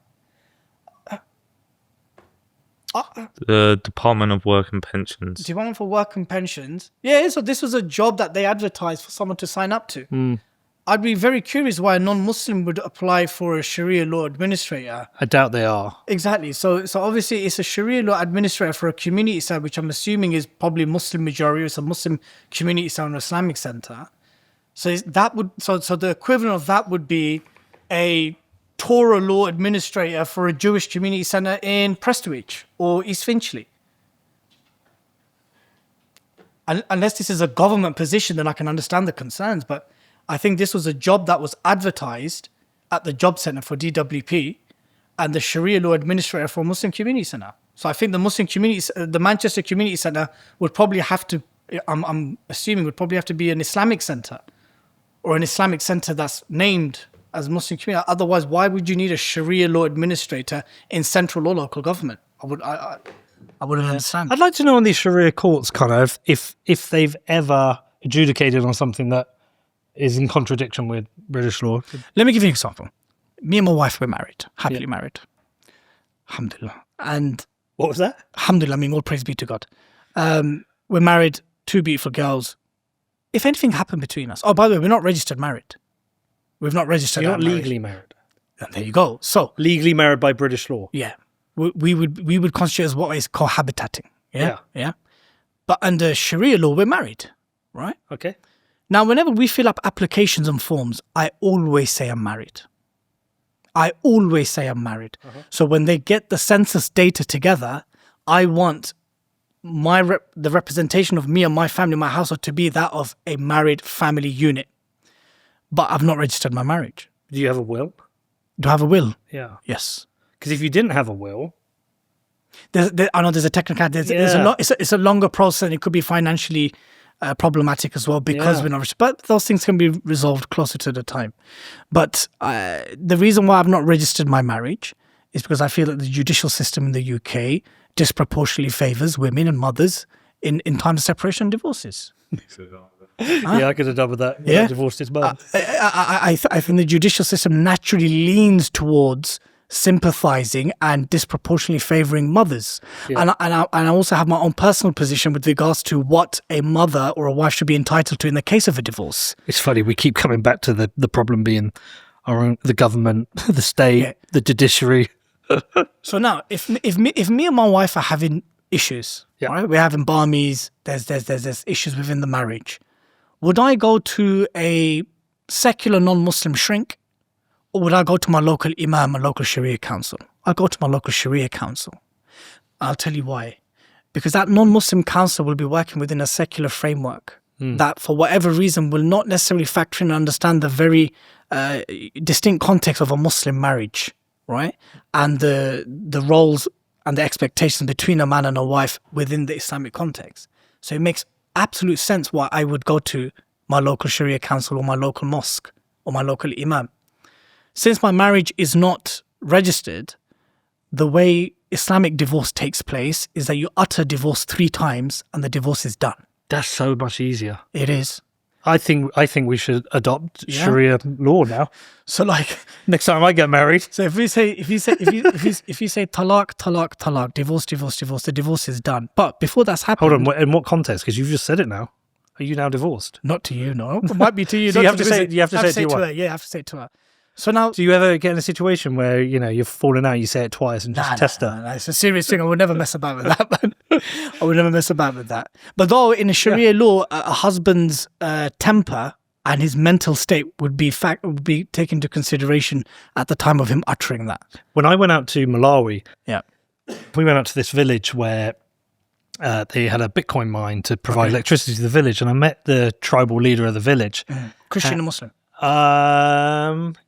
The Department of Work and Pensions. Department for Work and Pensions. Yeah, so this was a job that they advertised for someone to sign up to. I'd be very curious why a non-Muslim would apply for a Sharia law administrator. I doubt they are. Exactly. So obviously it's a Sharia law administrator for a community centre, which I'm assuming is probably Muslim majority. It's a Muslim community centre or Islamic centre. So the equivalent of that would be a Torah law administrator for a Jewish community centre in Prestwich or East Finchley. Unless this is a government position, then I can understand the concerns. But I think this was a job that was advertised at the job centre for DWP and the Sharia law administrator for a Muslim community centre. So I think the Manchester Community Centre would probably have to, I'm assuming, would probably have to be an Islamic centre or an Islamic centre that's named as Muslim community. Otherwise, why would you need a Sharia law administrator in central or local government? I wouldn't understand. I'd like to know on these Sharia courts, kind of, if they've ever adjudicated on something that is in contradiction with British law. Let me give you an example. Me and my wife were married, happily married. Alhamdulillah. And What was that? alhamdulillah, I mean, all praise be to God. We're married, two beautiful girls. If anything happened between us, oh, by the way, we're not registered married. We've not registered You're our not marriage. legally married. And there you go. So, Legally married by British law. yeah, we would constitute as what is cohabitating. Yeah. But under Sharia law, we're married, right? Okay. Now, whenever we fill up applications and forms, I always say I'm married. So when they get the census data together, I want the representation of me and my family, my household, to be that of a married family unit. But I've not registered my marriage. Do you have a will? Do I have a will? Yeah. Yes. Because if you didn't have a will, I know there's a technical. There's a lot. It's a longer process, and it could be financially problematic as well because we're not. But those things can be resolved closer to the time. But the reason why I've not registered my marriage is because I feel that the judicial system in the UK disproportionately favors women and mothers in times of separation and divorces. Yeah, I could have done with that. Yeah. I divorced his mum. I think the judicial system naturally leans towards sympathizing and disproportionately favoring mothers. Yeah. And I also have my own personal position with regards to what a mother or a wife should be entitled to in the case of a divorce. It's funny, we keep coming back to the problem being the government, the state, the judiciary. So now, if me and my wife are having issues, right? We're having barmies, there's issues within the marriage. Would I go to a secular non-Muslim shrink, or would I go to my local imam, a local Sharia council? I'll go to my local Sharia council. I'll tell you why. Because that non-Muslim council will be working within a secular framework that, for whatever reason, will not necessarily factor in and understand the very distinct context of a Muslim marriage, right? And the roles and the expectations between a man and a wife within the Islamic context. So it makes absolute sense why I would go to my local Sharia council or my local mosque or my local imam. Since my marriage is not registered, the way Islamic divorce takes place is that you utter divorce 3 times and the divorce is done. That's so much easier. It is. I think we should adopt Sharia law now. So like Next time I get married. So if you say talaq, divorce, the divorce is done. But before that's happened, Hold on, in what context? Because you've just said it now. Are you now divorced? not to you, no. It might be to you. So you not have to say- you have to say it to your her. wife. Yeah, I have to say it to her. So now, Do you ever get in a situation where, you're falling out, you say it twice and just test her? no, it's a serious thing. I would never mess about with that, man. I would never mess about with that. But though in a Sharia law, a husband's temper and his mental state would be taken into consideration at the time of him uttering that. When I went out to Malawi, Yeah. we went out to this village where they had a Bitcoin mine to provide electricity to the village, and I met the tribal leader of the village. Christian and Muslim.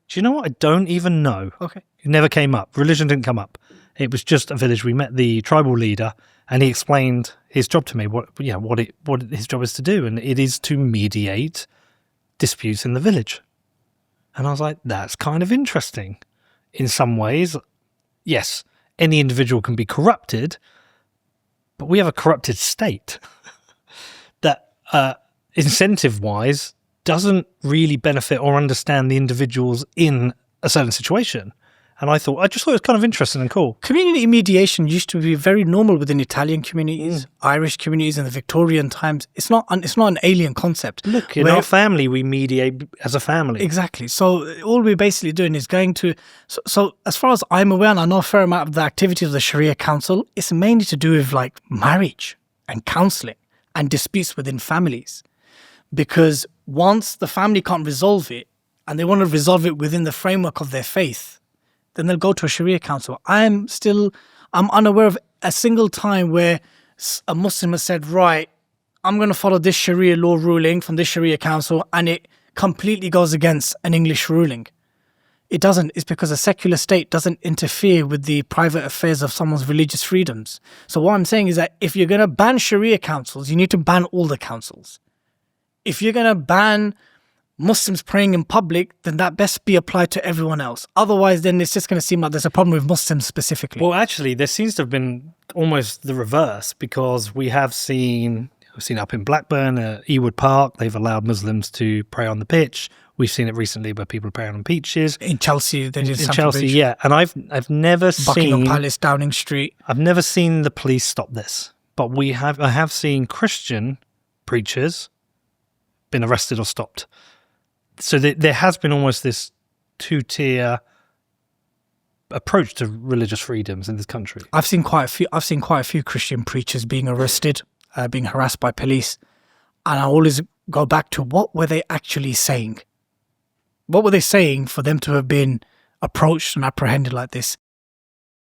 Do you know what? I don't even know. Okay. It never came up. Religion didn't come up. It was just a village. We met the tribal leader, and he explained his job to me. What his job is to do, and it is to mediate disputes in the village. And I was like, that's kind of interesting. In some ways, yes, any individual can be corrupted, but we have a corrupted state that, incentive-wise, doesn't really benefit or understand the individuals in a certain situation. And I just thought it was kind of interesting and cool. Community mediation used to be very normal within Italian communities, Irish communities in the Victorian times. It's not an alien concept. Look, in our family, we mediate as a family. Exactly. So all we're basically doing is going to... So as far as I'm aware, and I know a fair amount of the activities of the Sharia Council, it's mainly to do with like marriage and counselling and disputes within families. Because once the family can't resolve it, and they want to resolve it within the framework of their faith, then they'll go to a Sharia council. I'm unaware of a single time where a Muslim has said, right, I'm going to follow this Sharia law ruling from this Sharia council, and it completely goes against an English ruling. It doesn't. It's because a secular state doesn't interfere with the private affairs of someone's religious freedoms. So what I'm saying is that if you're going to ban Sharia councils, you need to ban all the councils. If you're going to ban Muslims praying in public, then that best be applied to everyone else. Otherwise, then it's just going to seem like there's a problem with Muslims specifically. Well, actually, there seems to have been almost the reverse, because we've seen up in Blackburn, Ewood Park, they've allowed Muslims to pray on the pitch. We've seen it recently where people are praying on beaches. In Chelsea, they did in Stamford Chelsea, Bridge. yeah. And I've never Buckingham seen Palace, Downing Street. I've never seen the police stop this, but I have seen Christian preachers been arrested or stopped. So there has been almost this 2-tier approach to religious freedoms in this country. I've seen quite a few Christian preachers being arrested, being harassed by police, and I always go back to what were they actually saying? What were they saying for them to have been approached and apprehended like this?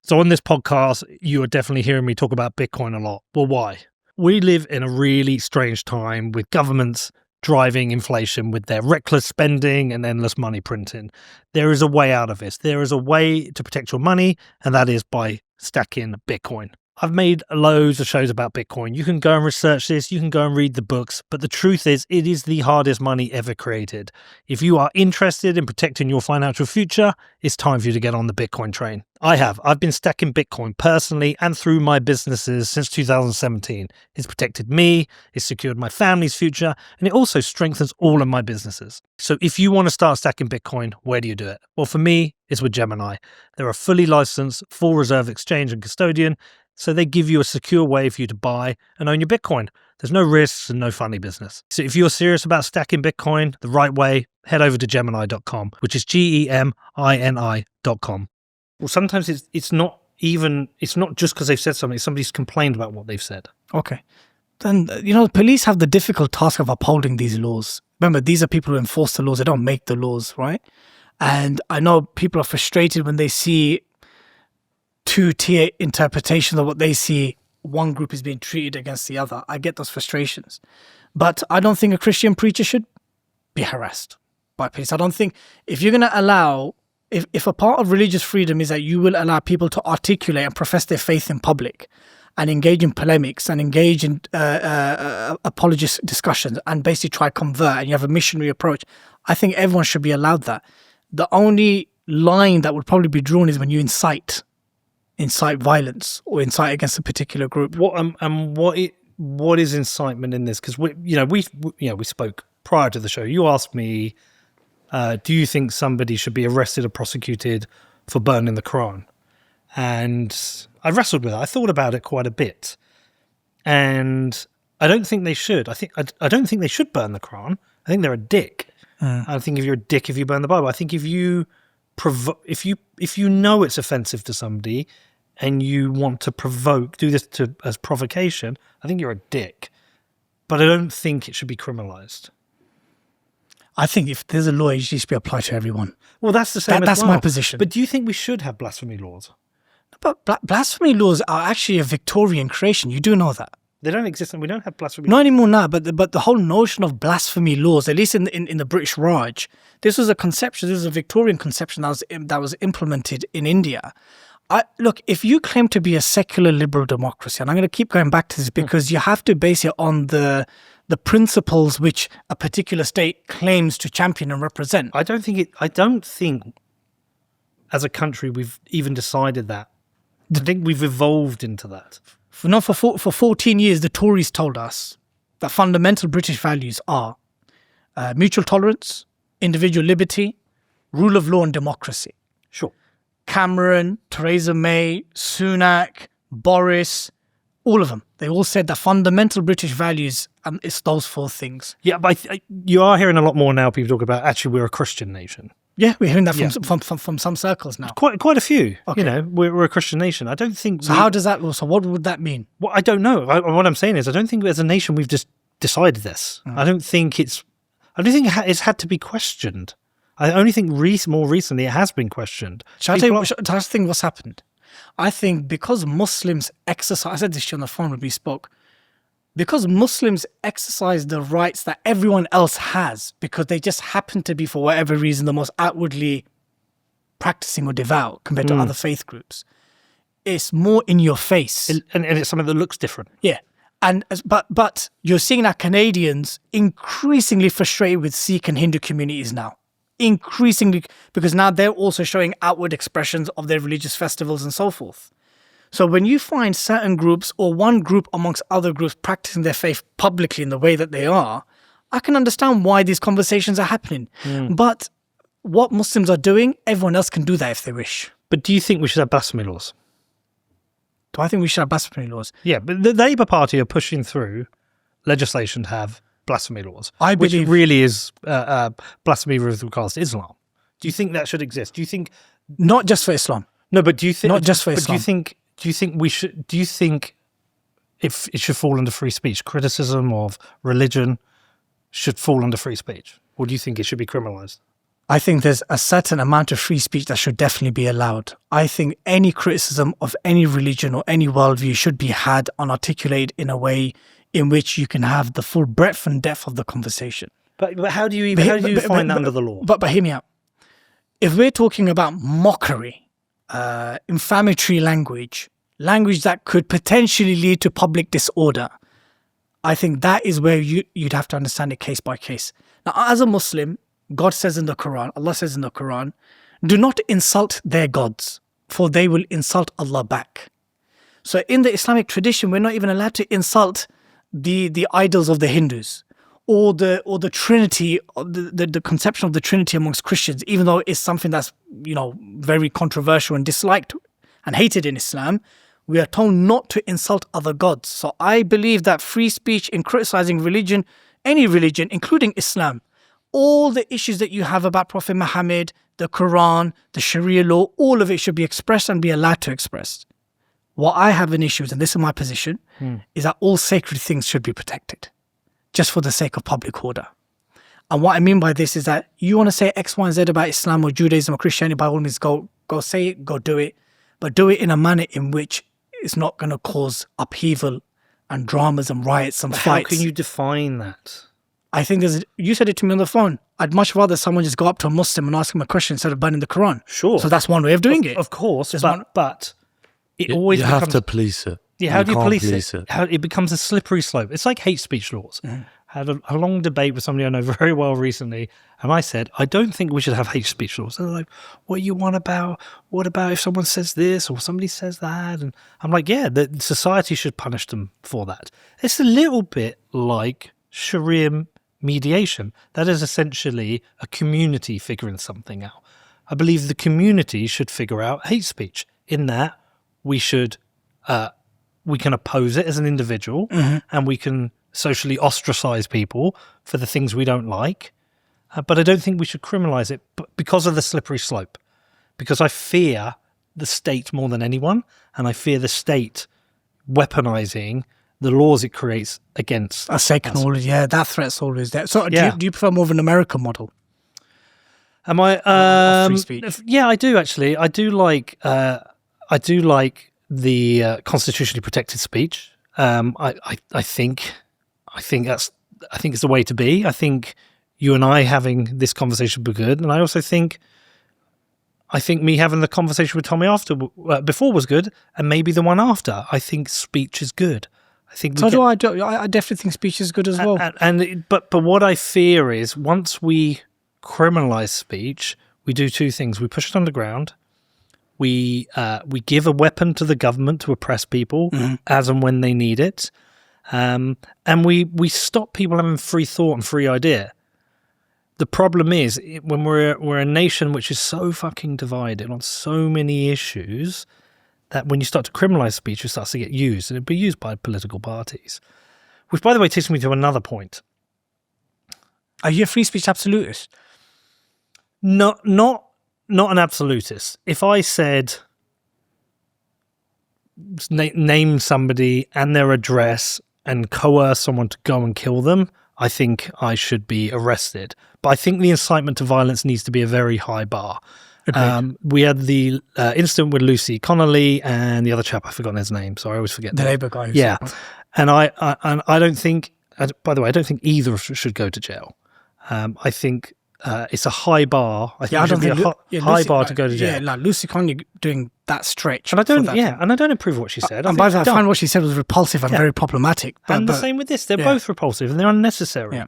So on this podcast, you are definitely hearing me talk about Bitcoin a lot. Well, why? We live in a really strange time with governments driving inflation with their reckless spending and endless money printing. There is a way out of this. There is a way to protect your money, and that is by stacking Bitcoin. I've made loads of shows about Bitcoin. You can go and research this. You can go and read the books. But the truth is, it is the hardest money ever created. If you are interested in protecting your financial future, it's time for you to get on the Bitcoin train. I've been stacking Bitcoin personally and through my businesses since 2017. It's protected me, it's secured my family's future, and it also strengthens all of my businesses. So if you want to start stacking Bitcoin, where do you do it? Well, for me, it's with Gemini. They're a fully licensed, full reserve exchange and custodian, so they give you a secure way for you to buy and own your Bitcoin. There's no risks and no funny business. So if you're serious about stacking Bitcoin the right way, head over to Gemini.com, which is GEMINI.com. Well, sometimes it's not just because they've said something, somebody's complained about what they've said. Okay. Then, the police have the difficult task of upholding these laws. Remember, these are people who enforce the laws. They don't make the laws, right? And I know people are frustrated when they see two-tier interpretations of what they see. One group is being treated against the other. I get those frustrations. But I don't think a Christian preacher should be harassed by police. I don't think if you're going to allow... If a part of religious freedom is that you will allow people to articulate and profess their faith in public and engage in polemics and engage in apologist discussions and basically try to convert, and you have a missionary approach, I think everyone should be allowed that. The only line that would probably be drawn is when you incite violence or incite against a particular group. What is incitement in this? Because we spoke prior to the show. You asked me, do you think somebody should be arrested or prosecuted for burning the Quran? And I wrestled with it. I thought about it quite a bit, and I don't think they should. I don't think they should burn the Quran. I think they're a dick. I think if you're a dick if you burn the Bible. I think if you know it's offensive to somebody and you want to do this as provocation, I think you're a dick. But I don't think it should be criminalized. I think if there's a law, it should be applied to everyone. Well, that's the same. That's my position. But do you think we should have blasphemy laws? But blasphemy laws are actually a Victorian creation. You do know that. They don't exist, and we don't have blasphemy. Not anymore now. But the whole notion of blasphemy laws, at least in the British Raj, this was a conception. This was a Victorian conception that was implemented in India. Look, if you claim to be a secular liberal democracy, and I'm going to keep going back to this because you have to base it on the principles which a particular state claims to champion and represent. I don't think as a country we've even decided that. I think we've evolved into that. For 14 years, the Tories told us that fundamental British values are mutual tolerance, individual liberty, rule of law and democracy. Sure. Cameron, Theresa May, Sunak, Boris, all of them. They all said that fundamental British values, it's those four things. Yeah, but you are hearing a lot more now people talk about, actually, we're a Christian nation. Yeah, we're hearing that from some circles now. Quite a few. Okay. We're a Christian nation. I don't think... So how does that... So what would that mean? Well, I don't know. What I'm saying is I don't think as a nation we've just decided this. I don't think it's had to be questioned. I only think more recently it has been questioned. Shall I think what's happened? I think because Muslims exercise... I said this on the phone when we spoke. Because Muslims exercise the rights that everyone else has, because they just happen to be, for whatever reason, the most outwardly practicing or devout compared to other faith groups, it's more in your face. And it's something that looks different. Yeah. But you're seeing that Canadians increasingly frustrated with Sikh and Hindu communities now. Increasingly, because now they're also showing outward expressions of their religious festivals and so forth. So when you find certain groups or one group amongst other groups practicing their faith publicly in the way that they are, I can understand why these conversations are happening. But what Muslims are doing, everyone else can do that if they wish. But do you think we should have blasphemy laws? Do I think we should have blasphemy laws? Yeah, but the Labour Party are pushing through legislation to have blasphemy laws, which really is blasphemy with regards to Islam. Do you think that should exist? Do you think... Not just for Islam. No, but do you think... Not just for Islam. Do you think if it should fall under free speech? Criticism of religion should fall under free speech? Or do you think it should be criminalized? I think there's a certain amount of free speech that should definitely be allowed. I think any criticism of any religion or any worldview should be had and articulated in a way in which you can have the full breadth and depth of the conversation. But how do you define that under the law? But hear me out. If we're talking about mockery, inflammatory language, language that could potentially lead to public disorder, I think that is where you'd have to understand it case by case. Now, as a Muslim, God says in the Quran, Allah says in the Quran, do not insult their gods, for they will insult Allah back. So in the Islamic tradition, we're not even allowed to insult the idols of the Hindus or the Trinity, the conception of the Trinity amongst Christians, even though it's something that's, very controversial and disliked and hated in Islam. We are told not to insult other gods. So I believe that free speech in criticizing religion, any religion, including Islam, all the issues that you have about Prophet Muhammad, the Quran, the Sharia law, all of it should be expressed and be allowed to express. What I have an issue with, and this is my position, is that all sacred things should be protected, just for the sake of public order. And what I mean by this is that you want to say X, Y, and Z about Islam or Judaism or Christianity, by all means, go say it, go do it, but do it in a manner in which it's not going to cause upheaval and dramas and riots and fights. How can you define that? I think you said it to me on the phone. I'd much rather someone just go up to a Muslim and ask him a question instead of burning the Quran. Sure. So that's one way of doing it. Of course, but it You always have becomes... to police it. Yeah, how do you can't police it? How it becomes a slippery slope. It's like hate speech laws. Had a long debate with somebody I know very well recently, and I said, I don't think we should have hate speech laws. And they're like, what you want about? What about if someone says this or somebody says that? And I'm like, yeah, the society should punish them for that. It's a little bit like Sharia mediation. That is essentially a community figuring something out. I believe the community should figure out hate speech in that we should... we can oppose it as an individual, and we can socially ostracize people for the things we don't like. But I don't think we should criminalize it because of the slippery slope. Because I fear the state more than anyone, and I fear the state weaponizing the laws it creates against us. That threat's always there. So do you prefer more of an American model? Am I? Free speech? Yeah, I do actually. I do like the constitutionally protected speech. I think it's the way to be. I think you and I having this conversation would be good, and I also think me having the conversation with Tommy before was good, and maybe the one after. I think speech is good. I think I definitely think speech is good as well. But what I fear is once we criminalize speech, we do two things: we push it underground. We give a weapon to the government to oppress people as and when they need it, and we stop people having free thought and free idea. The problem is when we're a nation which is so fucking divided on so many issues that when you start to criminalize speech, it starts to get used, and it'll be used by political parties. Which, by the way, takes me to another point. Are you a free speech absolutist? Not an absolutist. If I said name somebody and their address and coerce someone to go and kill them, I think I should be arrested. But I think the incitement to violence needs to be a very high bar. We had the incident with Lucy Connolly and the other chap, I've forgotten his name, so I always forget. The Labour guy. Yeah. And I don't think, by the way, I don't think either should go to jail. I think it's a high bar. I think it should be a high bar to go to jail. Yeah, like Lucy Connolly doing that stretch. And I don't approve what she said. And by the way, I find what she said was repulsive and very problematic. And the same with this. They're both repulsive and they're unnecessary. Yeah.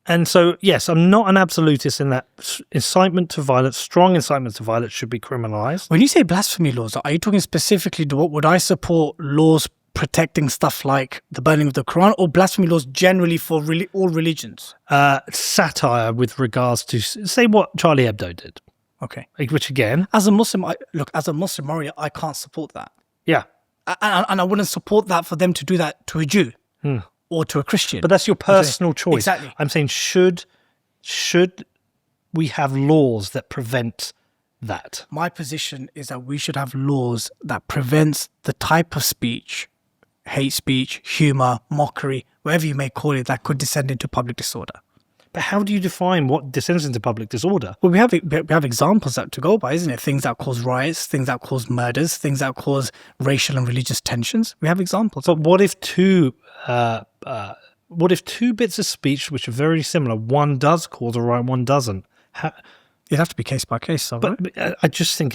And so, yes, I'm not an absolutist in that incitement to violence, strong incitement to violence should be criminalised. When you say blasphemy laws, are you talking specifically to what would I support laws protecting stuff like the burning of the Quran, or blasphemy laws generally for all religions? Satire with regards to, say, what Charlie Hebdo did. Okay. Which again... As a Muslim, Maria, I can't support that. Yeah. And I wouldn't support that for them to do that to a Jew or to a Christian. But that's your personal choice. Exactly. I'm saying should we have laws that prevent that? My position is that we should have laws that prevents the type of speech, hate speech, humour, mockery, whatever you may call it, that could descend into public disorder. But how do you define what descends into public disorder? Well, we have examples to go by, isn't it? Things that cause riots, things that cause murders, things that cause racial and religious tensions. We have examples. But what if two bits of speech which are very similar, one does cause a riot, one doesn't? It'd have to be case by case, though, but I just think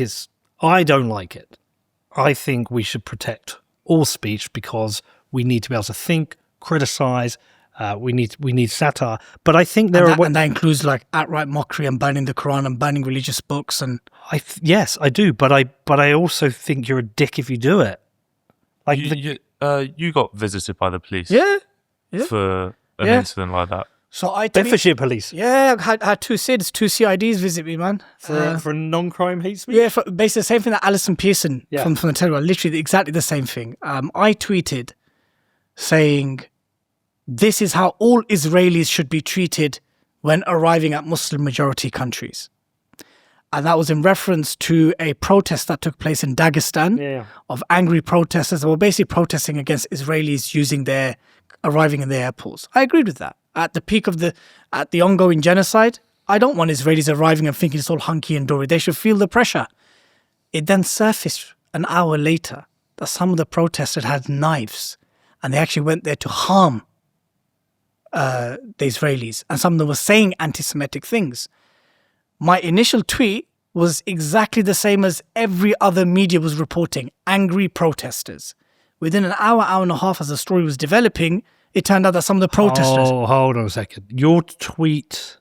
I don't like it. I think we should protect all speech because we need to be able to think, criticize. We need satire. But I think and that includes like outright mockery and banning the Quran and banning religious books. And yes, I do. But I also think you're a dick if you do it. Like you got visited by the police. Yeah. For an incident like that. So I Bedfordshire police. Yeah, I had two CIDs visit me, man. For non-crime hate speech? Yeah, basically the same thing that Alison Pearson from the Telegraph, literally exactly the same thing. I tweeted saying, this is how all Israelis should be treated when arriving at Muslim majority countries. And that was in reference to a protest that took place in Dagestan of angry protesters that were basically protesting against Israelis arriving in the airports. I agreed with that. At the peak of the ongoing genocide, I don't want Israelis arriving and thinking it's all hunky and dory. They should feel the pressure. It then surfaced an hour later that some of the protesters had knives and they actually went there to harm the Israelis. And some of them were saying anti-Semitic things. My initial tweet was exactly the same as every other media was reporting, angry protesters. Within an hour and a half as the story was developing, it turned out that some of the protesters... Oh, hold on a second. Your tweet,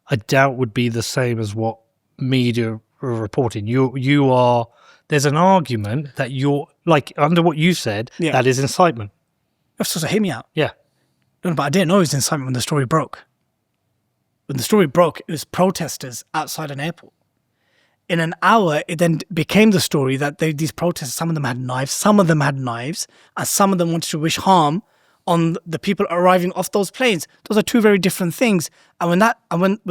I doubt, would be the same as what media are reporting. You are... There's an argument that you're... Like, under what you said, that is incitement. So hear me out. Yeah. No, but I didn't know it was incitement when the story broke. When the story broke, it was protesters outside an airport. In an hour, it then became the story that these protesters, some of them had knives, and some of them wanted to wish harm on the people arriving off those planes. Those are two very different things. And when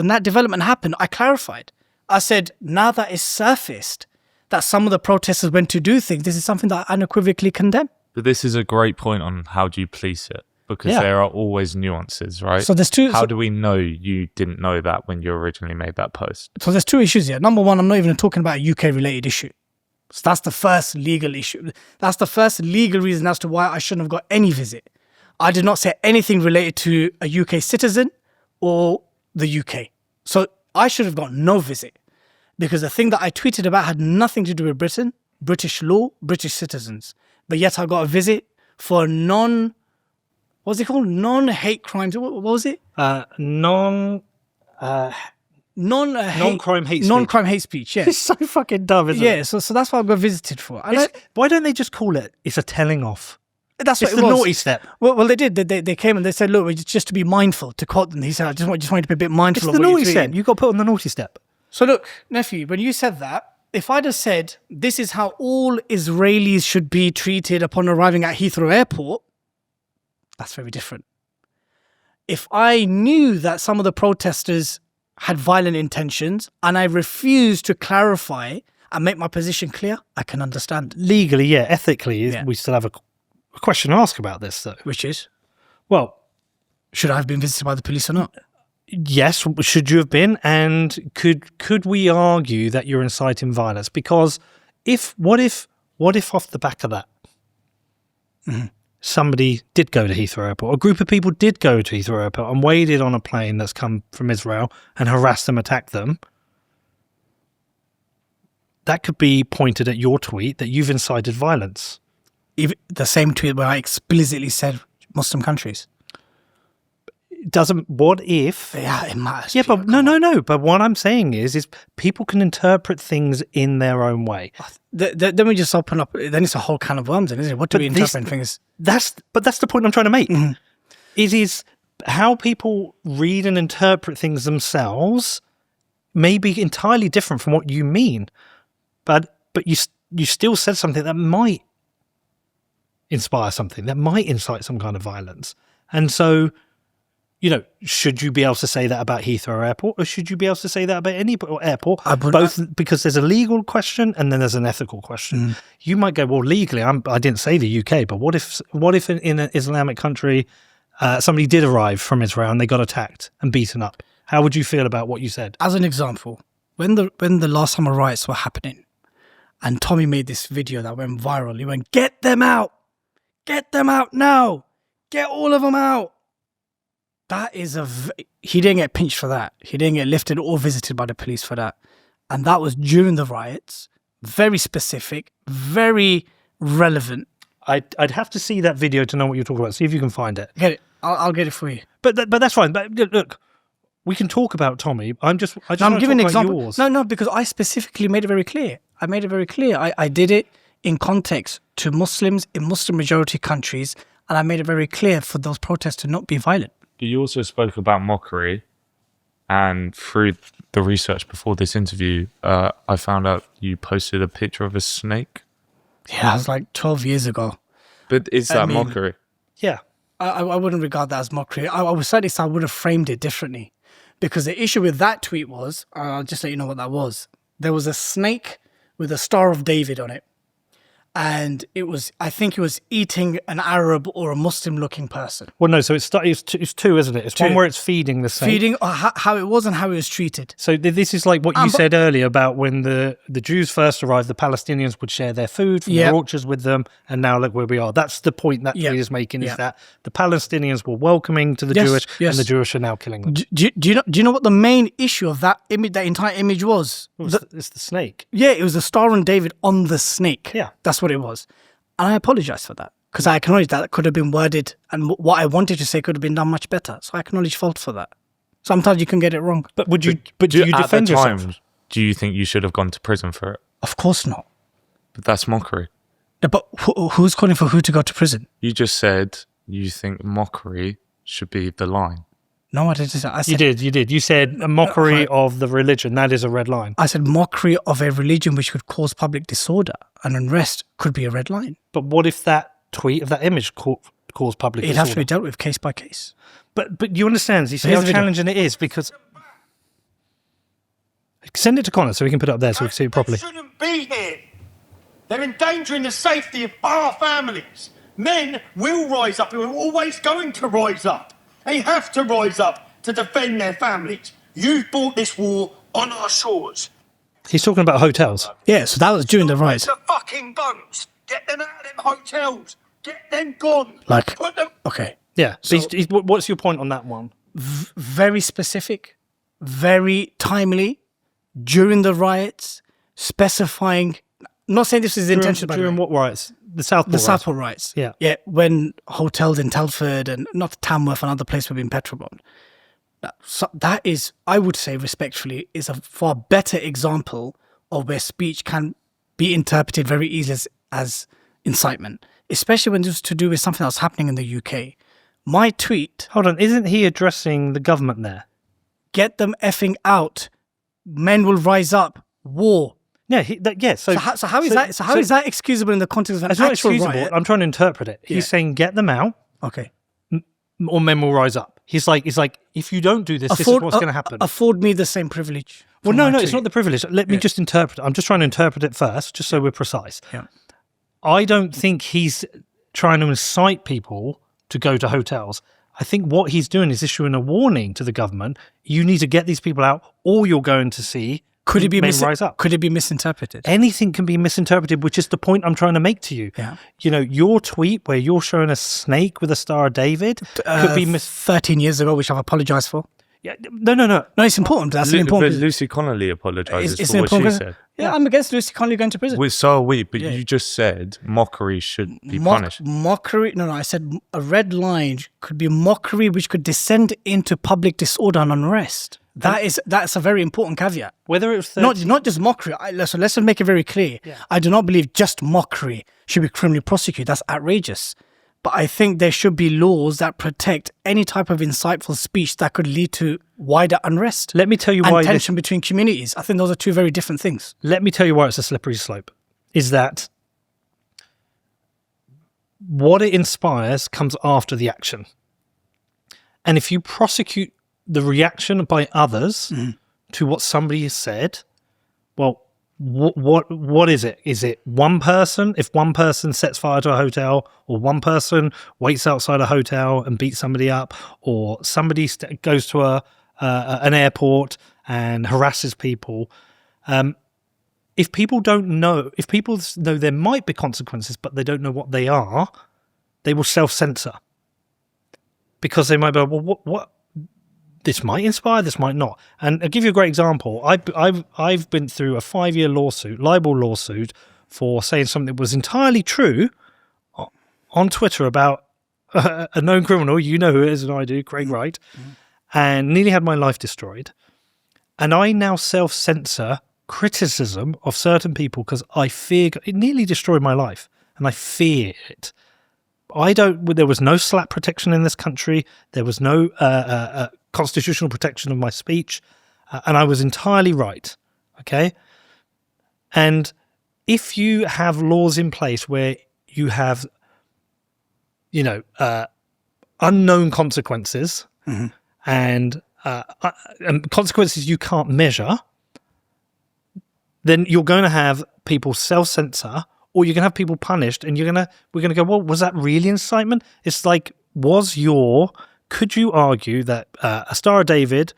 that development happened, I clarified. I said, now that it's surfaced that some of the protesters went to do things, this is something that I unequivocally condemn. But this is a great point on how do you police it? Because there are always nuances, right? So there's two. How do we know you didn't know that when you originally made that post? So there's two issues here. Number one, I'm not even talking about a UK-related issue. So that's the first legal issue. That's the first legal reason as to why I shouldn't have got any visit. I did not say anything related to a UK citizen or the UK. So I should have got no visit because the thing that I tweeted about had nothing to do with Britain, British law, British citizens. But yet I got a visit for what's it called? Non-hate crimes. What was it? Non-crime hate speech. Non-crime hate speech, yeah. It's so fucking dumb, isn't it? Yeah, so that's what I got visited for. Why don't they just call it, it's a telling off? That's what it's it the was. naughty step. Well, they did. They came and they said, look, just to be mindful, to quote them. He said, I just want you to be a bit mindful of what the you're naughty step. tweeting. You got put on the naughty step. So look, nephew, when you said that, if I'd have said, this is how all Israelis should be treated upon arriving at Heathrow Airport, that's very different. If I knew that some of the protesters had violent intentions and I refused to clarify and make my position clear, I can understand. Legally, yeah. Ethically, we still have a question to ask about this, though. Which is? Well, should I have been visited by the police or not? Yes, should you have been? And could we argue that you're inciting violence? Because what if off the back of that, somebody did go to Heathrow Airport, a group of people did go to Heathrow Airport and waited on a plane that's come from Israel and harassed them, attacked them? That could be pointed at your tweet that you've incited violence. Even the same tweet where I explicitly said Muslim countries. What if? Yeah, it matters. Yeah, but no. But what I'm saying is people can interpret things in their own way. Then we just open up. Then it's a whole can of worms, isn't it? What do we interpret things? That's the point I'm trying to make. Mm-hmm. It is how people read and interpret things themselves may be entirely different from what you mean, but you still said something that might inspire something, that might incite some kind of violence, and so. Should you be able to say that about Heathrow Airport, or should you be able to say that about any airport? Both, because there's a legal question and then there's an ethical question. You might go, well, legally, I didn't say the UK, but what if in an Islamic country, somebody did arrive from Israel and they got attacked and beaten up? How would you feel about what you said? As an example, when the last summer riots were happening, and Tommy made this video that went viral, he went, "Get them out now, get all of them out." That is he didn't get pinched for that. He didn't get lifted or visited by the police for that. And that was during the riots. Very specific, very relevant. I'd have to see that video to know what you're talking about. See if you can find it. Get it. I'll get it for you. But that's fine. But look, we can talk about Tommy. I'm giving an example. Yours. No, because I specifically made it very clear. I did it in context to Muslims in Muslim majority countries, and I made it very clear for those protests to not be violent. You also spoke about mockery, and through the research before this interview, I found out you posted a picture of a snake. Yeah, that was like 12 years ago. But is that mockery? Yeah. I wouldn't regard that as mockery. I would certainly say I would have framed it differently. Because the issue with that tweet was, I'll just let you know what that was. There was a snake with a Star of David on it. And I think it was eating an Arab or a Muslim-looking person. Well, no, so it's two, isn't it? It's one where it's feeding the snake. Feeding, or how it was and how it was treated. So this is like what you said earlier about when the Jews first arrived, the Palestinians would share their food from their orchards with them, and now look where we are. That's the point that tweet is making, is that the Palestinians were welcoming to the Jewish, and the Jewish are now killing them. Do you know what the main issue of that image, that entire image was? It's the snake. Yeah, it was the Star and David on the snake. Yeah. That's what it was. And I apologize for that, because I acknowledge that could have been worded, and what I wanted to say could have been done much better. So I acknowledge fault for that. Sometimes you can get it wrong. But do you defend yourself? Do you think you should have gone to prison for it? Of course not. But that's mockery. No, but who's calling for who to go to prison? You just said you think mockery should be the line. No, I didn't. I said, you did. You said a mockery of the religion. That is a red line. I said mockery of a religion which could cause public disorder and unrest could be a red line. But what if that tweet of that image caused public disorder? It'd have to be dealt with case by case. But you understand, you see how challenging it is, because... Send it to Connor so we can put it up there so we can see it properly. They shouldn't be here. They're endangering the safety of our families. Men will rise up, and we're always going to rise up. They have to rise up to defend their families. You've brought this war on our shores. He's talking about hotels. Yeah, so that was during the riots. The fucking boats. Get them out of them hotels. Get them gone. Like, put them. Okay. Yeah. So what's your point on that one? Very specific, very timely, during the riots, specifying. Not saying this is intentional. During what riots? The Southport riots. Yeah. Yeah, when hotels in Telford and not Tamworth and other places were being petrol bombed. So that is, I would say respectfully, is a far better example of where speech can be interpreted very easily as incitement, especially when it's to do with something that's happening in the UK. My tweet... Hold on, isn't he addressing the government there? Get them effing out. Men will rise up. War. Yeah, So how is that excusable in the context of an actual excusable. riot? I'm trying to interpret it. He's saying get them out. Okay. Or men will rise up. He's like, if you don't do this, this is what's going to happen. Afford me the same privilege. Well, no, it's not the privilege. Let me just interpret it. I'm just trying to interpret it first, just so we're precise. Yeah. I don't think he's trying to incite people to go to hotels. I think what he's doing is issuing a warning to the government. You need to get these people out, or you're going to see men rise up. Could it be misinterpreted? Anything can be misinterpreted, which is the point I'm trying to make to you. Yeah. You know, your tweet where you're showing a snake with a Star of David could be 13 years ago, which I've apologised for. Yeah, no. No, it's important. That's an important. But Lucy Connolly apologises it's for what she said. Yeah, I'm against Lucy Connolly going to prison. So are we, but you just said mockery should be punished. Mockery? No, I said a red line could be mockery which could descend into public disorder and unrest. That's a very important caveat. Whether it's not just mockery. Let's make it very clear. Yeah. I do not believe just mockery should be criminally prosecuted. That's outrageous. But I think there should be laws that protect any type of insightful speech that could lead to wider unrest. Let me tell you why. And tension between communities. I think those are two very different things. Let me tell you why it's a slippery slope. Is that what it inspires comes after the action. And if you prosecute the reaction by others to what somebody has said, well, what is it? Is it one person? If one person sets fire to a hotel, or one person waits outside a hotel and beats somebody up, or somebody goes to an airport and harasses people, if people know there might be consequences, but they don't know what they are, they will self-censor, because they might be, well, what? This might inspire, this might not. And I'll give you a great example. I've been through a 5-year libel lawsuit for saying something that was entirely true on Twitter about a known criminal. You know who it is, and I do, Craig Wright, and nearly had my life destroyed. And I now self-censor criticism of certain people because I fear it nearly destroyed my life, and I fear it. There was no slap protection in this country. There was no constitutional protection of my speech, and I was entirely right. Okay, and if you have laws in place where you have, unknown consequences and consequences you can't measure, then you're going to have people self-censor, or you're going to have people punished, and we're going to go, well, was that really incitement? It's like, could you argue that a Star of David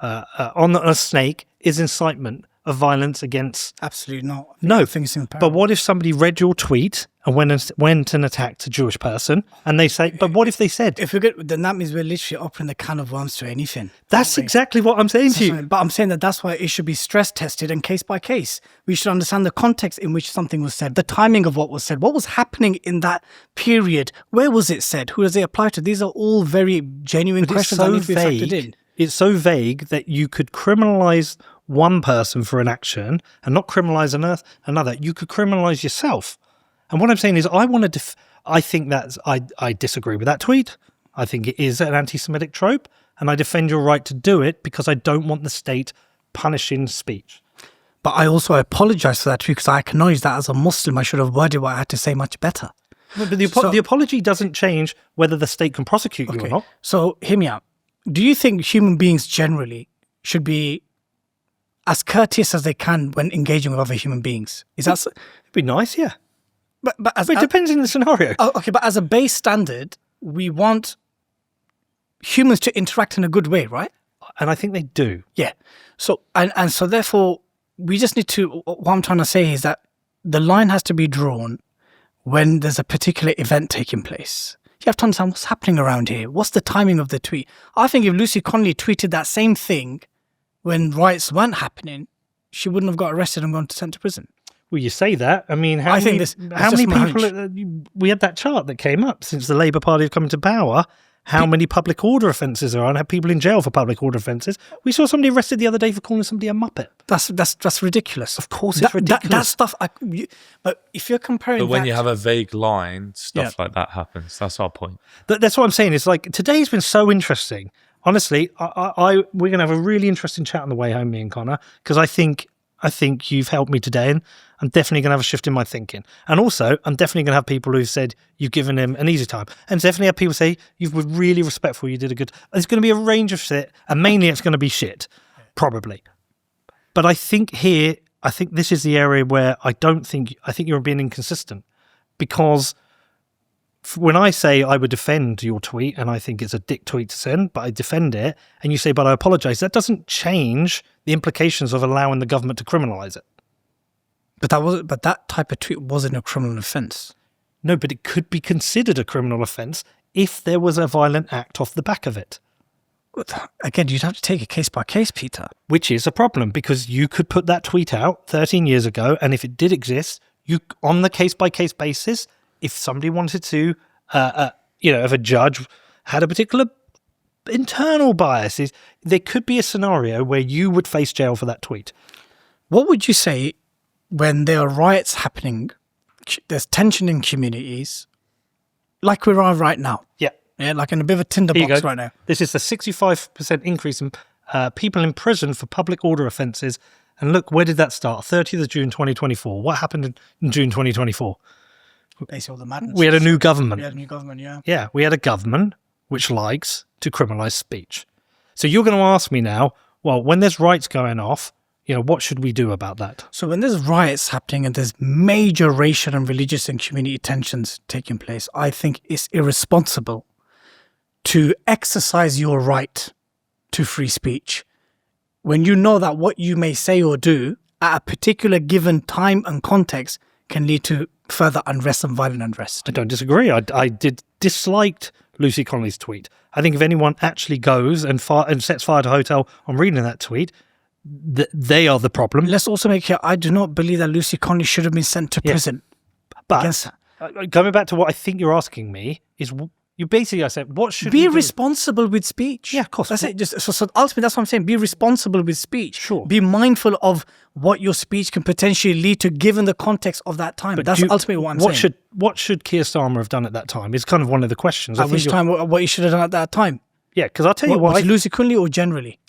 on a snake is incitement of violence against? Absolutely not. No. Things in But what if somebody read your tweet and went and attacked a Jewish person, and they say, but what if they said? If we get, then that means we're literally opening the can of worms to anything. That's exactly what I'm saying to you. But I'm saying that's why it should be stress tested and case by case. We should understand the context in which something was said, the timing of what was said, what was happening in that period, where was it said, who does it apply to? These are all very genuine questions that need to be factored in. It's so vague that you could criminalize one person for an action and not criminalize another. You could criminalize yourself. And what I'm saying is, I think I disagree with that tweet. I think it is an anti-Semitic trope, and I defend your right to do it because I don't want the state punishing speech. But I also apologize for that tweet because I acknowledge that as a Muslim, I should have worded what I had to say much better. But the apology doesn't change whether the state can prosecute you or not. So hear me out. Do you think human beings generally should be as courteous as they can when engaging with other human beings? It'd be nice, yeah. But it depends on the scenario. Okay, but as a base standard, we want humans to interact in a good way, right? And I think they do. Yeah. So and so therefore, we just need to. What I'm trying to say is that the line has to be drawn when there's a particular event taking place. You have to understand what's happening around here. What's the timing of the tweet? I think if Lucy Connolly tweeted that same thing when riots weren't happening, she wouldn't have got arrested and gone sent to prison. Well, you say that. I mean, how many people? We had that chart that came up since the Labour Party have come into power. How many public order offences there are, and have people in jail for public order offences? We saw somebody arrested the other day for calling somebody a muppet. That's ridiculous. Of course, it's ridiculous. That stuff. But if you're comparing, but when you have a vague line, stuff like that happens. That's our point. That's what I'm saying. It's like today's been so interesting. Honestly, we're going to have a really interesting chat on the way home, me and Connor, because I think you've helped me today, and I'm definitely going to have a shift in my thinking. And also, I'm definitely going to have people who've said you've given him an easy time, and definitely have people say you were really respectful, you did a good. There's going to be a range of shit, and mainly it's going to be shit, probably. But I think this is the area where I think you're being inconsistent, because when I say I would defend your tweet, and I think it's a dick tweet to send, but I defend it, and you say, but I apologise, that doesn't change the implications of allowing the government to criminalise it. But that type of tweet wasn't a criminal offence. No, but it could be considered a criminal offence if there was a violent act off the back of it. Again, you'd have to take it case by case, Peter. Which is a problem, because you could put that tweet out 13 years ago, and if it did exist, you on the case by case basis, if somebody wanted to, if a judge had a particular internal bias, there could be a scenario where you would face jail for that tweet. What would you say when there are riots happening, there's tension in communities, like we are right now? Yeah, like in a bit of a tinderbox right now. This is a 65% increase in people in prison for public order offences. And look, where did that start? 30th of June 2024. What happened in June 2024? Basically all the madness. We had a new government. Yeah, we had a government which likes to criminalise speech. So you're going to ask me now, well, when there's riots going off, what should we do about that? So when there's riots happening and there's major racial and religious and community tensions taking place, I think it's irresponsible to exercise your right to free speech when you know that what you may say or do at a particular given time and context can lead to further unrest and violent unrest. I don't disagree. I disliked Lucy Connolly's tweet. I think if anyone actually goes and sets fire to a hotel on reading that tweet, they are the problem. Let's also make clear, I do not believe that Lucy Conley should have been sent to prison. But coming back to what I think you're asking me is, you basically, I said, what should be we do? responsible with speech? Yeah, of course. That's it. So ultimately, that's what I'm saying. Be responsible with speech. Sure. Be mindful of what your speech can potentially lead to, given the context of that time. That's ultimately what I'm saying. What should Keir Starmer have done at that time? Is kind of one of the questions. At which time? What he should have done at that time? Yeah, because I'll tell you what. Was it Lucy Conley or generally?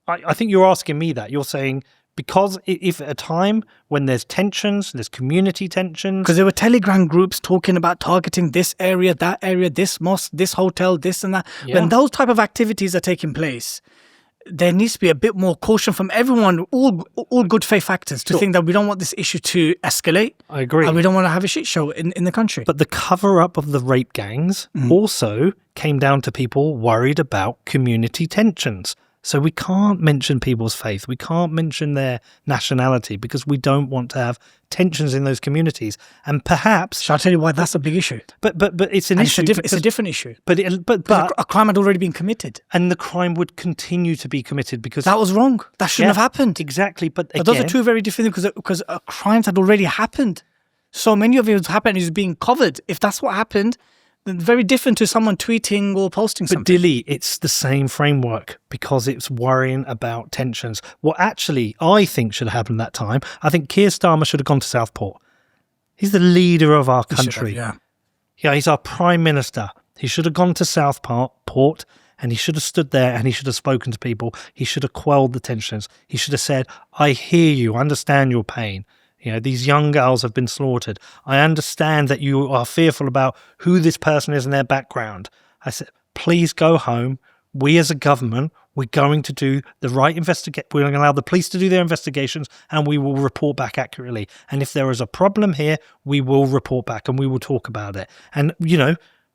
I think you're asking me that. You're saying, because if at a time when there's tensions, there's community tensions. Because there were Telegram groups talking about targeting this area, that area, this mosque, this hotel, this and that. Yeah. When those type of activities are taking place, there needs to be a bit more caution from everyone, all good faith actors, to think that we don't want this issue to escalate. I agree. And we don't want to have a shit show in the country. But the cover-up of the rape gangs also came down to people worried about community tensions. So we can't mention people's faith. We can't mention their nationality because we don't want to have tensions in those communities. And perhaps... Shall I tell you why that's a big issue? But it's an issue. It's a different issue. But a crime had already been committed. And the crime would continue to be committed because... That was wrong. That shouldn't have happened. Exactly. But again... those are two very different things because crimes had already happened. So many of it happened is being covered. If that's what happened... Very different to someone tweeting or posting something. But Dilly, it's the same framework because it's worrying about tensions. What actually I think should have happened at that time, I think Keir Starmer should have gone to Southport. He's the leader of our country. Yeah, he's our prime minister. He should have gone to Southport and he should have stood there and he should have spoken to people. He should have quelled the tensions. He should have said, I hear you, I understand your pain. These young girls have been slaughtered. I understand that you are fearful about who this person is and their background. I said, please go home. We as a government, we're going to do the right investigation. We're going to allow the police to do their investigations and we will report back accurately. And if there is a problem here, we will report back and we will talk about it. And,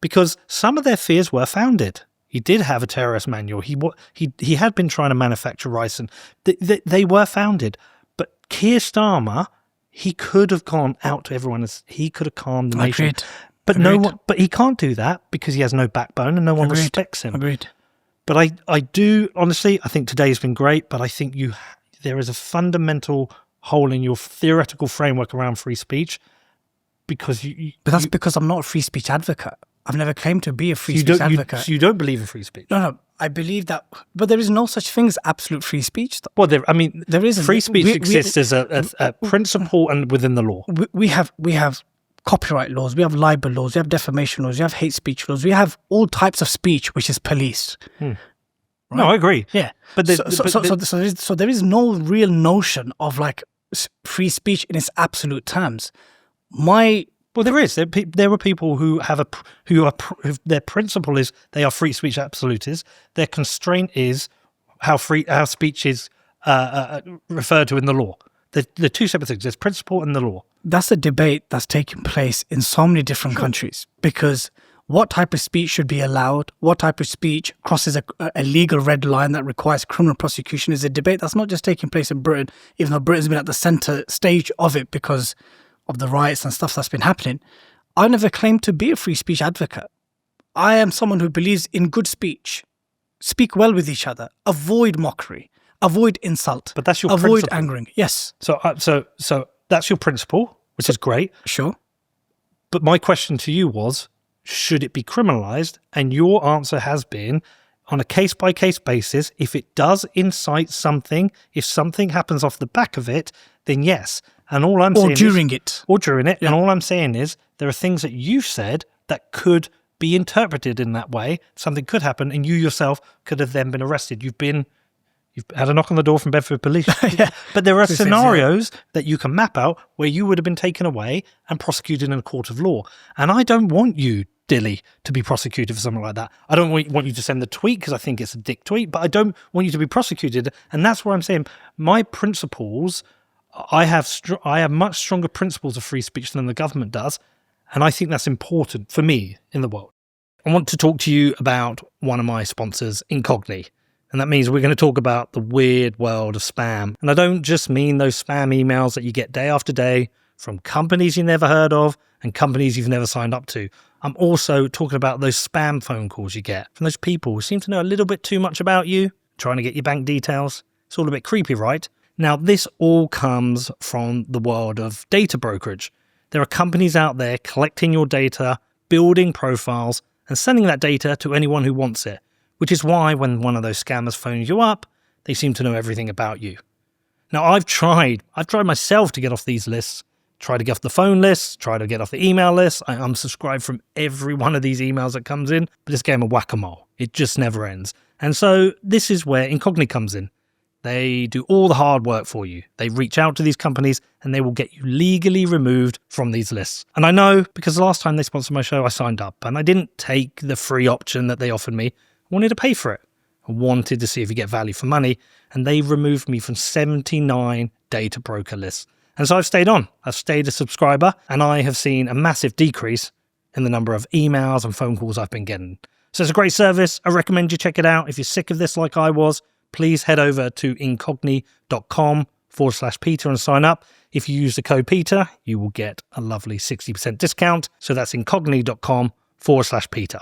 because some of their fears were founded. He did have a terrorist manual. He had been trying to manufacture rice and they were founded. But Keir Starmer... he could have gone out to everyone. He could have calmed the nation. Agreed. But Agreed. no one. But he can't do that because he has no backbone and no one respects him. Agreed. But I do honestly. I think today's been great. But I think there is a fundamental hole in your theoretical framework around free speech because But that's because I'm not a free speech advocate. I've never claimed to be a free speech advocate. So you don't believe in free speech? No. I believe that, but there is no such thing as absolute free speech. Well, there isn't. Free speech exists as a principle and within the law. We have copyright laws, we have libel laws, we have defamation laws, we have hate speech laws, we have all types of speech which is policed. Right? No, I agree. Yeah, but so there is no real notion of like free speech in its absolute terms. Well, there is. There are people who their principle is they are free speech absolutists. Their constraint is how speech is referred to in the law. They're two separate things. There's principle and the law. That's a debate that's taking place in so many different countries because what type of speech should be allowed, what type of speech crosses a legal red line that requires criminal prosecution is a debate that's not just taking place in Britain, even though Britain's been at the centre stage of it because of the riots and stuff that's been happening. I never claimed to be a free speech advocate. I am someone who believes in good speech. Speak well with each other. Avoid mockery. Avoid insult. But that's your avoid principle. angering. Yes. So that's your principle, which is great. Sure. But my question to you was, should it be criminalised? And your answer has been, on a case-by-case basis, if it does incite something, if something happens off the back of it, then yes. And all I'm saying during it. Or during it. Yeah. And all I'm saying is there are things that you've said that could be interpreted in that way. Something could happen and you yourself could have then been arrested. You've had a knock on the door from Bedford police. Yeah. But there are scenarios that you can map out where you would have been taken away and prosecuted in a court of law. And I don't want you, Dilly, to be prosecuted for something like that. I don't want you to send the tweet because I think it's a dick tweet, but I don't want you to be prosecuted. And that's where I'm saying my principles... I have much stronger principles of free speech than the government does, and I think that's important for me in the world. I want to talk to you about one of my sponsors, Incogni, and that means we're going to talk about the weird world of spam. And I don't just mean those spam emails that you get day after day from companies you've never heard of and companies you've never signed up to. I'm also talking about those spam phone calls you get from those people who seem to know a little bit too much about you, trying to get your bank details, It's all a bit creepy, right? Now, this all comes from the world of data brokerage. There are companies out there collecting your data, building profiles, and sending that data to anyone who wants it, which is why when one of those scammers phones you up, they seem to know everything about you. Now, I've tried myself to get off these lists, try to get off the phone lists, try to get off the email lists. I unsubscribe from every one of these emails that comes in, but it's a game of whack-a-mole. It just never ends. And so this is where Incogni comes in. They do all the hard work for you. They reach out to these companies and they will get you legally removed from these lists. And I know because the last time they sponsored my show, I signed up and I didn't take the free option that they offered me. I wanted to pay for it. I wanted to see if you get value for money. And they removed me from 79 data broker lists. And so I've stayed on. I've stayed a subscriber and I have seen a massive decrease in the number of emails and phone calls I've been getting. So it's a great service. I recommend you check it out. If you're sick of this like I was, please head over to incogni.com/Peter and sign up. If you use the code Peter, you will get a lovely 60% discount. So that's incogni.com/Peter.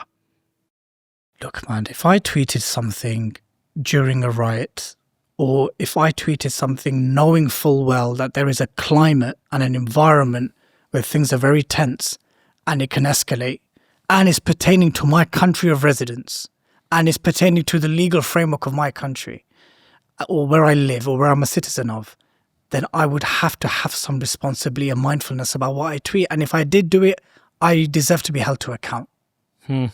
Look, man, if I tweeted something during a riot, or if I tweeted something knowing full well that there is a climate and an environment where things are very tense and it can escalate, and it's pertaining to my country of residence, and it's pertaining to the legal framework of my country, or where I live, or where I'm a citizen of, then I would have to have some responsibility and mindfulness about what I tweet. And if I did do it, I deserve to be held to account. Well,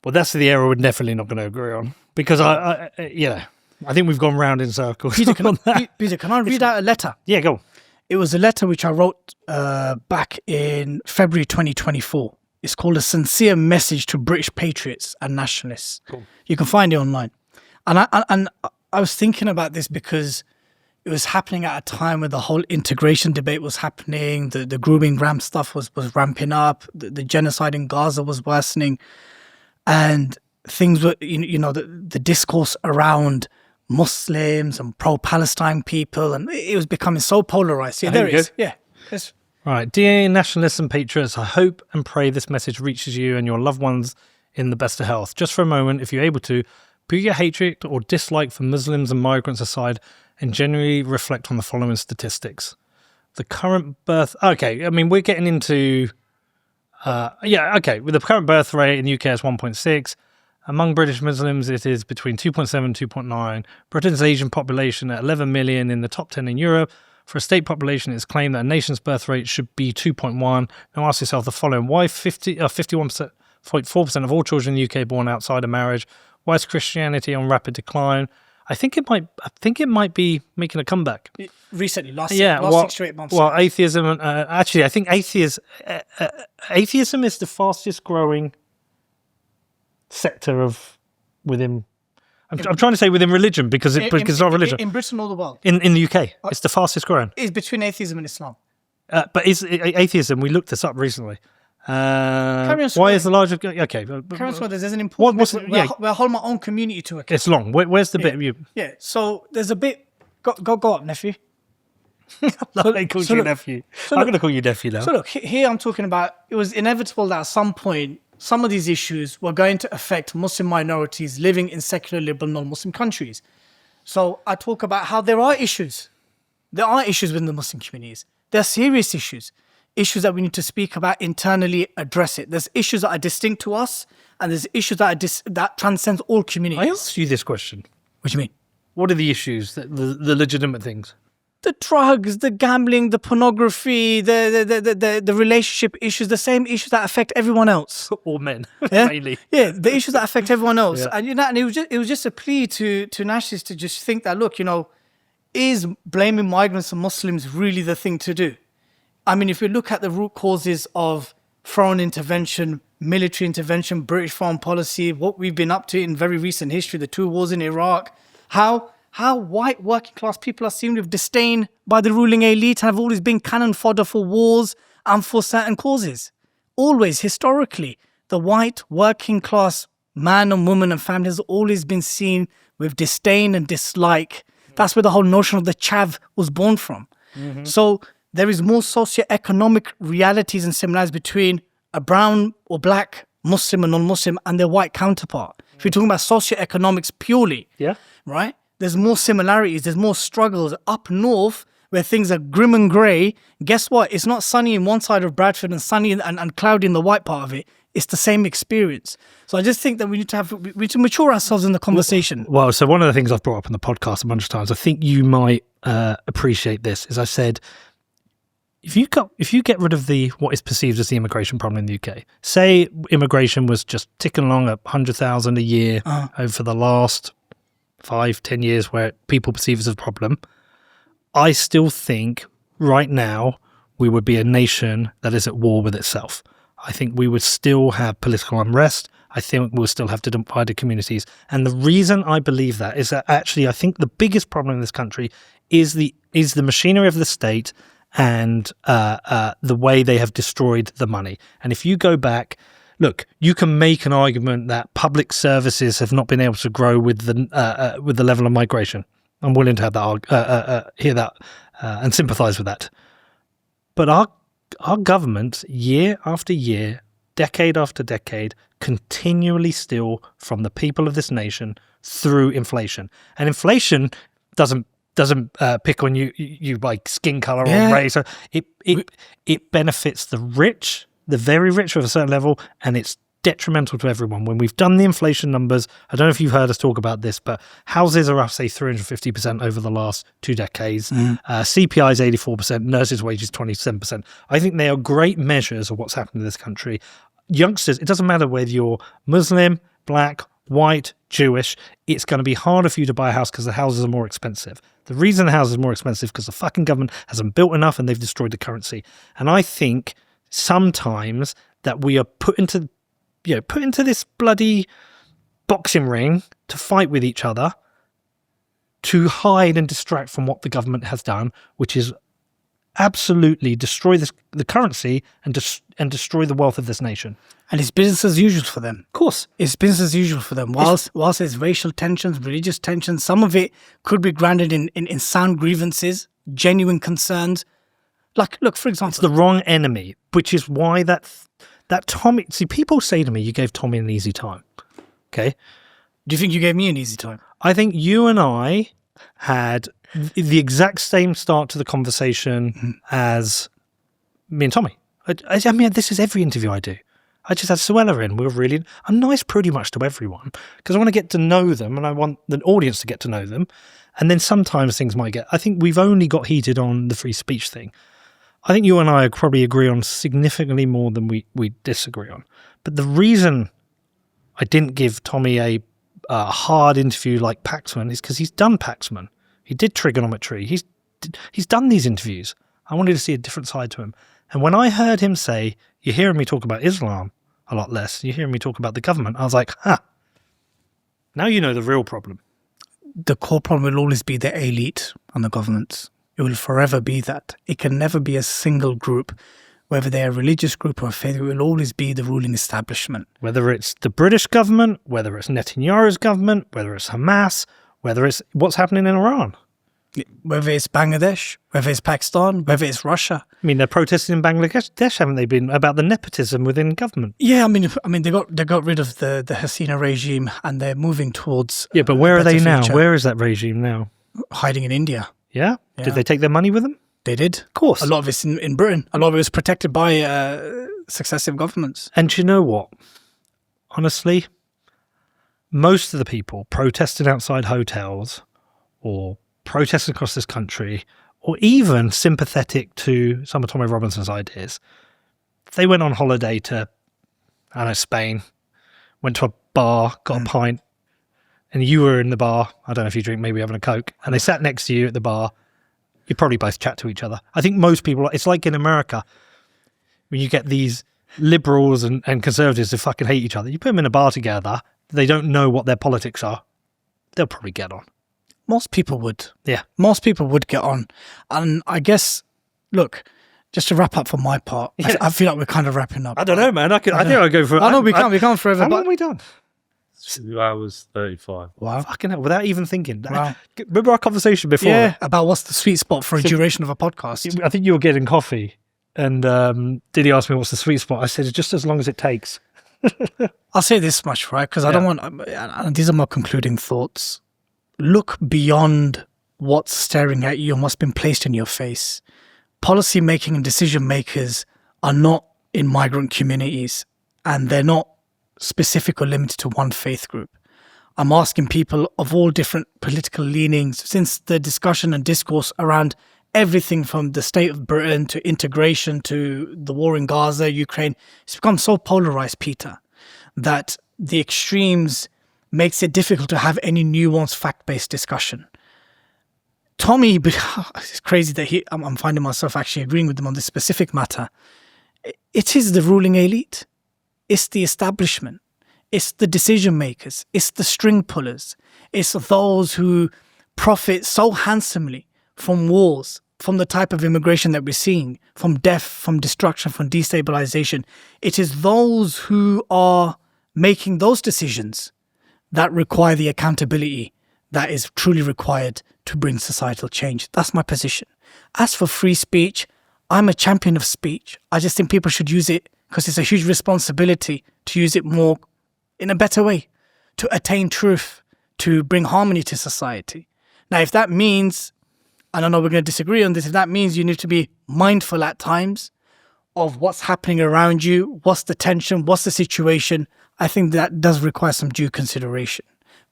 that's the area we're definitely not going to agree on. Because, I think we've gone round in circles. Peter, can I read out a letter? Yeah, go. It was a letter which I wrote back in February 2024. It's called A Sincere Message to British Patriots and Nationalists. Cool. You can find it online. And I was thinking about this because it was happening at a time where the whole integration debate was happening, the grooming ramp stuff was ramping up, the genocide in Gaza was worsening, and things were, the discourse around Muslims and pro-Palestine people, and it was becoming so polarized. Yeah, there it is. Yeah. It's, Right, dear nationalists and patriots, I hope and pray this message reaches you and your loved ones in the best of health. Just for a moment, if you're able to, put your hatred or dislike for Muslims and migrants aside and generally reflect on the following statistics. The current birth... Okay, I mean, we're getting into... with the current birth rate in the UK is 1.6. Among British Muslims, it is between 2.7 and 2.9. Britain's Asian population at 11 million in the top 10 in Europe. For a state population, it's claimed that a nation's birth rate should be 2.1. Now ask yourself the following. Why 51.4% of all children in the UK born outside of marriage? Why is Christianity on rapid decline? I think it might be making a comeback. Recently, last 6 to 8 months. Well, atheism, I think atheism is the fastest growing sector within... I'm trying to say within religion because it's not religion. In Britain or the world? In the UK. It's the fastest growing. It's between atheism and Islam. But is atheism, we looked this up recently. Why is the larger... Okay. There's an important... We'll hold my own community to account. It's long. Where's the bit of you? Yeah, so there's a bit... Go up, nephew. They called you nephew. I'm going to call you nephew now. So look, here I'm talking about... It was inevitable that at some point... Some of these issues were going to affect Muslim minorities living in secular, liberal, non-Muslim countries. So I talk about how there are issues. There are issues within the Muslim communities. There are serious issues that we need to speak about internally, address it. There's issues that are distinct to us, and there's issues that transcend all communities. I asked you this question. What do you mean? What are the issues, the legitimate things? The drugs, the gambling, the pornography, the relationship issues, the same issues that affect everyone else. All men, yeah? mainly. Yeah, the issues that affect everyone else. Yeah. And it was just a plea to nationalists to just think that, look, is blaming migrants and Muslims really the thing to do? I mean, if you look at the root causes of foreign intervention, military intervention, British foreign policy, what we've been up to in very recent history, the 2 wars in Iraq, how white working class people are seen with disdain by the ruling elite and have always been cannon fodder for wars and for certain causes. Always, historically, the white working class man and woman and family has always been seen with disdain and dislike. That's where the whole notion of the chav was born from. Mm-hmm. So there is more socioeconomic realities and similarities between a brown or black Muslim and non-Muslim and their white counterpart. If you're talking about socioeconomics purely, yeah, right? there's more similarities, there's more struggles up north where things are grim and grey. Guess what? It's not sunny in one side of Bradford and sunny and cloudy in the white part of it. It's the same experience. So I just think that we need to mature ourselves in the conversation. Well, so one of the things I've brought up on the podcast a bunch of times, I think you might appreciate this, is I said, if you get rid of what is perceived as the immigration problem in the UK, say immigration was just ticking along at 100,000 a year over the last 5-10 years where people perceive it as a problem, I still think right now we would be a nation that is at war with itself. I think we would still have political unrest. I think we'll still have divided communities. And the reason I believe that is that actually I think the biggest problem in this country is the machinery of the state and the way they have destroyed the money. And if you go back, look, you can make an argument that public services have not been able to grow with the level of migration. I'm willing to have that, hear that, and sympathise with that. But our government, year after year, decade after decade, continually steal from the people of this nation through inflation. And inflation doesn't pick on you by skin color or race. It benefits the rich, the very rich of a certain level, and it's detrimental to everyone. When we've done the inflation numbers, I don't know if you've heard us talk about this, but houses are up, say, 350% over the last 2 decades. CPI is 84%, nurses' wages 27%. I think they are great measures of what's happened in this country. Youngsters, it doesn't matter whether you're Muslim, black, white, Jewish, it's going to be harder for you to buy a house because the houses are more expensive. The reason the houses are more expensive because the fucking government hasn't built enough and they've destroyed the currency. And I think sometimes that we are put into this bloody boxing ring to fight with each other to hide and distract from what the government has done, which is absolutely destroy the currency and destroy the wealth of this nation. And it's business as usual for them. Of course. It's business as usual for them. Whilst there's racial tensions, religious tensions, some of it could be grounded in sound grievances, genuine concerns. Like, look, for example... It's the wrong enemy, which is why that Tommy... See, people say to me, you gave Tommy an easy time. Okay? Do you think you gave me an easy time? I think you and I had the exact same start to the conversation as me and Tommy. I mean, this is every interview I do. I just had Suella in. I'm nice pretty much to everyone because I want to get to know them and I want the audience to get to know them. And then sometimes things might get... I think we've only got heated on the free speech thing. I think you and I probably agree on significantly more than we disagree on. But the reason I didn't give Tommy a hard interview like Paxman is because he's done Paxman. He did trigonometry. He's done these interviews. I wanted to see a different side to him. And when I heard him say, you're hearing me talk about Islam a lot less, you're hearing me talk about the government, I was like, now you know the real problem. The core problem will always be the elite and the governments. It will forever be that. It can never be a single group, whether they're a religious group or a faith. It will always be the ruling establishment. Whether it's the British government, whether it's Netanyahu's government, whether it's Hamas, whether it's what's happening in Iran. Whether it's Bangladesh, whether it's Pakistan, whether it's Russia. I mean, they're protesting in Bangladesh, haven't they been, about the nepotism within government? Yeah, I mean, they got rid of the Hasina regime and they're moving towards. Yeah, but where are they now? Future. Where is that regime now? Hiding in India. Yeah? Did they take their money with them? They did. Of course. A lot of it's in Britain. A lot of it was protected by successive governments. And do you know what? Honestly, most of the people protesting outside hotels or protesting across this country or even sympathetic to some of Tommy Robinson's ideas, they went on holiday to, I don't know, Spain, went to a bar, got a pint, and you were in the bar, I don't know if you drink, maybe having a Coke, and they sat next to you at the bar, you'd probably both chat to each other. I think most people, it's like in America, when you get these liberals and conservatives who fucking hate each other, you put them in a bar together, they don't know what their politics are, they'll probably get on. Most people would. Yeah. Most people would get on. And I guess, look, just to wrap up for my part, I feel like we're kind of wrapping up. I don't know, man. I think I'll go for... I know we can't forever. How long have we done? 2 hours 35. Wow. Fucking hell, without even thinking. Wow. Remember our conversation before? Yeah, about what's the sweet spot for a duration of a podcast. I think you were getting coffee and Dilly asked me what's the sweet spot. I said, just as long as it takes. I'll say this much, right? Because I don't want... And these are my concluding thoughts. look beyond what's staring at you and what's been placed in your face. Policy making and decision makers are not in migrant communities, and they're not specific or limited to one faith group. I'm asking people of all different political leanings, since the discussion and discourse around everything from the state of Britain to integration to the war in Gaza, Ukraine, it's become so polarized, Peter, that the extremes makes it difficult to have any nuanced fact-based discussion. Tommy, it's crazy that I'm finding myself actually agreeing with him on this specific matter. It is the ruling elite. It's the establishment. It's the decision makers. It's the string pullers. It's those who profit so handsomely from wars, from the type of immigration that we're seeing, from death, from destruction, from destabilization. It is those who are making those decisions that require the accountability that is truly required to bring societal change. That's my position. As for free speech, I'm a champion of speech. I just think people should use it because it's a huge responsibility to use it more in a better way, to attain truth, to bring harmony to society. Now, if that means, and I know we're going to disagree on this, if that means you need to be mindful at times of what's happening around you, what's the tension, what's the situation, I think that does require some due consideration.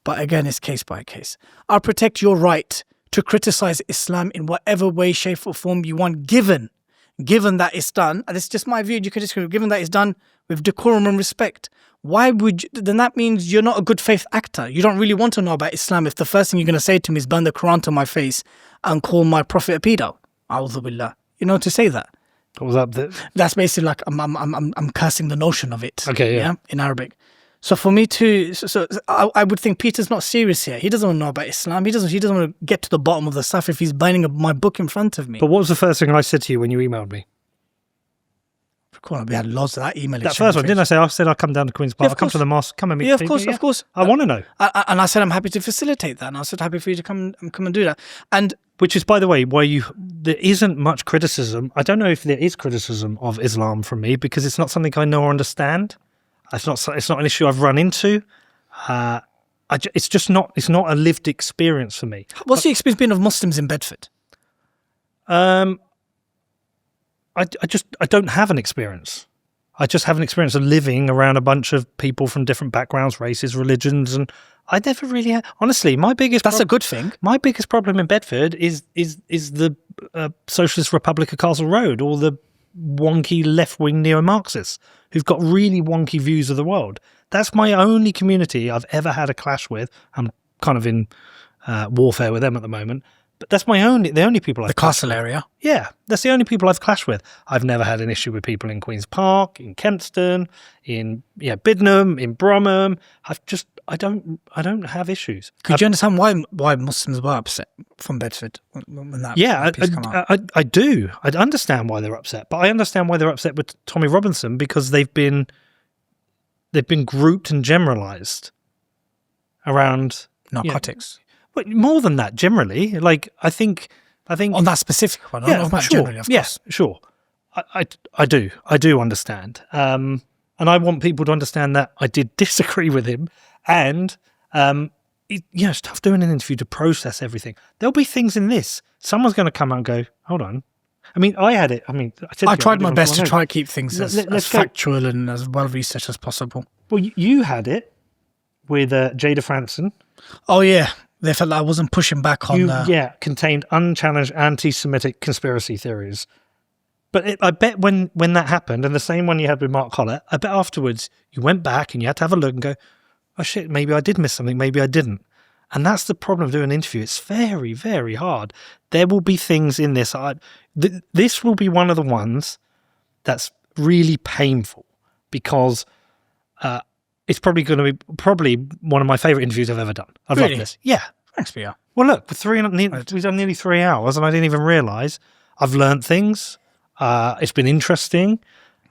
But again, it's case by case. I'll protect your right to criticize Islam in whatever way, shape or form you want, given that it's done, and it's just my view, you can disagree, given that it's done with decorum and respect. Why would you, then that means you're not a good faith actor. You don't really want to know about Islam if the first thing you're going to say to me is burn the Quran to my face and call my prophet a pedo. A'udhu billah. You know, to say that. What was that? That's basically like I'm cursing the notion of it. Okay, yeah. In Arabic. So for me to, I would think Peter's not serious here. He doesn't want to know about Islam. He doesn't want to get to the bottom of the stuff if he's burning my book in front of me. But what was the first thing I said to you when you emailed me? We had lots of that email. That first one, didn't I say? I said I'll come down to Queen's Park. Yeah, I'll come to the mosque. Come and meet. Yeah, of course. I want to know. And I said I'm happy to facilitate that. And I said happy for you to come and do that. And which is, by the way, why there isn't much criticism. I don't know if there is criticism of Islam from me because it's not something I know or understand. It's not an issue I've run into. It's not a lived experience for me. What's the experience been of Muslims in Bedford? I don't have an experience. I just have an experience of living around a bunch of people from different backgrounds, races, religions, and I never really had, honestly, That's a good thing. My biggest problem in Bedford is the Socialist Republic of Castle Road, or the wonky left-wing neo-Marxists who've got really wonky views of the world. That's my only community I've ever had a clash with. I'm kind of in warfare with them at the moment. But that's the only people I've clashed Castle with. area. Yeah, that's the only people I've clashed with. I've never had an issue with people in Queen's Park, in Kempston, in Biddenham, in Bromham. I don't have issues. Could you understand why Muslims were upset from Bedford when that piece came out? I do. I understand why they're upset, but I understand why they're upset with Tommy Robinson because they've been grouped and generalised around narcotics. But more than that, generally, like I think on that specific one. Yeah, not sure. Generally, of course. Yeah, sure. I do understand, and I want people to understand that I did disagree with him, and it's tough doing an interview to process everything. There'll be things in this. Someone's going to come out and go, "Hold on." I mean, I had it. I mean, I tried my best to try to keep things as factual and as well researched as possible. Well, you had it with Jada Franson. Oh yeah. They felt like I wasn't pushing back on contained unchallenged anti-Semitic conspiracy theories. But I bet when that happened, and the same one you had with Mark Collett, I bet afterwards you went back and you had to have a look and go, oh shit, maybe I did miss something, maybe I didn't. And that's the problem of doing an interview. It's very, very hard. There will be things in this. This will be one of the ones that's really painful because it's probably going to be one of my favourite interviews I've ever done. I've loved this. Yeah. Thanks, Peter. Well, look, we've done nearly 3 hours and I didn't even realise. I've learnt things. It's been interesting.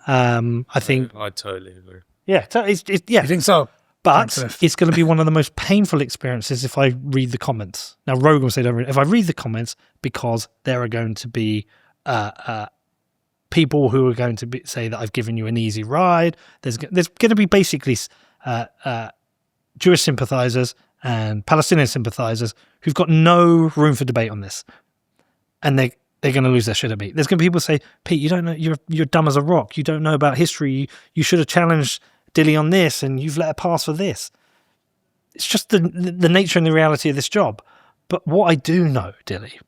I think... I totally agree. Yeah. You think so? But it's going to be one of the most painful experiences if I read the comments. Now, Rogan will say don't read. If I read the comments, because there are going to be... people who are going to say that I've given you an easy ride. There's going to be basically Jewish sympathisers and Palestinian sympathisers who've got no room for debate on this, and they're going to lose their shit at me. There's going to be people say, Pete, you don't know, you're dumb as a rock. You don't know about history. You should have challenged Dilly on this, and you've let her pass for this. It's just the nature and the reality of this job. But what I do know, Dilly,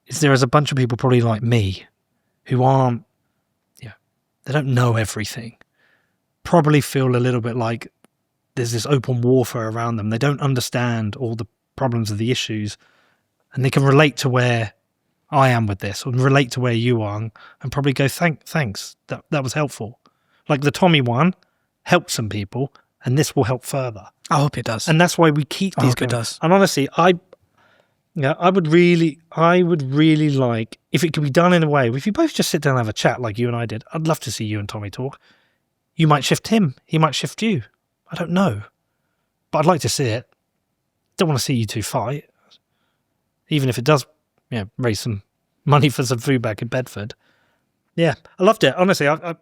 is there is a bunch of people probably like me who aren't, they don't know everything. Probably feel a little bit like there's this open warfare around them. They don't understand all the problems of the issues, and they can relate to where I am with this, or relate to where you are, and probably go, thanks, that was helpful. Like the Tommy one helped some people, and this will help further. I hope it does. And that's why we keep these. I hope it does. And honestly, I would really like if it could be done in a way, if you both just sit down and have a chat like you and I did. I'd love to see you and Tommy talk. You might shift him, he might shift you. I don't know, but I'd like to see it. Don't want to see you two fight, even if it does, raise some money for some food back in Bedford. Yeah, I loved it. Honestly, I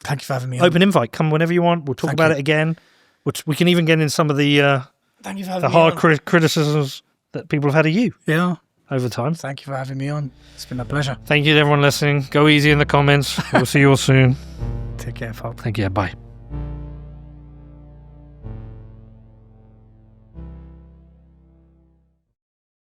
thank you for having me. Open invite. Come whenever you want. We'll talk about it again. Which we can even get in some of the thank you for having the hard criticisms that people have had of you. Yeah, over time. Thank you for having me on. It's been a pleasure. Thank you to everyone listening. Go easy in the comments. We'll see you all soon. Take care, folks. Thank you. Bye.